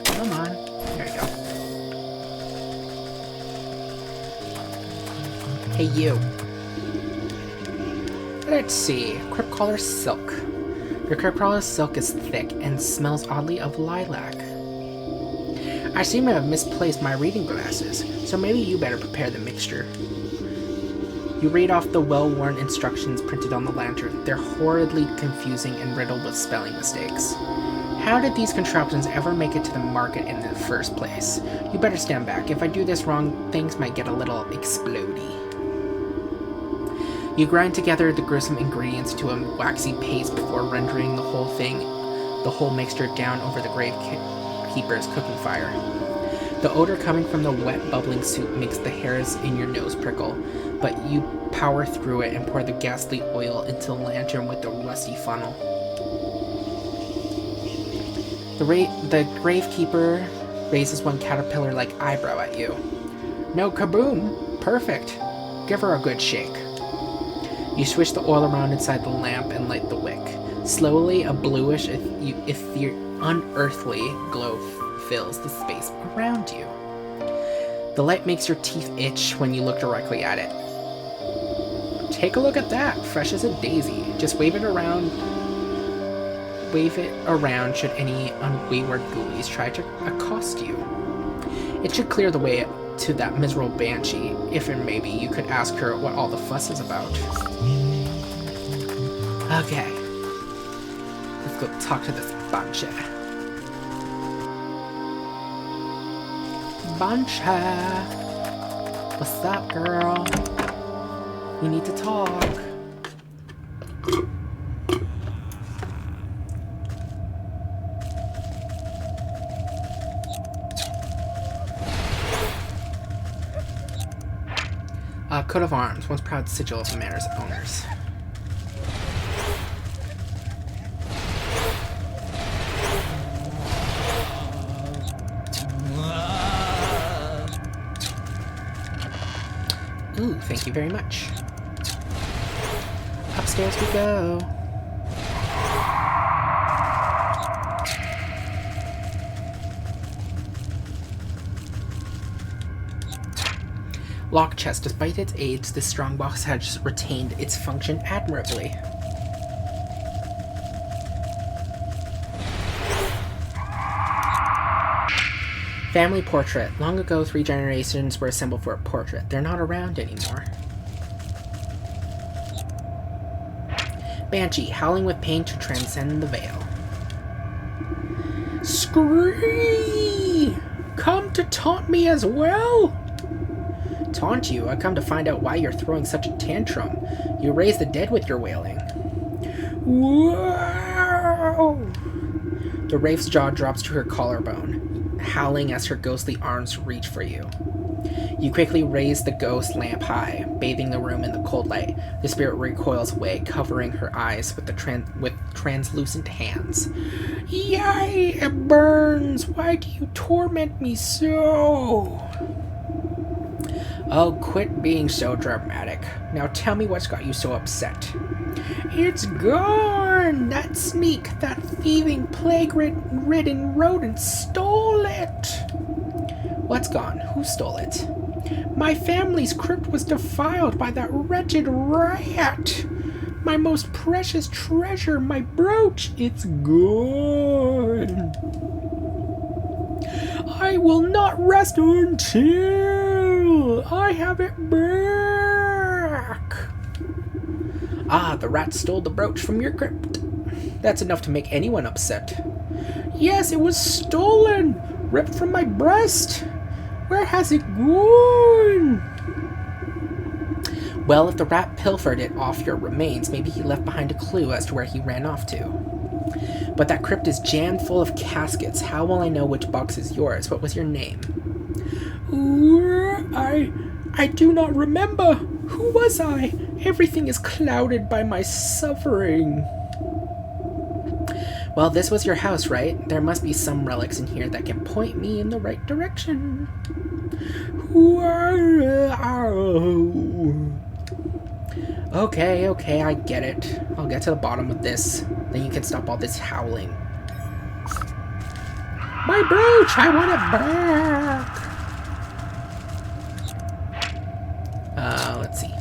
Come on. There we go. Hey, you. Let's see. Crypt crawler silk. Your crypt crawler silk is thick and smells oddly of lilac. I seem to have misplaced my reading glasses, so maybe you better prepare the mixture. You read off the well-worn instructions printed on the lantern. They're horridly confusing and riddled with spelling mistakes. How did these contraptions ever make it to the market in the first place? You better stand back. If I do this wrong, things might get a little explodey. You grind together the gruesome ingredients to a waxy paste before rendering the whole mixture down over the gravekeeper's cooking fire. The odor coming from the wet, bubbling soup makes the hairs in your nose prickle, but you power through it and pour the ghastly oil into the lantern with the rusty funnel. The gravekeeper raises one caterpillar-like eyebrow at you. No kaboom! Perfect! Give her a good shake. You swish the oil around inside the lamp and light the wick. Slowly, a bluish, unearthly glow fills the space around you. The light makes your teeth itch when you look directly at it. Take a look at that, fresh as a daisy. Just wave it around should any unwayward ghoulies try to accost you. It should clear the way to that miserable banshee, if and maybe you could ask her what all the fuss is about. Okay. Let's go talk to this banshee. Banshee! What's up, girl? We need to talk. Coat of arms, once proud sigil of the manor's owners. Ooh, thank you very much. Upstairs we go. Lock chest. Despite its age, this strong box has retained its function admirably. Family portrait. Long ago, 3 generations were assembled for a portrait. They're not around anymore. Banshee, howling with pain to transcend the veil. Scream! Come to taunt me as well? Taunt you? I come to find out why you're throwing such a tantrum. You raise the dead with your wailing. Whoa! The wraith's jaw drops to her collarbone, howling as her ghostly arms reach for you. You quickly raise the ghost lamp high, bathing the room in the cold light. The spirit recoils away, covering her eyes with translucent hands. Yay! It burns! Why do you torment me so? Oh, quit being so dramatic. Now tell me what's got you so upset. It's gone! That sneak, that thieving, plague-ridden rodent stole it! What's gone? Who stole it? My family's crypt was defiled by that wretched rat! My most precious treasure, my brooch, it's gone! I will not rest until I have it back! Ah, the rat stole the brooch from your crypt. That's enough to make anyone upset. Yes, it was stolen! Ripped from my breast! Where has it gone? Well, if the rat pilfered it off your remains, maybe he left behind a clue as to where he ran off to. But that crypt is jammed full of caskets. How will I know which box is yours? What was your name? I do not remember. Who was I? Everything is clouded by my suffering. Well, this was your house, right? There must be some relics in here that can point me in the right direction. Okay, I get it. I'll get to the bottom of this. Then you can stop all this howling. My brooch! I want it back! Let's see.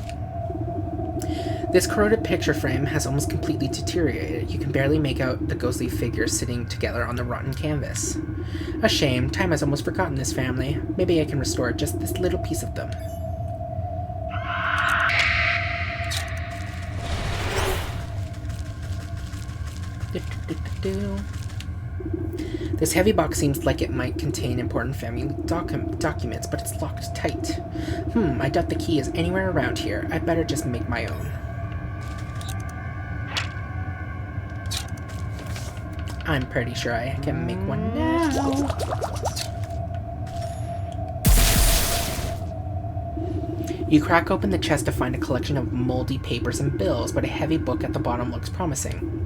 This corroded picture frame has almost completely deteriorated. You can barely make out the ghostly figures sitting together on the rotten canvas. A shame. Time has almost forgotten this family. Maybe I can restore just this little piece of them. This heavy box seems like it might contain important family documents, but it's locked tight. I doubt the key is anywhere around here. I'd better just make my own. I'm pretty sure I can make one now. You crack open the chest to find a collection of moldy papers and bills, but a heavy book at the bottom looks promising.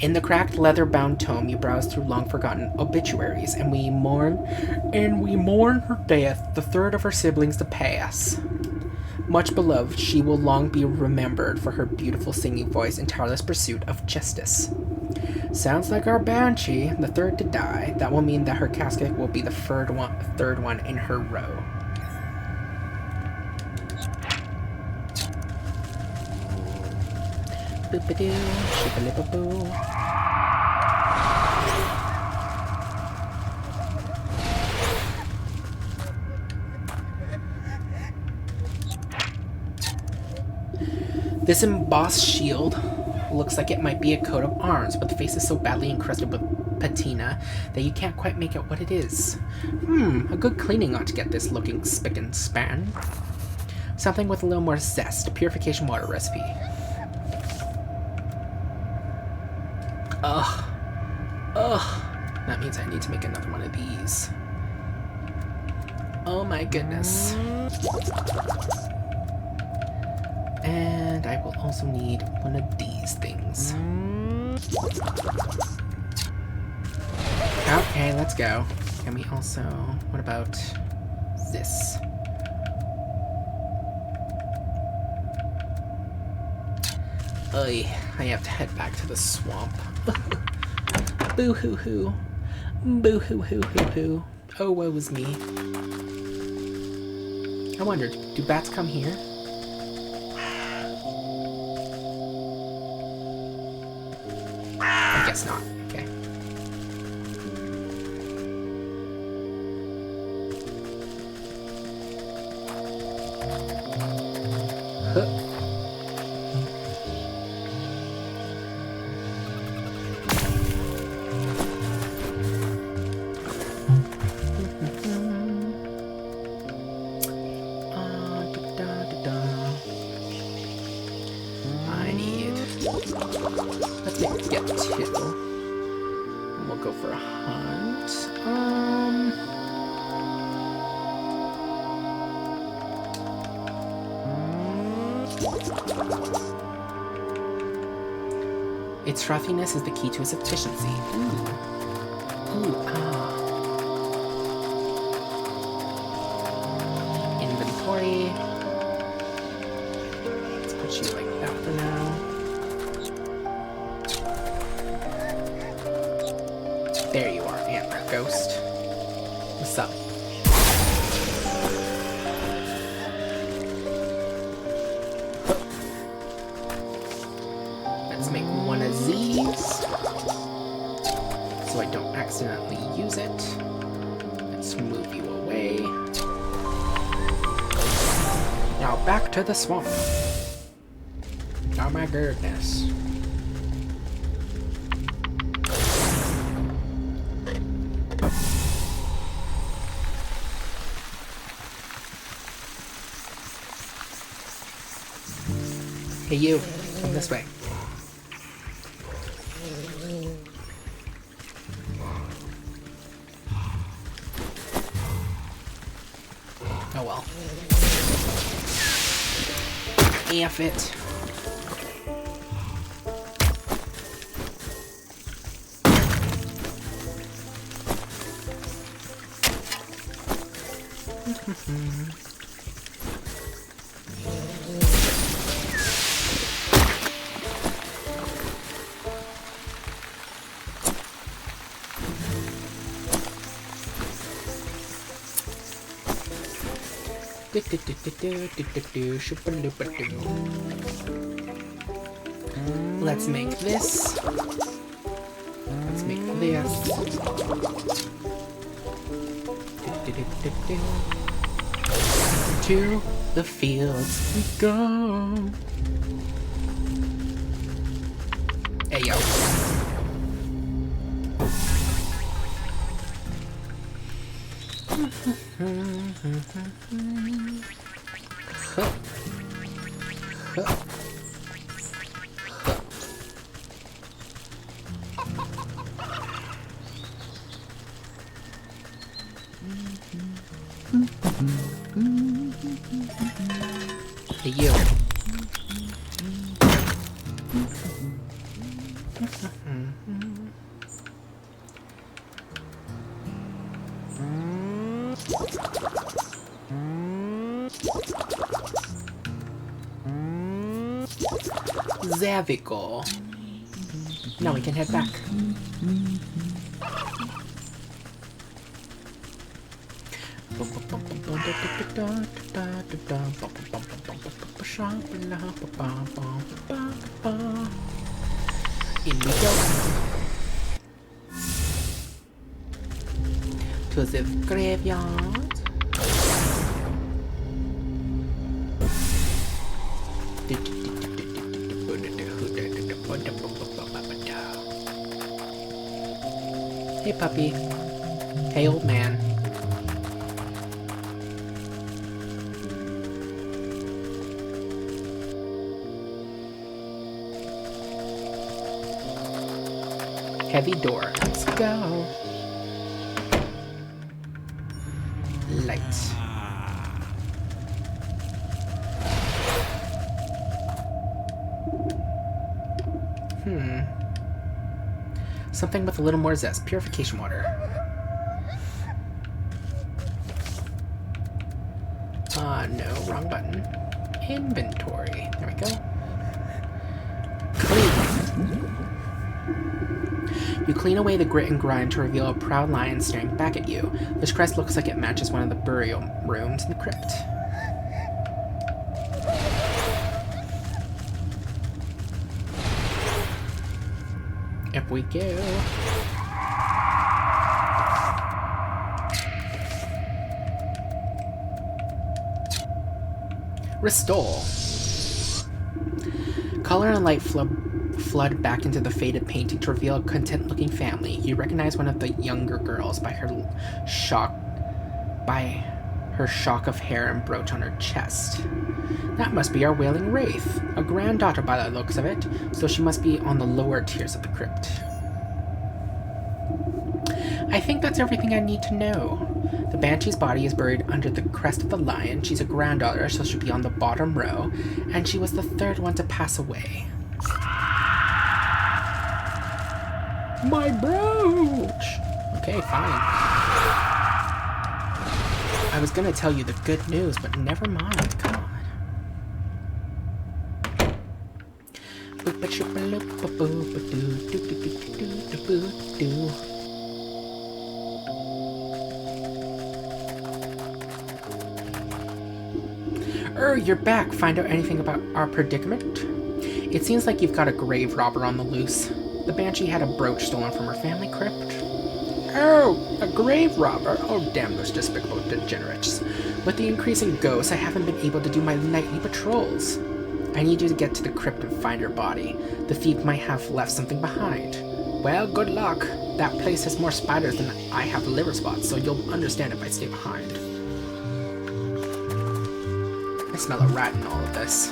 In the cracked leather-bound tome, you browse through long-forgotten obituaries, and we mourn her death, the third of her siblings to pass. Much beloved, she will long be remembered for her beautiful singing voice and tireless pursuit of justice. Sounds like our banshee, the third to die. That will mean that her casket will be the third one in her row. Boop-a-doo, ship-a-lip-a-boo. This embossed shield looks like it might be a coat of arms, but the face is so badly encrusted with patina that you can't quite make out what it is. A good cleaning ought to get this looking spick and span. Something with a little more zest. Purification water recipe. Ugh. That means I need to make another one of these. Oh my goodness. And I will also need one of these things. Okay, let's go. Can we also... What about this? Oy, I have to head back to the swamp. Boo-hoo-hoo. Boo-hoo-hoo-hoo-hoo. Oh, woe is me. I wondered, do bats come here? I guess not. Okay. Huh. 2. And we'll go for a hunt. Its frothiness is the key to its efficiency. Ooh, Inventory. Let's put you like that for now. There you are, Antler Ghost. What's up? Let's make one of these so I don't accidentally use it. Let's move you away. Now back to the swamp. Oh my goodness. Hey you, come this way. Oh well. F it. Let's make this. Let's make this. To the fields we go. Hey yo. Hey you. Zavico. Now we can head back. In we go. To the graveyard. Hey puppy. Hey old man. Heavy door. Let's go. Light. Something with a little more zest. Purification water. No, wrong button. Inventory. There we go. Clean. You clean away the grit and grime to reveal a proud lion staring back at you. This crest looks like it matches one of the burial rooms in the crypt. Up we go. Restore. Color and light flood back into the faded painting to reveal a content-looking family. You recognize one of the younger girls by her her shock of hair and brooch on her chest. That must be our wailing wraith, a granddaughter by the looks of it, so she must be on the lower tiers of the crypt. I think that's everything I need to know. The banshee's body is buried under the crest of the lion. She's a granddaughter, so she'll be on the bottom row, and she was the third one to pass away. My brooch! Okay, fine. I was gonna tell you the good news, but never mind. Come on. You're back. Find out anything about our predicament? It seems like you've got a grave robber on the loose. The banshee had a brooch stolen from her family crypt. Oh, a grave robber? Oh, damn those despicable degenerates. With the increasing ghosts, I haven't been able to do my nightly patrols. I need you to get to the crypt and find her body. The thief might have left something behind. Well, good luck. That place has more spiders than I have liver spots, so you'll understand if I stay behind. I smell a rat in all of this.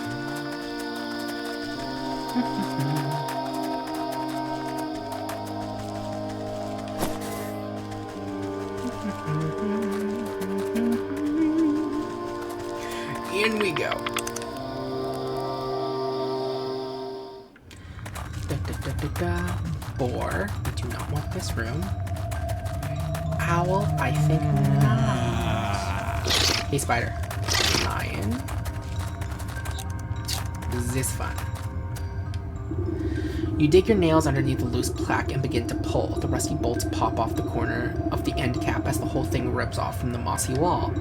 In we go. Boar, I do not want this room. Owl, I think not. Hey, spider. Lion. This fun. You dig your nails underneath the loose plaque and begin to pull. The rusty bolts pop off the corner of the end cap as the whole thing rips off from the mossy wall.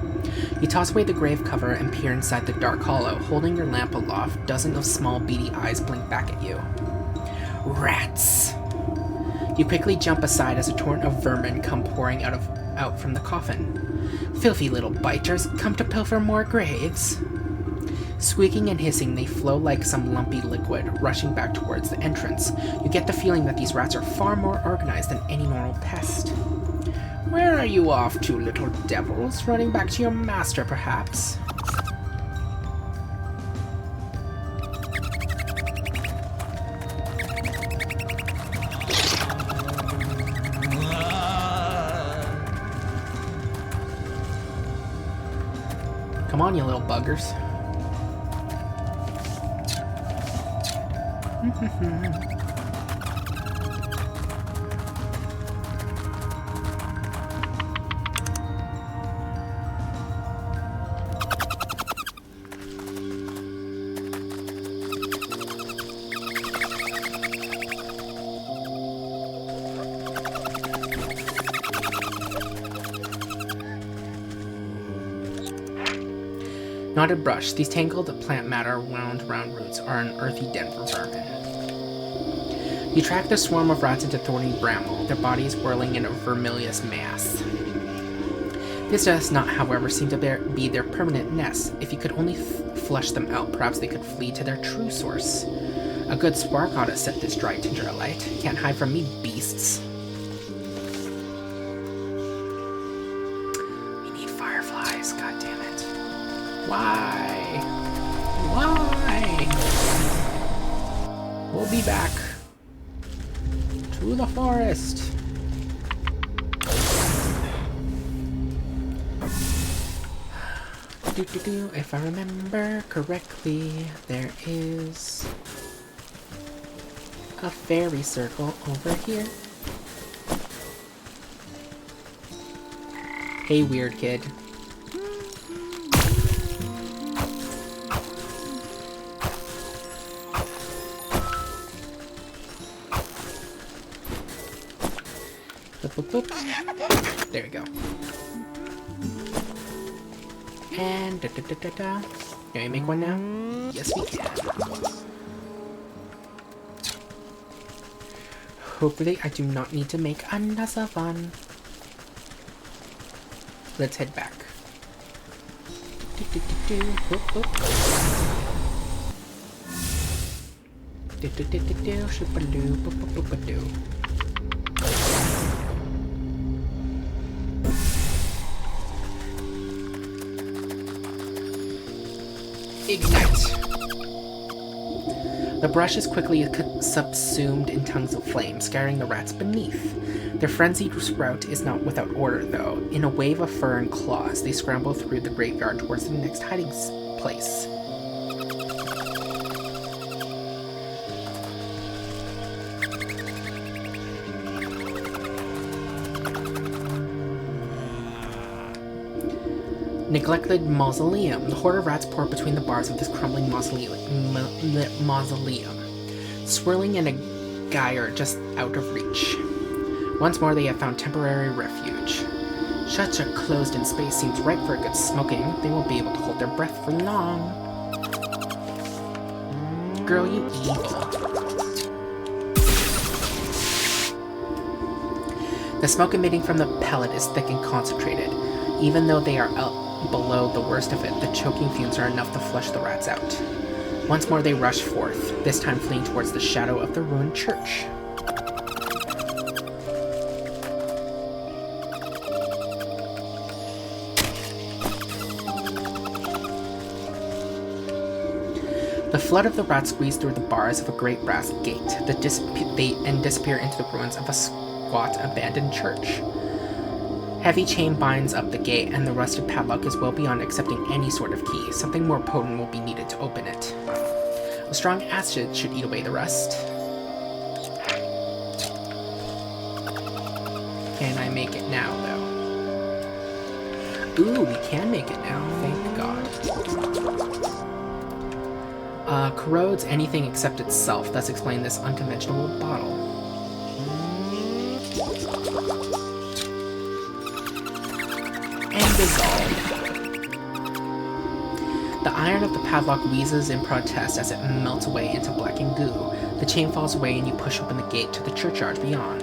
You toss away the grave cover and peer inside the dark hollow. Holding your lamp aloft, dozens of small beady eyes blink back at you. Rats! You quickly jump aside as a torrent of vermin come pouring out from the coffin. Filthy little biters, come to pilfer more graves. Squeaking and hissing, they flow like some lumpy liquid, rushing back towards the entrance. You get the feeling that these rats are far more organized than any normal pest. Where are you off to, little devils? Running back to your master, perhaps? Come on, you little buggers. Knotted brush. These tangled plant matter wound round roots are an earthy den for vermin. You track the swarm of rats into thorny bramble, their bodies whirling in a vermilious mass. This does not, however, seem to be their permanent nest. If you could only flush them out, perhaps they could flee to their true source. A good spark ought to set this dry tinder alight. Can't hide from me, beasts. We need fireflies, god damn it. Why? Why? We'll be back. To the forest. If I remember correctly, there is a fairy circle over here. Hey, weird kid. Boop, boop, boop. There we go. And da-da-da-da-da. Can we make one now? Yes, we can. Hopefully, I do not need to make another one. Let's head back. Do-do-do-do. Whoop, whoop. Do-do-do-do-do. Shoop-a-doo. Boop-boop-boop-a-doo. Ignite! The brush is quickly subsumed in tongues of flame, scaring the rats beneath. Their frenzied sprout is not without order, though. In a wave of fur and claws, they scramble through the graveyard towards the next hiding place. Neglected mausoleum. The horde of rats pour between the bars of this crumbling mausoleum, swirling in a gyre just out of reach. Once more, they have found temporary refuge. Such a closed-in space seems ripe for a good smoking. They won't be able to hold their breath for long. Girl, you evil. The smoke emitting from the pellet is thick and concentrated. Even though they are out below the worst of it, the choking fumes are enough to flush the rats out. Once more they rush forth, this time fleeing towards the shadow of the ruined church. The flood of the rats squeeze through the bars of a great brass gate and disappear into the ruins of a squat abandoned church. Heavy chain binds up the gate, and the rusted padlock is well beyond accepting any sort of key. Something more potent will be needed to open it. A strong acid should eat away the rust. Can I make it now, though? Ooh, we can make it now, thank God. Corrodes anything except itself, thus explaining this unconventional bottle. And dissolve. The iron of the padlock wheezes in protest as it melts away into blackened goo. The chain falls away and you push open the gate to the churchyard beyond.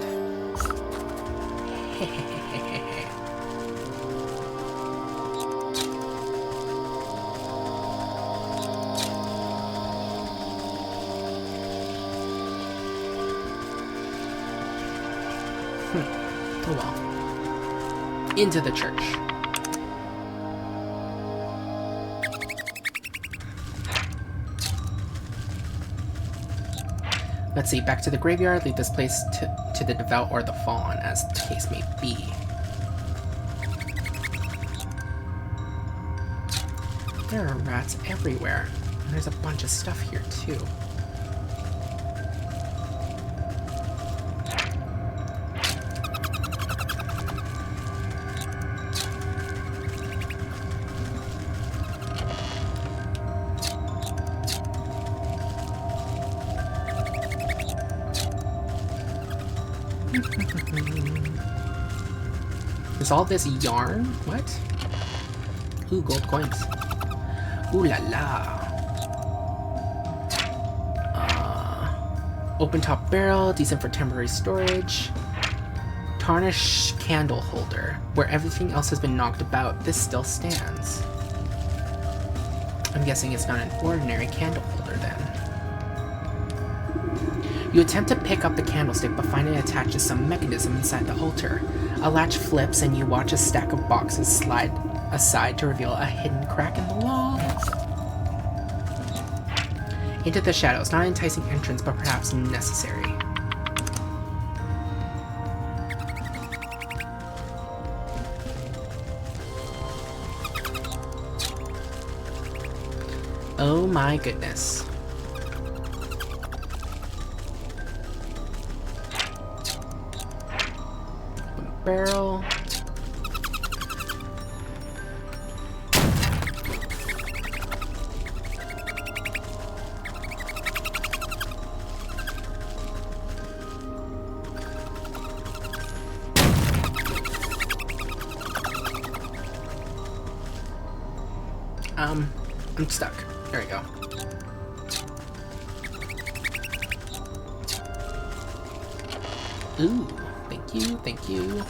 Oh well. Into the church. Let's see, back to the graveyard, leave this place to the devout or the fallen, as the case may be. There are rats everywhere, and there's a bunch of stuff here too. Is all this yarn? What? Ooh, gold coins. Ooh la la. Open top barrel, decent for temporary storage. Tarnished candle holder. Where everything else has been knocked about, this still stands. I'm guessing it's not an ordinary candle holder then. You attempt to pick up the candlestick, but find it attached to some mechanism inside the altar. A latch flips, and you watch a stack of boxes slide aside to reveal a hidden crack in the wall. Into the shadows, not an enticing entrance, but perhaps necessary. Oh my goodness. Barrel. I'm stuck. There we go. Ooh, thank you, thank you.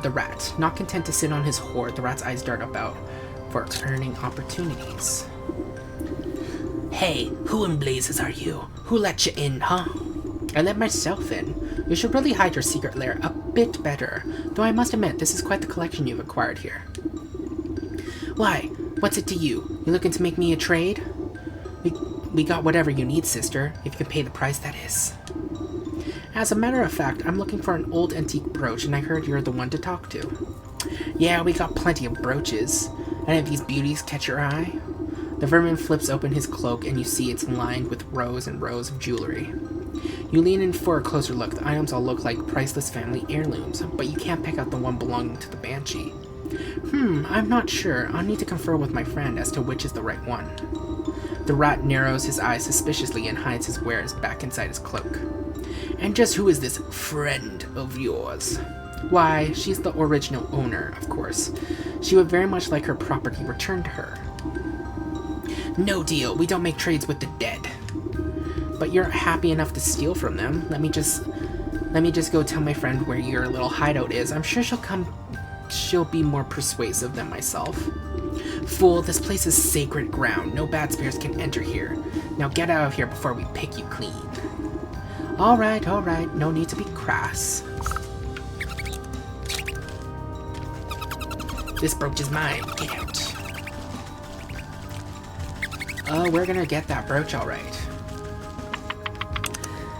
The rat. Not content to sit on his hoard, the rat's eyes dart about for earning opportunities. Hey, who in blazes are you? Who let you in, huh? I let myself in. You should really hide your secret lair a bit better, though I must admit, this is quite the collection you've acquired here. Why? What's it to you? You looking to make me a trade? We got whatever you need, sister, if you can pay the price, that is. As a matter of fact, I'm looking for an old antique brooch, and I heard you're the one to talk to. Yeah, we got plenty of brooches. Any of these beauties catch your eye? The vermin flips open his cloak, and you see it's lined with rows and rows of jewelry. You lean in for a closer look. The items all look like priceless family heirlooms, but you can't pick out the one belonging to the Banshee. I'm not sure. I'll need to confer with my friend as to which is the right one. The rat narrows his eyes suspiciously and hides his wares back inside his cloak. And just who is this friend of yours? Why, she's the original owner, of course. She would very much like her property returned to her. No deal. We don't make trades with the dead. But you're happy enough to steal from them. Let me just go tell my friend where your little hideout is. I'm sure she'll be more persuasive than myself. Fool, this place is sacred ground. No bad spirits can enter here. Now get out of here before we pick you clean. Alright. No need to be crass. This brooch is mine. Get out. Oh, we're gonna get that brooch alright.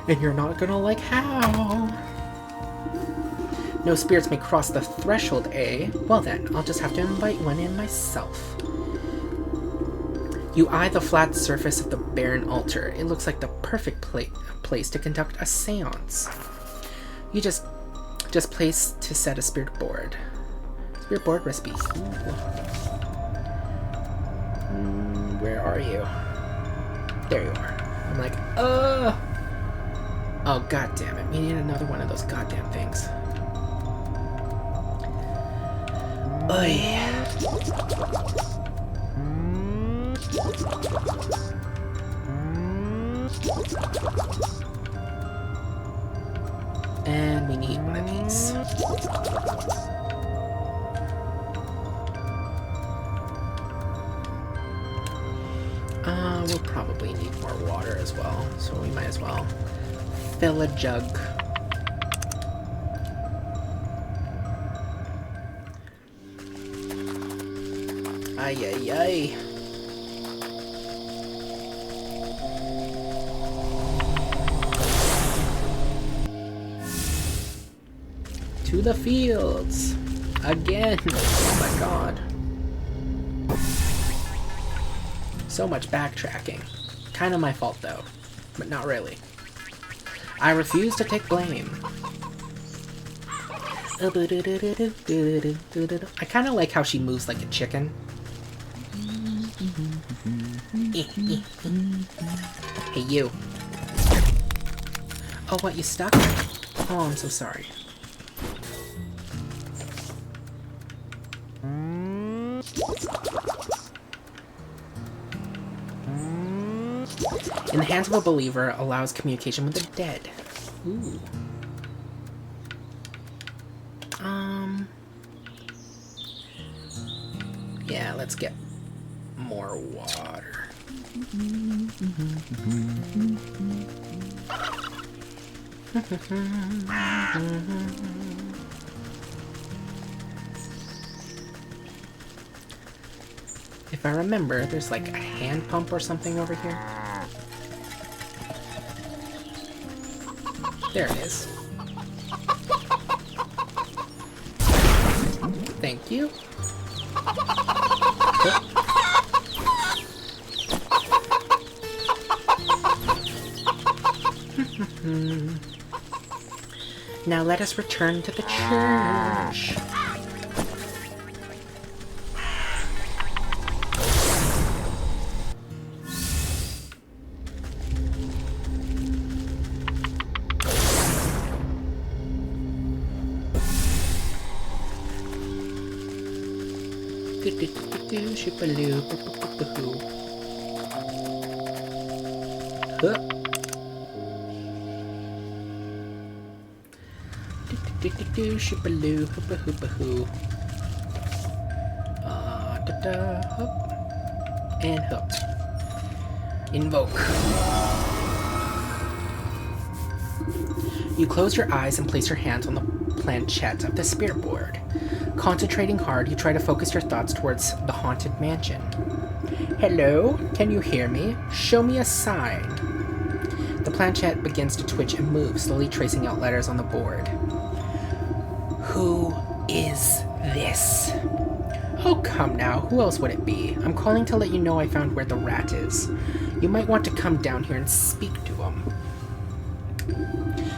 And you're not gonna like how. No spirits may cross the threshold, eh? Well then, I'll just have to invite one in myself. You eye the flat surface of the barren altar. It looks like the perfect place to conduct a seance. You just place to set a spirit board. Spirit board recipe. Where are you? There you are. I'm like, oh, god damn it. We need another one of those goddamn things. Oy. And we need one of these. We'll probably need more water as well, so we might as well fill a jug. Ay. To the fields! Again! Oh my god. So much backtracking. Kind of my fault though, but not really. I refuse to take blame. I kind of like how she moves like a chicken. Hey, you. Oh, what, you stuck? Oh, I'm so sorry. In the hands of a believer allows communication with the dead. Ooh. Yeah, let's get more water. If I remember, there's like a hand pump or something over here. There it is. Thank you. Now let us return to the church. Shipaloo, hoopa hoopa hoo. Hoop. And hoop. Invoke. You close your eyes and place your hands on the planchette of the spirit board. Concentrating hard, you try to focus your thoughts towards the haunted mansion. Hello? Can you hear me? Show me a sign. The planchette begins to twitch and move, slowly tracing out letters on the board. Who is this? Oh, come now. Who else would it be? I'm calling to let you know I found where the rat is. You might want to come down here and speak to him.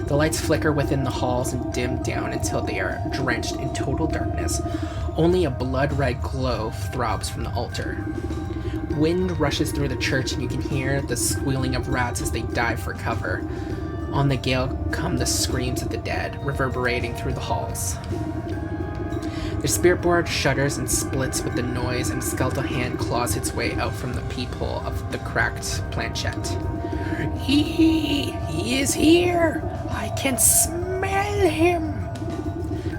The lights flicker within the halls and dim down until they are drenched in total darkness. Only a blood-red glow throbs from the altar. Wind rushes through the church and you can hear the squealing of rats as they dive for cover. On the gale come the screams of the dead, reverberating through the halls. The spirit board shudders and splits with the noise, and a skeletal hand claws its way out from the peephole of the cracked planchette. He is here! I can smell him!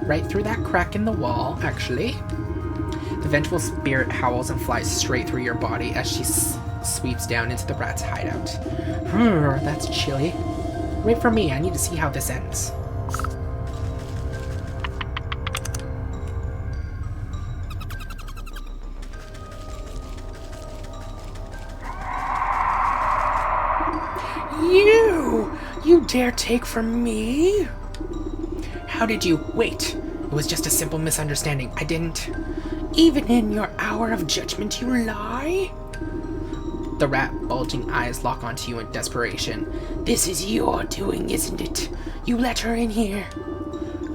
Right through that crack in the wall, actually. The vengeful spirit howls and flies straight through your body as she sweeps down into the rat's hideout. That's chilly. Wait for me, I need to see how this ends. You dare take from me? How did you? Wait, it was just a simple misunderstanding. I didn't. Even in your hour of judgment, you lie? The rat bulging eyes lock onto you in desperation. This is your doing, isn't it? You let her in here.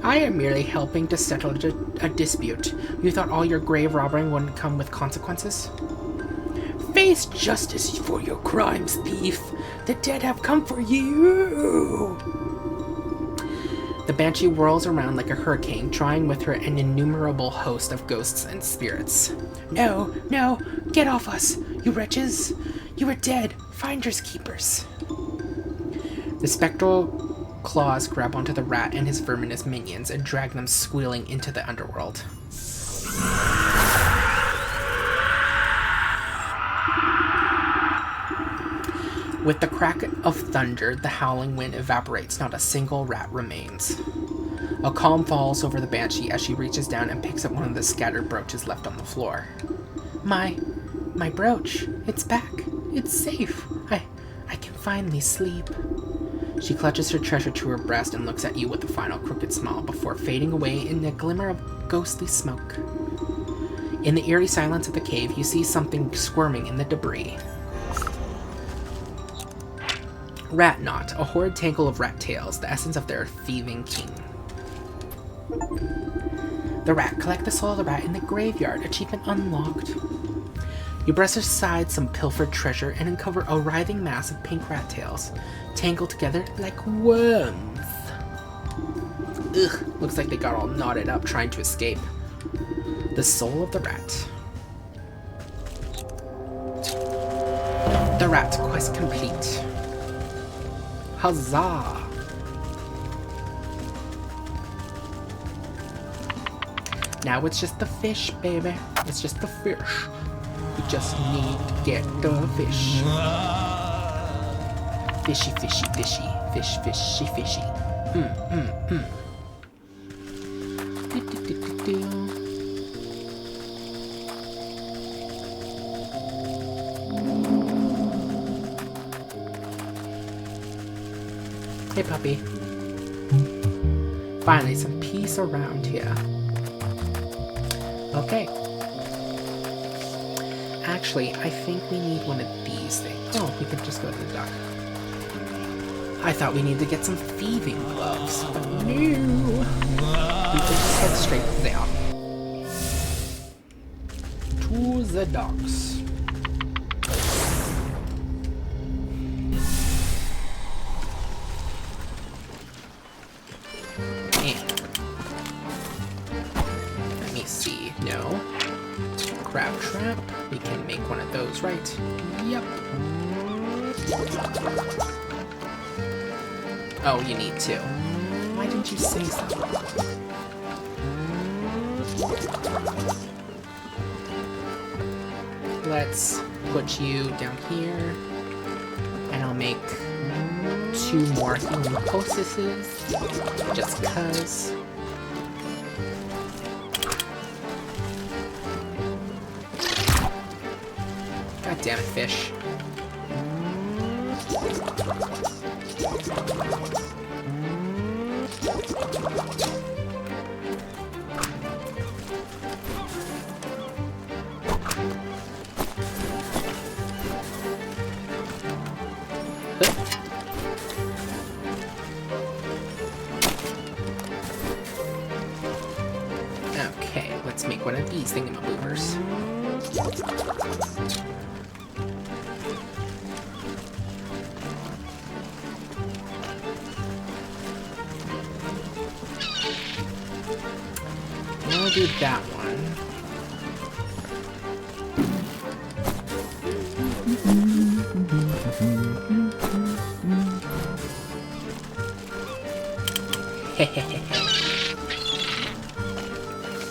I am merely helping to settle a dispute. You thought all your grave robbing wouldn't come with consequences? Face justice for your crimes, thief. The dead have come for you. The banshee whirls around like a hurricane, drawing with her an innumerable host of ghosts and spirits. No, get off us, you wretches. You are dead, finders keepers. The spectral claws grab onto the rat and his verminous minions and drag them squealing into the underworld. With the crack of thunder, the howling wind evaporates, not a single rat remains. A calm falls over the banshee as she reaches down and picks up one of the scattered brooches left on the floor. My brooch, it's back. It's safe. I can finally sleep. She clutches her treasure to her breast and looks at you with a final crooked smile before fading away in a glimmer of ghostly smoke. In the eerie silence of the cave, you see something squirming in the debris. Rat knot, a horrid tangle of rat tails, the essence of their thieving king. The rat, collect the soul of the rat in the graveyard, achievement unlocked. You brush aside some pilfered treasure and uncover a writhing mass of pink rat tails, tangled together like worms. Ugh, looks like they got all knotted up trying to escape. The soul of the rat. The rat quest complete. Huzzah! Now it's just the fish, baby. It's just the fish. We just need to get the fish. Fishy, fishy, fishy. Fish, fishy, fishy. Hey, puppy. Finally, some peace around here. Okay. Actually, I think we need one of these things. Oh, we could just go to the dock. I thought we needed to get some thieving gloves, but no. We can just head straight there. To the docks. No. Crab trap. We can make one of those, right? Yep. Oh, you need two. Why didn't you say so? Let's put you down here. And I'll make 2 more healing poultices. Just cuz. Damn it, fish. Okay, let's make one of these thingamaboobers. We'll do that one.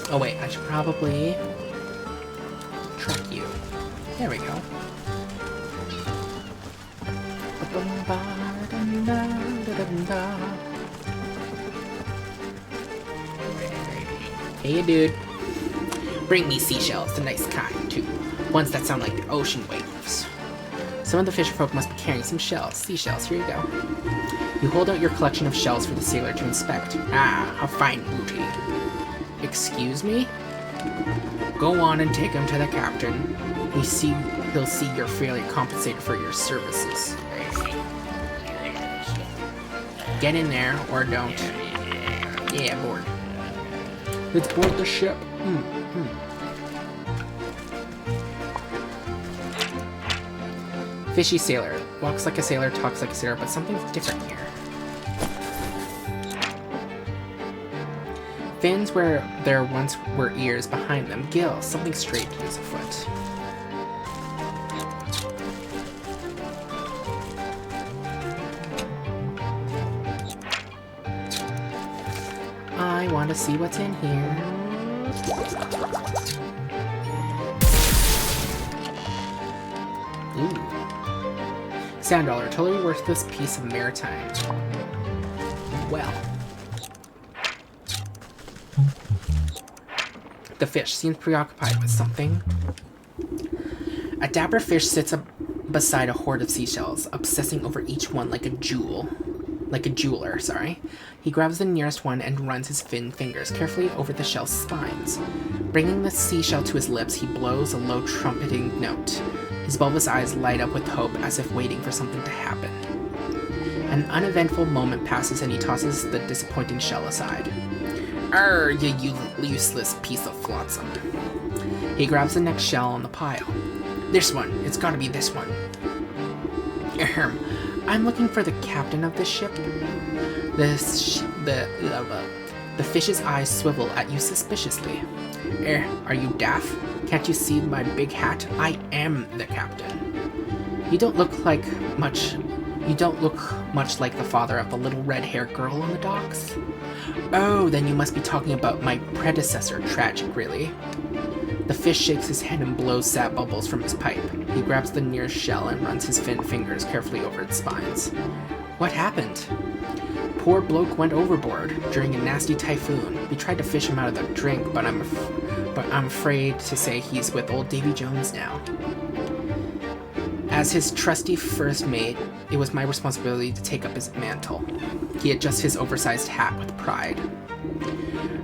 Oh wait, I should probably track you. There we go. Hey, dude. Bring me seashells, the nice kind, too. Ones that sound like the ocean waves. Some of the fisherfolk must be carrying some shells. Seashells, here you go. You hold out your collection of shells for the sailor to inspect. Ah, a fine booty. Excuse me? Go on and take him to the captain. He'll see you're fairly compensated for your services. Get in there, or don't. Yeah, board. Let's board the ship. Fishy sailor. Walks like a sailor, talks like a sailor, but something's different here. Fins where there once were ears, behind them gills. Something strange is afoot. I want to see what's in here. Ooh. Sand dollar, totally worthless piece of maritime. Well. The fish seems preoccupied with something. A dapper fish sits up beside a hoard of seashells, obsessing over each one like a jeweler, sorry. He grabs the nearest one and runs his thin fingers carefully over the shell's spines. Bringing the seashell to his lips, he blows a low trumpeting note. His bulbous eyes light up with hope, as if waiting for something to happen. An uneventful moment passes and he tosses the disappointing shell aside. Arr, you useless piece of flotsam. He grabs the next shell on the pile. This one. It's gotta be this one. Ahem. I'm looking for the captain of this ship. The fish's eyes swivel at you suspiciously. Are you daft? Can't you see my big hat? I am the captain. You don't look much like the father of the little red-haired girl on the docks. Oh, then you must be talking about my predecessor. Tragic, really. The fish shakes his head and blows sad bubbles from his pipe. He grabs the nearest shell and runs his thin fingers carefully over its spines. What happened? Poor bloke went overboard during a nasty typhoon. We tried to fish him out of the drink, but I'm afraid to say he's with old Davy Jones now. As his trusty first mate, it was my responsibility to take up his mantle. He adjusts his oversized hat with pride.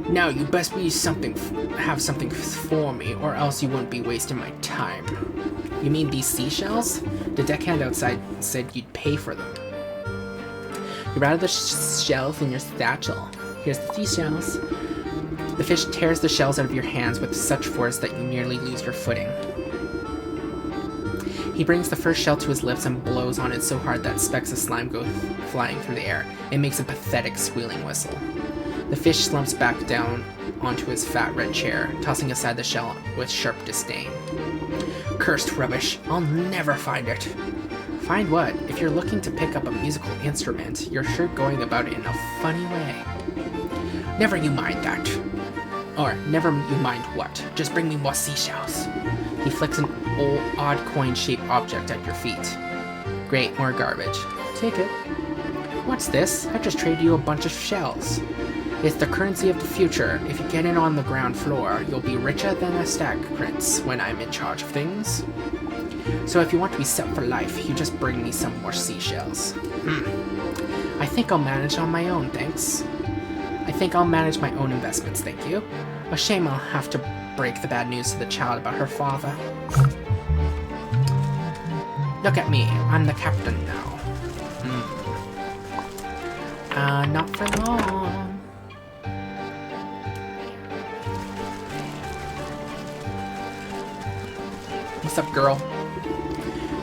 Now you best have something for me, or else you wouldn't be wasting my time. You mean these seashells? The deckhand outside said you'd pay for them. You're out of the shells in your satchel. Here's the seashells. The fish tears the shells out of your hands with such force that you nearly lose your footing. He brings the first shell to his lips and blows on it so hard that specks of slime go flying through the air. It makes a pathetic squealing whistle. The fish slumps back down onto his fat red chair, tossing aside the shell with sharp disdain. Cursed rubbish. I'll never find it. Find what? If you're looking to pick up a musical instrument, you're sure going about it in a funny way. Never you mind that. Or, never you mind what. Just bring me more seashells. He flicks an old, odd coin-shaped object at your feet. Great, more garbage. Take it. What's this? I just traded you a bunch of shells. It's the currency of the future. If you get in on the ground floor, you'll be richer than a stag prince when I'm in charge of things. So if you want to be set for life, you just bring me some more seashells. I think I'll manage on my own, thanks. I think I'll manage my own investments, thank you. A shame I'll have to break the bad news to the child about her father. Look at me, I'm the captain now. Not for long. What's up, girl?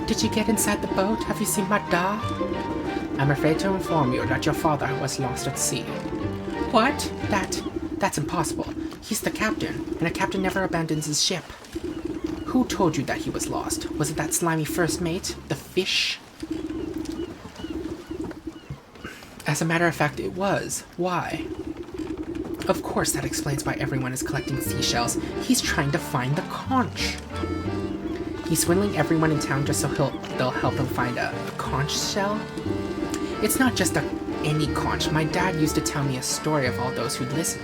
Did you get inside the boat? Have you seen my dad? I'm afraid to inform you that your father was lost at sea. What? That's impossible. He's the captain, and a captain never abandons his ship. Who told you that he was lost? Was it that slimy first mate? The fish? As a matter of fact, it was. Why? Of course, that explains why everyone is collecting seashells. He's trying to find the conch. He's swindling everyone in town just so they'll help him find a conch shell? It's not just any conch. My dad used to tell me a story of all those who'd listen.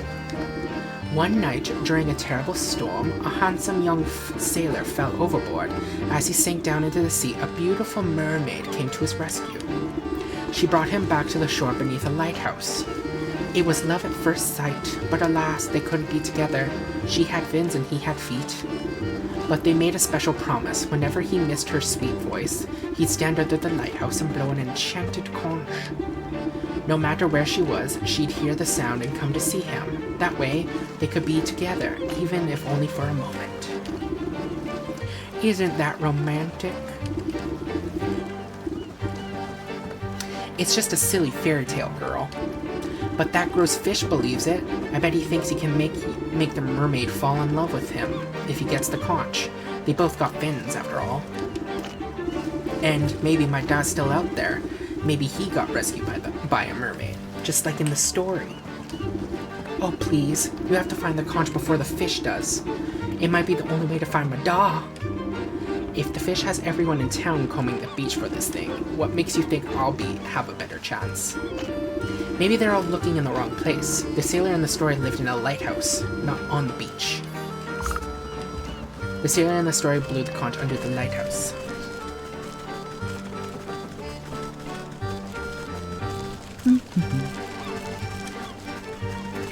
One night, during a terrible storm, a handsome young sailor fell overboard. As he sank down into the sea, a beautiful mermaid came to his rescue. She brought him back to the shore beneath a lighthouse. It was love at first sight, but alas, they couldn't be together. She had fins and he had feet. But they made a special promise. Whenever he missed her sweet voice, he'd stand under the lighthouse and blow an enchanted conch. No matter where she was, she'd hear the sound and come to see him. That way, they could be together, even if only for a moment. Isn't that romantic? It's just a silly fairy tale, girl. But that gross fish believes it. I bet he thinks he can make the mermaid fall in love with him if he gets the conch. They both got fins, after all. And maybe my dad's still out there. Maybe he got rescued by a mermaid, just like in the story. Oh please, you have to find the conch before the fish does. It might be the only way to find my dad. If the fish has everyone in town combing the beach for this thing, what makes you think I'll have a better chance? Maybe they're all looking in the wrong place. The sailor in the story lived in a lighthouse, not on the beach. The sailor in the story blew the conch under the lighthouse.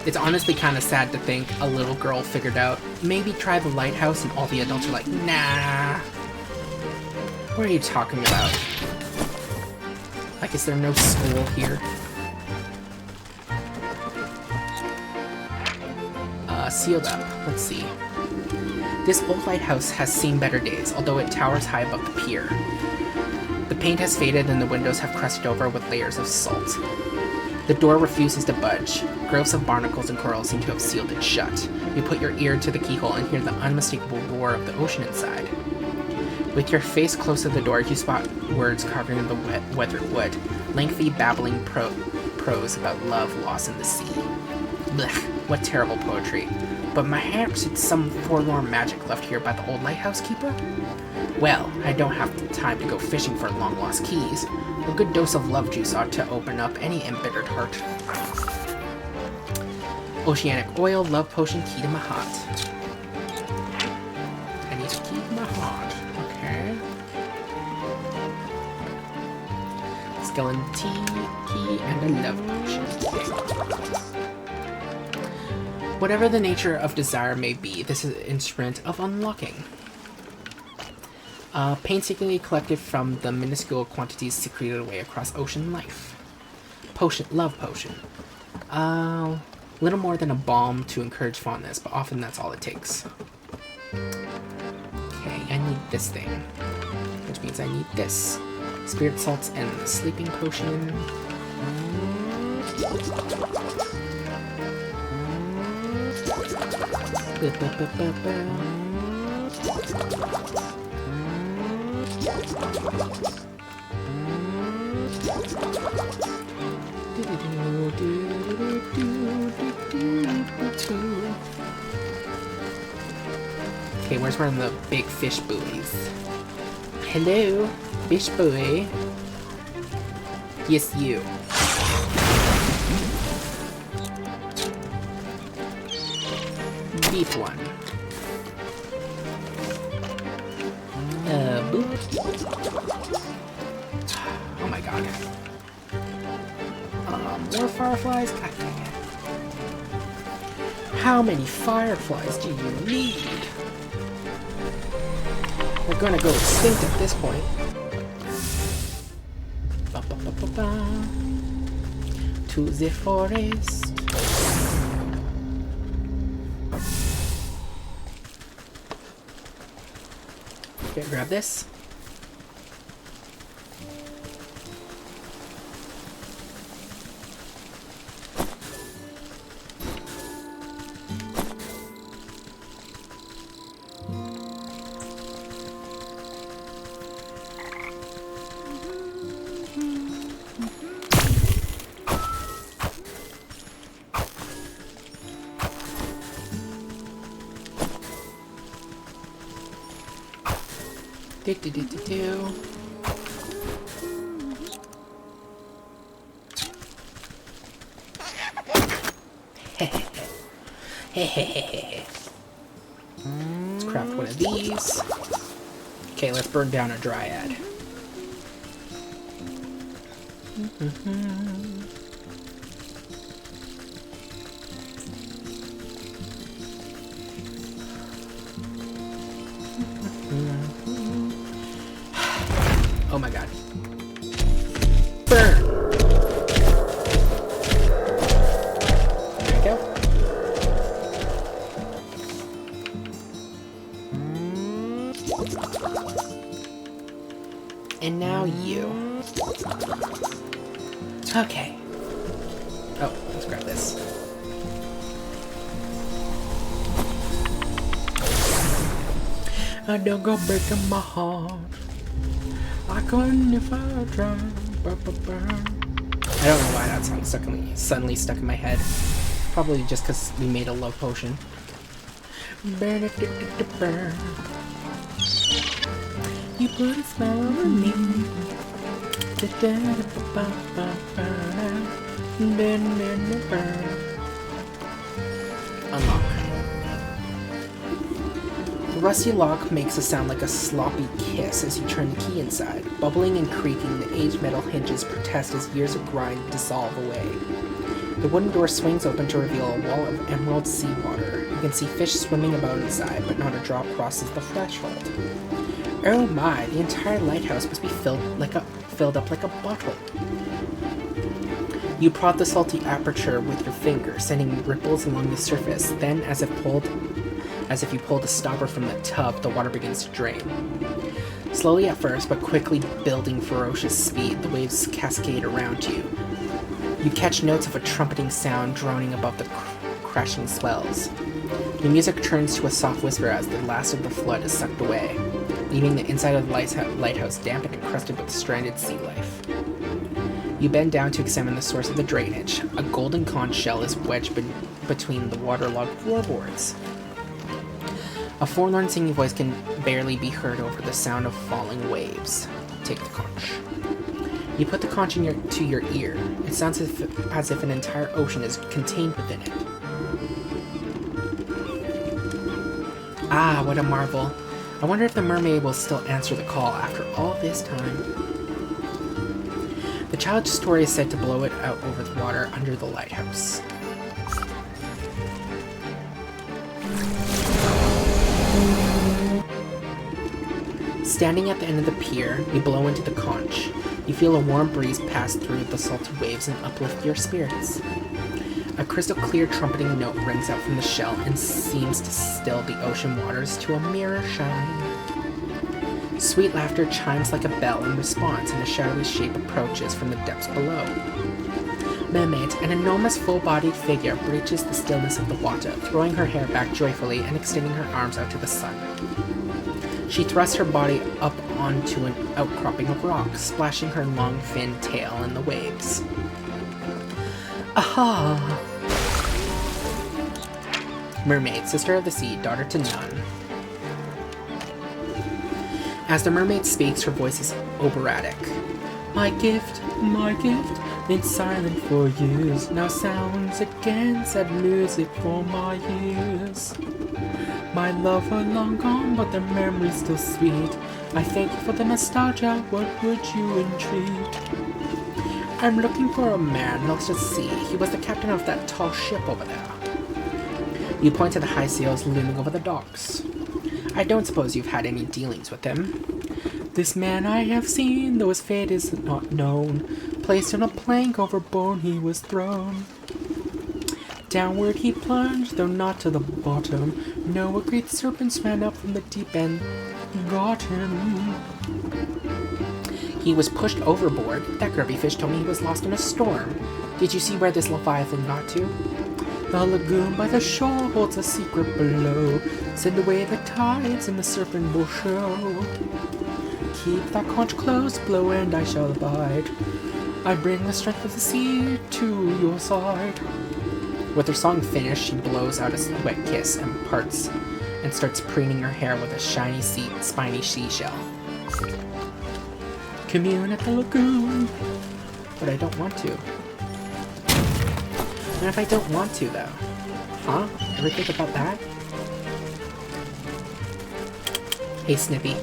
It's honestly kind of sad to think a little girl figured out, maybe try the lighthouse, and all the adults are like, nah. What are you talking about? Like, is there no school here? Sealed up. Let's see. This old lighthouse has seen better days, although it towers high above the pier. The paint has faded and the windows have crusted over with layers of salt. The door refuses to budge. Groves of barnacles and coral seem to have sealed it shut. You put your ear to the keyhole and hear the unmistakable roar of the ocean inside. With your face close to the door, you spot words carved into the weathered wood. Lengthy, babbling prose about love lost in the sea. Blech, what terrible poetry. But perhaps it's some forlorn magic left here by the old lighthouse keeper? Well, I don't have the time to go fishing for long-lost keys. A good dose of love juice ought to open up any embittered heart. Oceanic oil, love potion, key to my heart. I need a key to my heart. Okay. Skeleton key, and a love potion. Whatever the nature of desire may be, this is an instrument of unlocking. Painstakingly collected from the minuscule quantities secreted away across ocean life. Potion, love potion. Little more than a balm to encourage fondness, but often that's all it takes. Okay, I need this thing, which means I need this. Spirit salts and the sleeping potion. Okay, where's one of the big fish buoys? Hello, fish buoy. Yes, you. Beef one. Boop. More fireflies? God dang it. How many fireflies do you need? They're gonna go extinct at this point. To the forest. Okay, grab this. Do. Let's craft one of these. Okay, let's burn down a dryad. Oh my god. Burn! There we go. And now you. Okay. Oh, let's grab this. I don't go breaking my heart. I couldn't if I tried. I don't know why that song suddenly stuck in my head. Probably just because we made a love potion. You put a spell on me. Unlock. The rusty lock makes a sound like a sloppy kiss as you turn the key inside. Bubbling and creaking, the aged metal hinges protest as years of grind dissolve away. The wooden door swings open to reveal a wall of emerald seawater. You can see fish swimming about inside, but not a drop crosses the threshold. Oh my, the entire lighthouse must be filled up like a bottle. You prod the salty aperture with your finger, sending ripples along the surface. Then, as if you pulled a stopper from the tub, the water begins to drain. Slowly at first, but quickly building ferocious speed, the waves cascade around you. You catch notes of a trumpeting sound droning above the crashing swells. The music turns to a soft whisper as the last of the flood is sucked away, leaving the inside of the lighthouse damp and encrusted with stranded sea life. You bend down to examine the source of the drainage. A golden conch shell is wedged between the waterlogged floorboards. A forlorn singing voice can barely be heard over the sound of falling waves. Take the conch. You put the conch to your ear. It sounds as if an entire ocean is contained within it. Ah, what a marvel. I wonder if the mermaid will still answer the call after all this time. The child's story is said to blow it out over the water under the lighthouse. Standing at the end of the pier, you blow into the conch. You feel a warm breeze pass through the salty waves and uplift your spirits. A crystal clear trumpeting note rings out from the shell and seems to still the ocean waters to a mirror shine. Sweet laughter chimes like a bell in response, and a shadowy shape approaches from the depths below. Mermaid, an enormous full-bodied figure, breaches the stillness of the water, throwing her hair back joyfully and extending her arms out to the sun. She thrusts her body up onto an outcropping of rock, splashing her long fin tail in the waves. Aha! Mermaid, sister of the sea, daughter to none. As the mermaid speaks, her voice is operatic. My gift, been silent for years, now sounds again, sad music for my ears. My lover long gone, but the memory's still sweet. I thank you for the nostalgia, what would you entreat? I'm looking for a man lost at sea. He was the captain of that tall ship over there. You point to the high sails looming over the docks. I don't suppose you've had any dealings with him. This man I have seen, though his fate is not known. Placed on a plank overboard he was thrown. Downward he plunged, though not to the bottom. No, a great serpent swam up from the deep and got him. He was pushed overboard. That grubby fish told me he was lost in a storm. Did you see where this leviathan got to? The lagoon by the shore holds a secret below. Send away the tides and the serpent will show. Keep that conch close, blow and I shall abide. I bring the strength of the sea to your side. With her song finished, she blows out a wet kiss and parts and starts preening her hair with a shiny, spiny seashell. Commune at the lagoon. But I don't want to. And if I don't want to, though? Huh? Ever think about that? Hey, Snippy.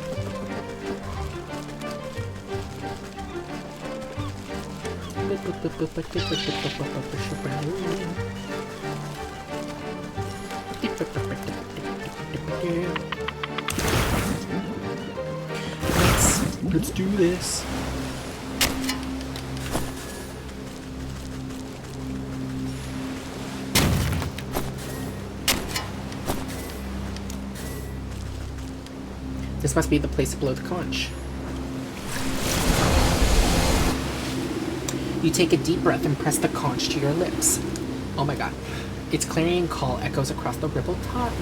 Let's do this. This must be the place to blow the conch. You take a deep breath and press the conch to your lips. Oh my god. Its clarion call echoes across the rippling tide.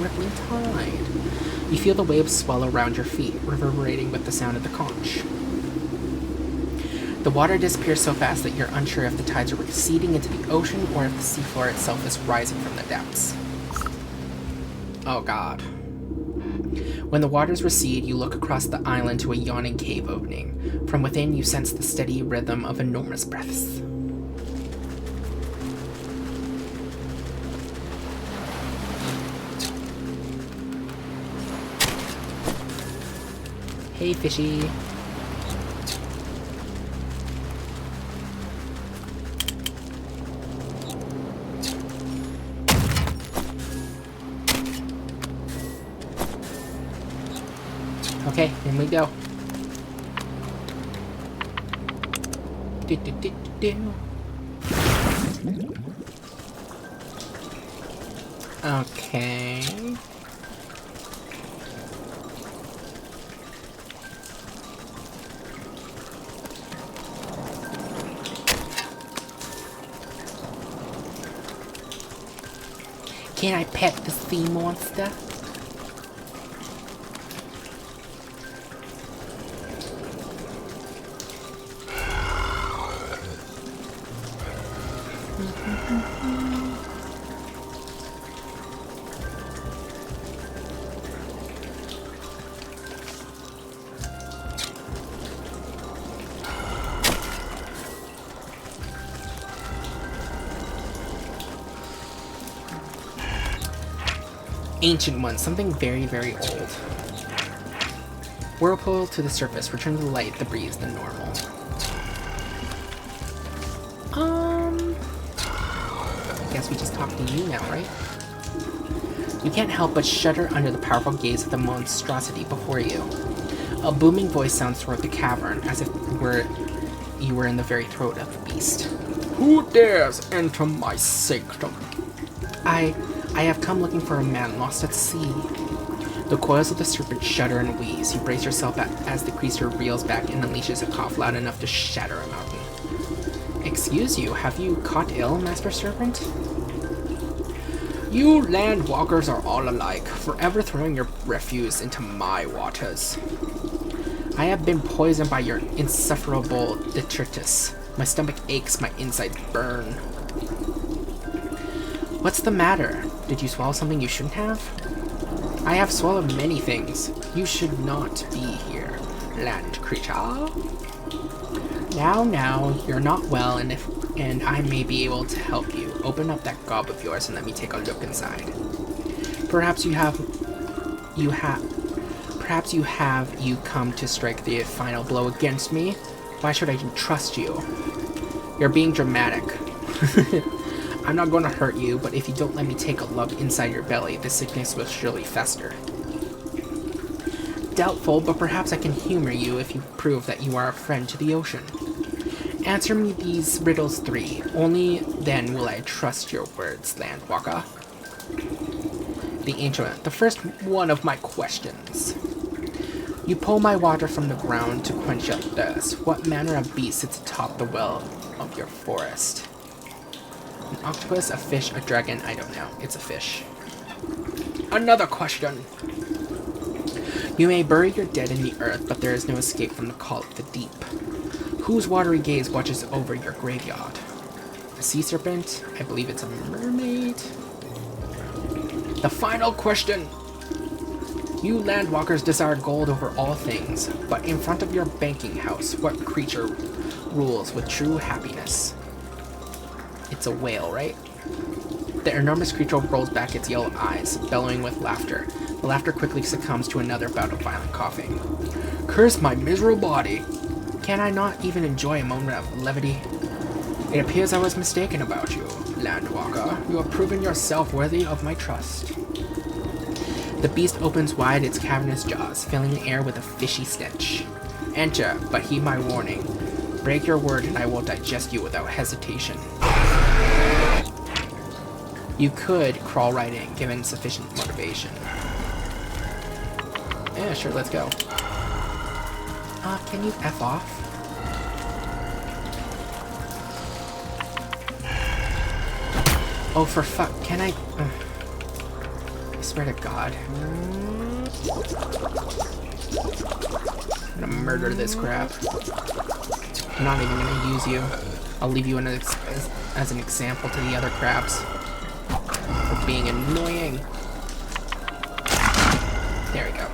You feel the waves swell around your feet, reverberating with the sound of the conch. The water disappears so fast that you're unsure if the tides are receding into the ocean or if the seafloor itself is rising from the depths. Oh god. When the waters recede, you look across the island to a yawning cave opening. From within, you sense the steady rhythm of enormous breaths. Hey, fishy. Okay, in we go. Okay. Can I pet the sea monster? Ancient one, something very, very old. Whirlpool to the surface, return to the light, the breeze, the normal. I guess we just talk to you now, right? You can't help but shudder under the powerful gaze of the monstrosity before you. A booming voice sounds throughout the cavern, as if you were in the very throat of the beast. Who dares enter my sanctum? I have come looking for a man lost at sea. The coils of the serpent shudder and wheeze. You brace yourself as the creature reels back and unleashes a cough loud enough to shatter a mountain. Excuse you, have you caught ill, Master Serpent? You land walkers are all alike, forever throwing your refuse into my waters. I have been poisoned by your insufferable detritus. My stomach aches, my insides burn. What's the matter? Did you swallow something you shouldn't have? I have swallowed many things. You should not be here, land creature. Now, you're not well, and I may be able to help you. Open up that gob of yours and let me take a look inside. Perhaps you come to strike the final blow against me. Why should I trust you? You're being dramatic. I'm not going to hurt you, but if you don't let me take a look inside your belly, the sickness will surely fester. Doubtful, but perhaps I can humor you if you prove that you are a friend to the ocean. Answer me these riddles 3. Only then will I trust your words, Landwalker. The Ancient. The first one of my questions. You pull my water from the ground to quench your thirst. What manner of beast sits atop the well of your forest? An octopus, a fish, a dragon, I don't know. It's a fish. Another question. You may bury your dead in the earth, but there is no escape from the call of the deep. Whose watery gaze watches over your graveyard? A sea serpent? I believe it's a mermaid. The final question. You landwalkers desire gold over all things, but in front of your banking house, what creature rules with true happiness? It's a whale, right? The enormous creature rolls back its yellow eyes, bellowing with laughter. The laughter quickly succumbs to another bout of violent coughing. Curse my miserable body! Can I not even enjoy a moment of levity? It appears I was mistaken about you, Landwalker. You have proven yourself worthy of my trust. The beast opens wide its cavernous jaws, filling the air with a fishy stench. Enter, but heed my warning. Break your word and I will digest you without hesitation. You could crawl right in, given sufficient motivation. Yeah, sure, let's go. Can you F off? Oh, for fuck, can I... I swear to God. I'm gonna murder this crap. I'm not even gonna use you. I'll leave you as an example to the other crabs. For being annoying. There we go.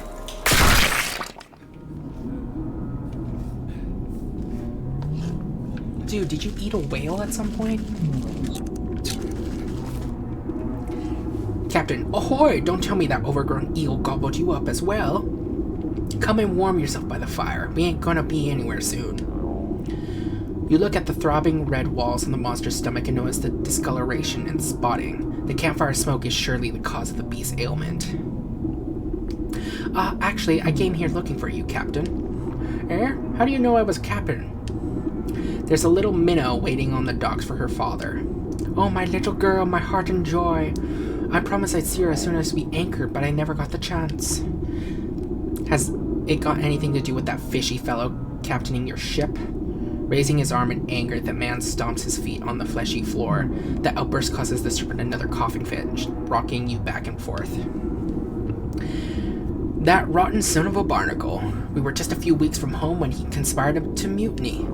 Dude, did you eat a whale at some point? Captain, ahoy! Don't tell me that overgrown eel gobbled you up as well. Come and warm yourself by the fire. We ain't gonna be anywhere soon. You look at the throbbing red walls on the monster's stomach and notice the discoloration and spotting. The campfire smoke is surely the cause of the beast's ailment. Actually, I came here looking for you, Captain. How do you know I was captain? There's a little minnow waiting on the docks for her father. Oh, my little girl, my heart and joy. I promised I'd see her as soon as we anchored, but I never got the chance. Has it got anything to do with that fishy fellow captaining your ship? Raising his arm in anger, the man stomps his feet on the fleshy floor. The outburst causes the serpent another coughing fit, rocking you back and forth. That rotten son of a barnacle. We were just a few weeks from home when he conspired to mutiny.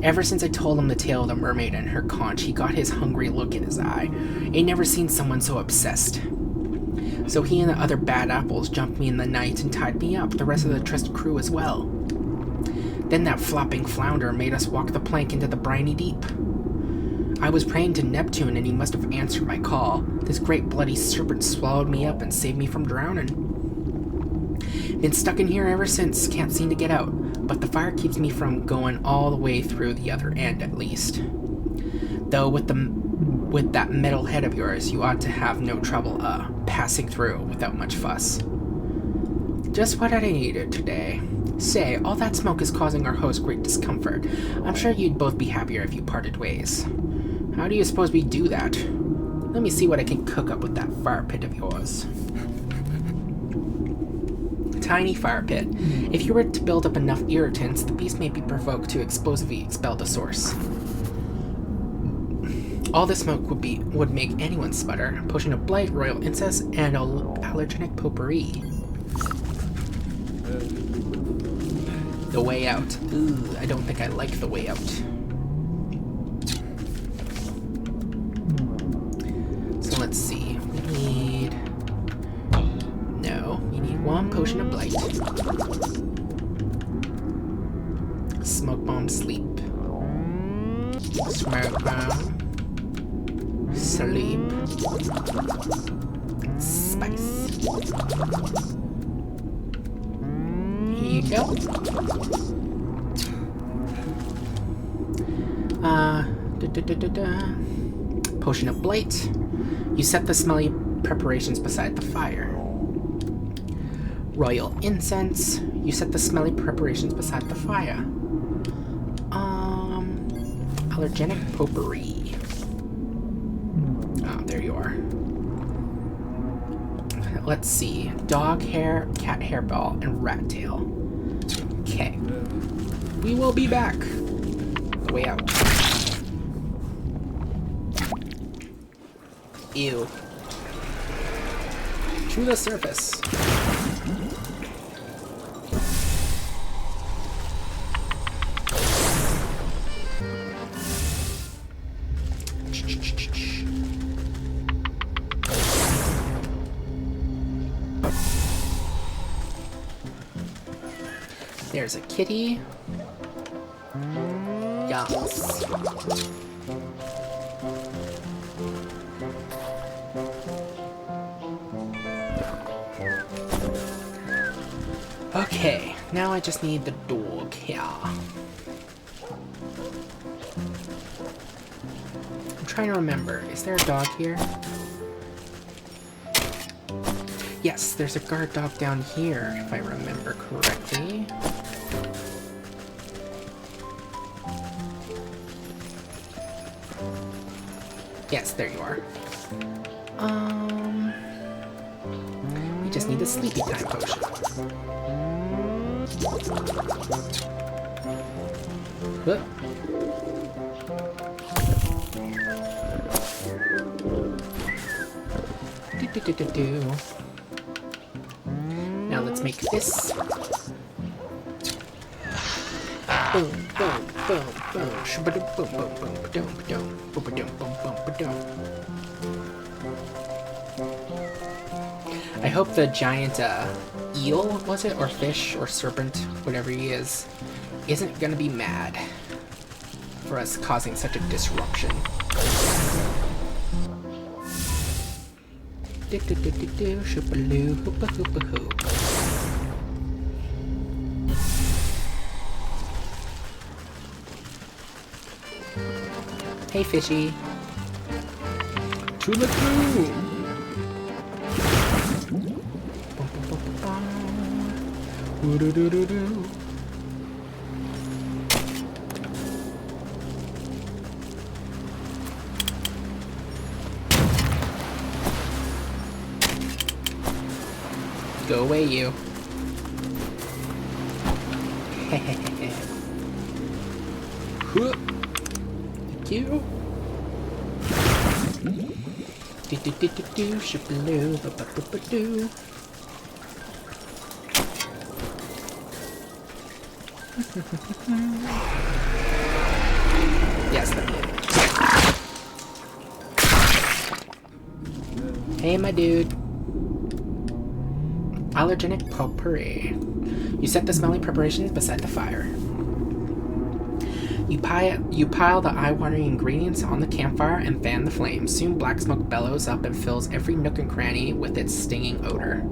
Ever since I told him the tale of the mermaid and her conch, he got his hungry look in his eye. Ain't never seen someone so obsessed. So he and the other bad apples jumped me in the night and tied me up, the rest of the trusted crew as well. Then that flopping flounder made us walk the plank into the briny deep. I was praying to Neptune and he must have answered my call. This great bloody serpent swallowed me up and saved me from drowning. Been stuck in here ever since, can't seem to get out, but the fire keeps me from going all the way through the other end at least. Though with that metal head of yours, you ought to have no trouble, passing through without much fuss. Just what I needed today. Say, all that smoke is causing our host great discomfort. I'm sure you'd both be happier if you parted ways. How do you suppose we do that? Let me see what I can cook up with that fire pit of yours. Tiny fire pit. If you were to build up enough irritants, the beast may be provoked to explosively expel the source. All the smoke would make anyone sputter. Potion of blight, royal incest, and allergenic potpourri. The way out. Ooh, I don't think I like the way out. So let's see. We need... No, we need one potion of blight. Smoke bomb, sleep. Smoke bomb. Sleep. Spice. Here you go. Potion of Blight. You set the smelly preparations beside the fire. Royal Incense. You set the smelly preparations beside the fire. Allergenic Potpourri. Oh, there you are. Let's see. Dog hair, cat hairball, and rat tail. Okay. We will be back. The way out. Ew. To the surface. There's a kitty. Yes. Okay, now I just need the dog here. I'm trying to remember. Is there a dog here? Yes, there's a guard dog down here, if I remember correctly. Yes, there you are. We just need the sleepy time potion. Whoop. Do. Now let's make this. Boom, boom, boom, boom. Shoo-ba-dum, boom, boom, boom, ba-dum, ba-dum, boom-ba-dum, boom, boom, ba-dum. I hope the giant eel, was it? Or fish, or serpent, whatever he is, isn't gonna be mad for us causing such a disruption. Do-do-do-do-do, shoo-ba-loo, hoopa-hoopa-hoo. Hey, fishy. To the moon. Go away, you. Thank you. Do-do-do-do-do, ship-a-loo, ba-ba-ba-ba-doo. Yes, that did. Hey, my dude. Allergenic Potpourri. You set the smelly preparations beside the fire. You pile the eye-watering ingredients on the campfire and fan the flames. Soon black smoke bellows up and fills every nook and cranny with its stinging odor.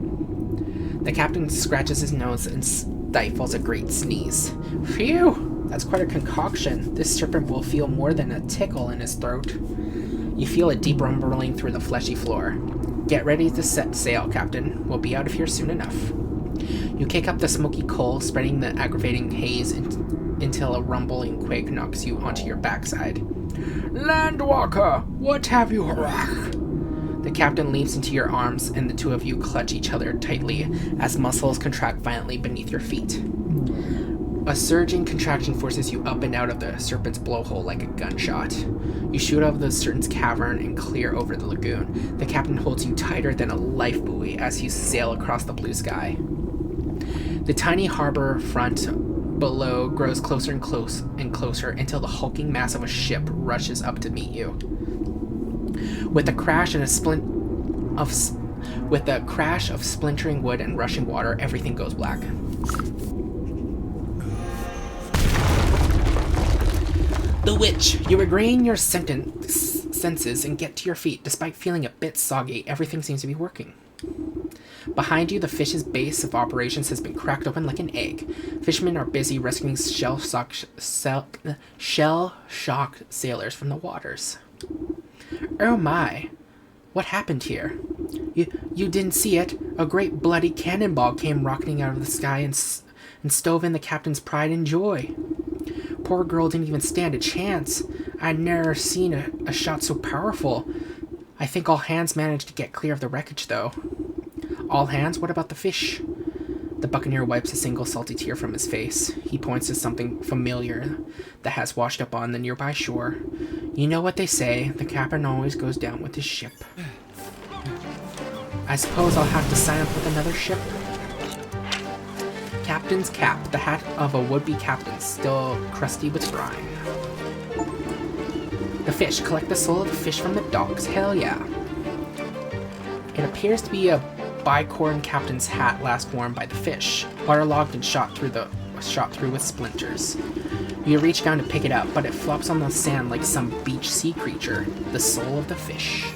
The captain scratches his nose and stifles a great sneeze. Phew! That's quite a concoction. This serpent will feel more than a tickle in his throat. You feel a deep rumbling through the fleshy floor. Get ready to set sail, Captain. We'll be out of here soon enough. You kick up the smoky coal, spreading the aggravating haze until a rumbling quake knocks you onto your backside. Landwalker, what have you? The captain leaps into your arms, and the two of you clutch each other tightly as muscles contract violently beneath your feet. A surging contraction forces you up and out of the serpent's blowhole like a gunshot. You shoot out of the serpent's cavern and clear over the lagoon. The captain holds you tighter than a life buoy as you sail across the blue sky. The tiny harbor front below grows closer and closer until the hulking mass of a ship rushes up to meet you. With a crash of splintering wood and rushing water, everything goes black. The witch! You regain your senses and get to your feet. Despite feeling a bit soggy, everything seems to be working. Behind you, the fish's base of operations has been cracked open like an egg. Fishermen are busy rescuing shell-shocked sailors from the waters. Oh my! What happened here? You didn't see it? A great bloody cannonball came rocketing out of the sky and stove in the captain's pride and joy. Poor girl didn't even stand a chance. I'd never seen a shot so powerful. I think all hands managed to get clear of the wreckage, though. All hands? What about the fish? The buccaneer wipes a single salty tear from his face. He points to something familiar that has washed up on the nearby shore. You know what they say, the captain always goes down with his ship. I suppose I'll have to sign up with another ship? Captain's cap, the hat of a would-be captain, still crusty with brine. The fish, collect the soul of the fish from the docks, hell yeah. It appears to be a bicorn captain's hat last worn by the fish, waterlogged and shot through with splinters. You reach down to pick it up, but it flops on the sand like some beach sea creature, the soul of the fish.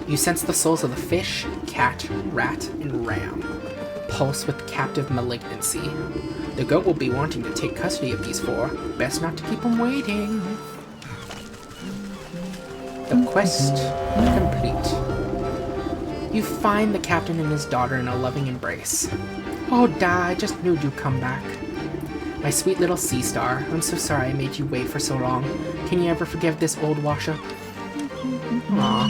You sense the souls of the fish, cat, rat, and ram pulse with captive malignancy. The goat will be wanting to take custody of these four. Best not to keep them waiting. The quest complete. You find the captain and his daughter in a loving embrace. Oh, Di, I just knew you'd come back. My sweet little sea star, I'm so sorry I made you wait for so long. Can you ever forgive this old wash-up? Aww.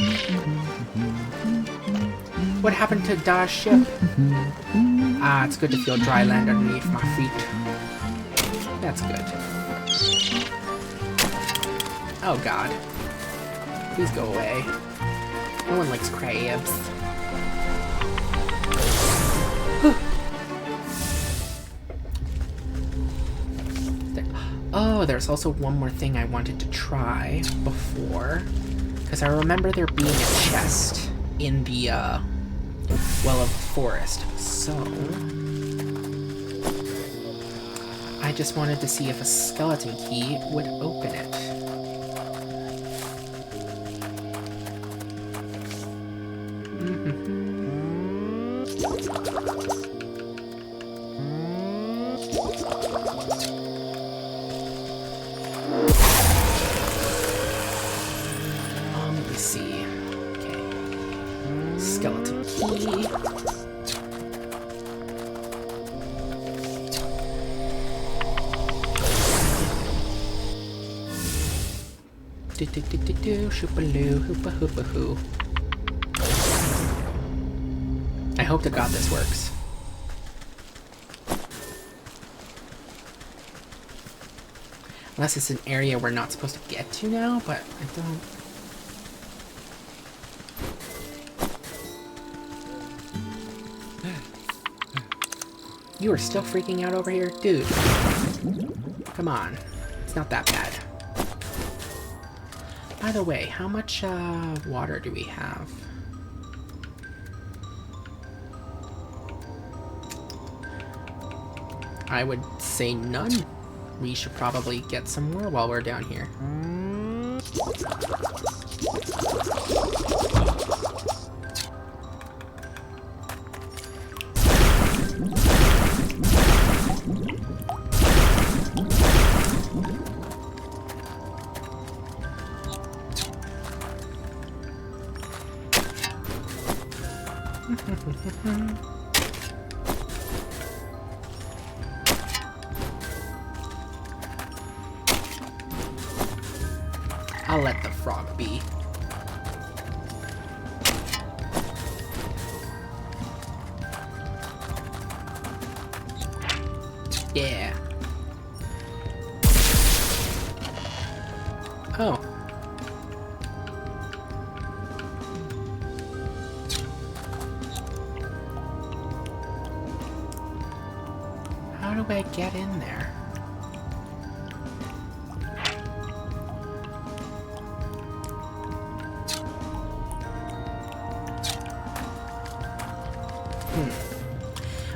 What happened to Da's ship? Ah, it's good to feel dry land underneath my feet. That's good. Oh god. Please go away. No one likes crabs. Oh, there's also one more thing I wanted to try before. Because I remember there being a chest in the, well of the forest. So I just wanted to see if a skeleton key would open it. Let me see. Okay. Skeleton key. Do-do-do-do-do, shoopaloo, hoopa-hoopa-hoo. I hope to God this works. Unless it's an area we're not supposed to get to now, but I don't... You are still freaking out over here? Dude. Come on. It's not that bad. By the way, how much water do we have? I would say none. We should probably get some more while we're down here. I'll let the frog be. Yeah. Oh. How do I get in there?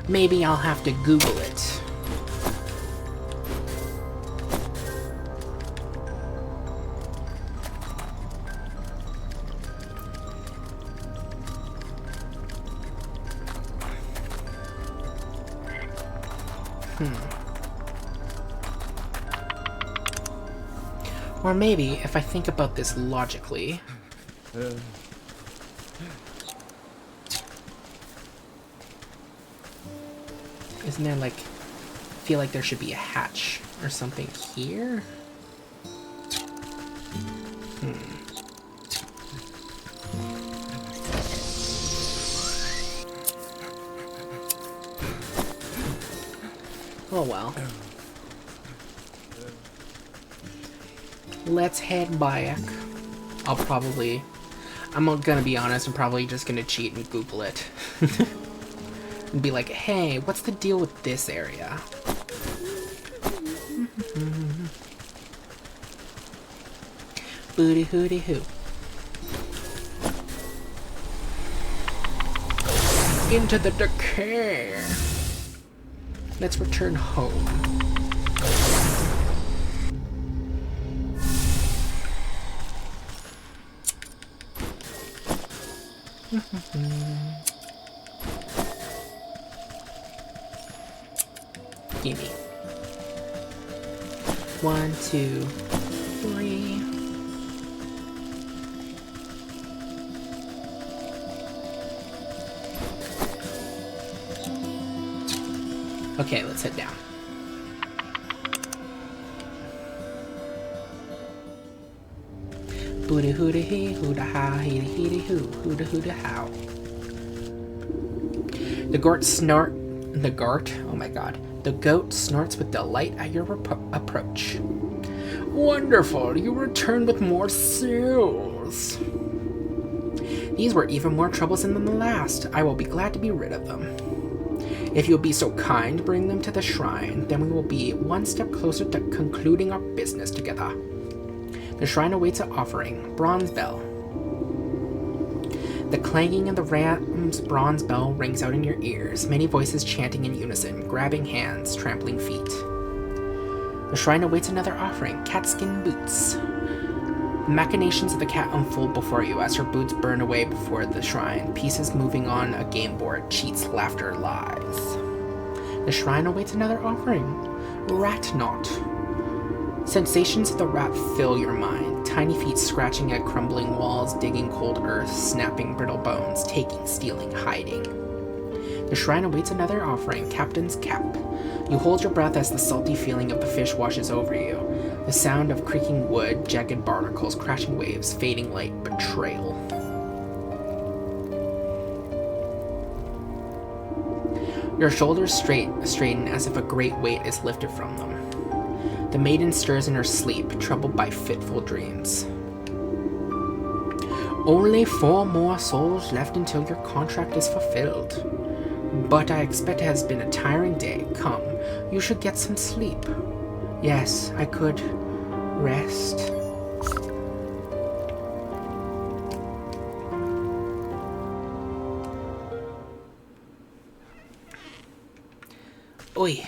Maybe I'll have to Google it. Or maybe, if I think about this logically... Isn't there, like... I feel like there should be a hatch or something here? Oh well. Let's head back. I'm gonna be honest, I'm probably just gonna cheat and Google it. And be like, hey, what's the deal with this area? Booty hooty hoo. Into the decay. Let's return home. Gimme. 1, 2, 3. Okay, let's head down. Booty hooty hee, hooda ha, heedy heedy hoo, hooda hooda how. The goat snorts with delight at your approach. Wonderful, you return with more souls. These were even more troublesome than the last. I will be glad to be rid of them. If you'll be so kind, bring them to the shrine, then we will be one step closer to concluding our business together. The shrine awaits an offering, bronze bell. The clanging of the ram's bronze bell rings out in your ears, many voices chanting in unison, grabbing hands, trampling feet. The shrine awaits another offering, catskin boots. The machinations of the cat unfold before you as her boots burn away before the shrine, pieces moving on a game board, cheats, laughter, lies. The shrine awaits another offering, rat knot. Sensations of the rat fill your mind, tiny feet scratching at crumbling walls, digging cold earth, snapping brittle bones, taking, stealing, hiding. The shrine awaits another offering, captain's cap. You hold your breath as the salty feeling of the fish washes over you. The sound of creaking wood, jagged barnacles, crashing waves, fading light, betrayal. Your shoulders straighten as if a great weight is lifted from them. The maiden stirs in her sleep, troubled by fitful dreams. Only 4 more souls left until your contract is fulfilled. But I expect it has been a tiring day. Come, you should get some sleep. Yes, I could rest. Oi.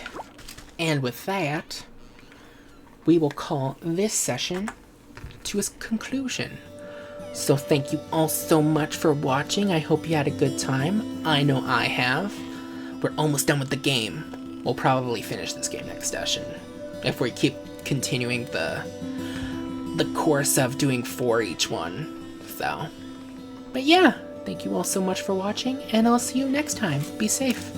And with that, we will call this session to its conclusion. So thank you all so much for watching. I hope you had a good time. I know I have. We're almost done with the game. We'll probably finish this game next session, if we keep continuing the course of doing 4 each one. So, but yeah, thank you all so much for watching, and I'll see you next time. Be safe.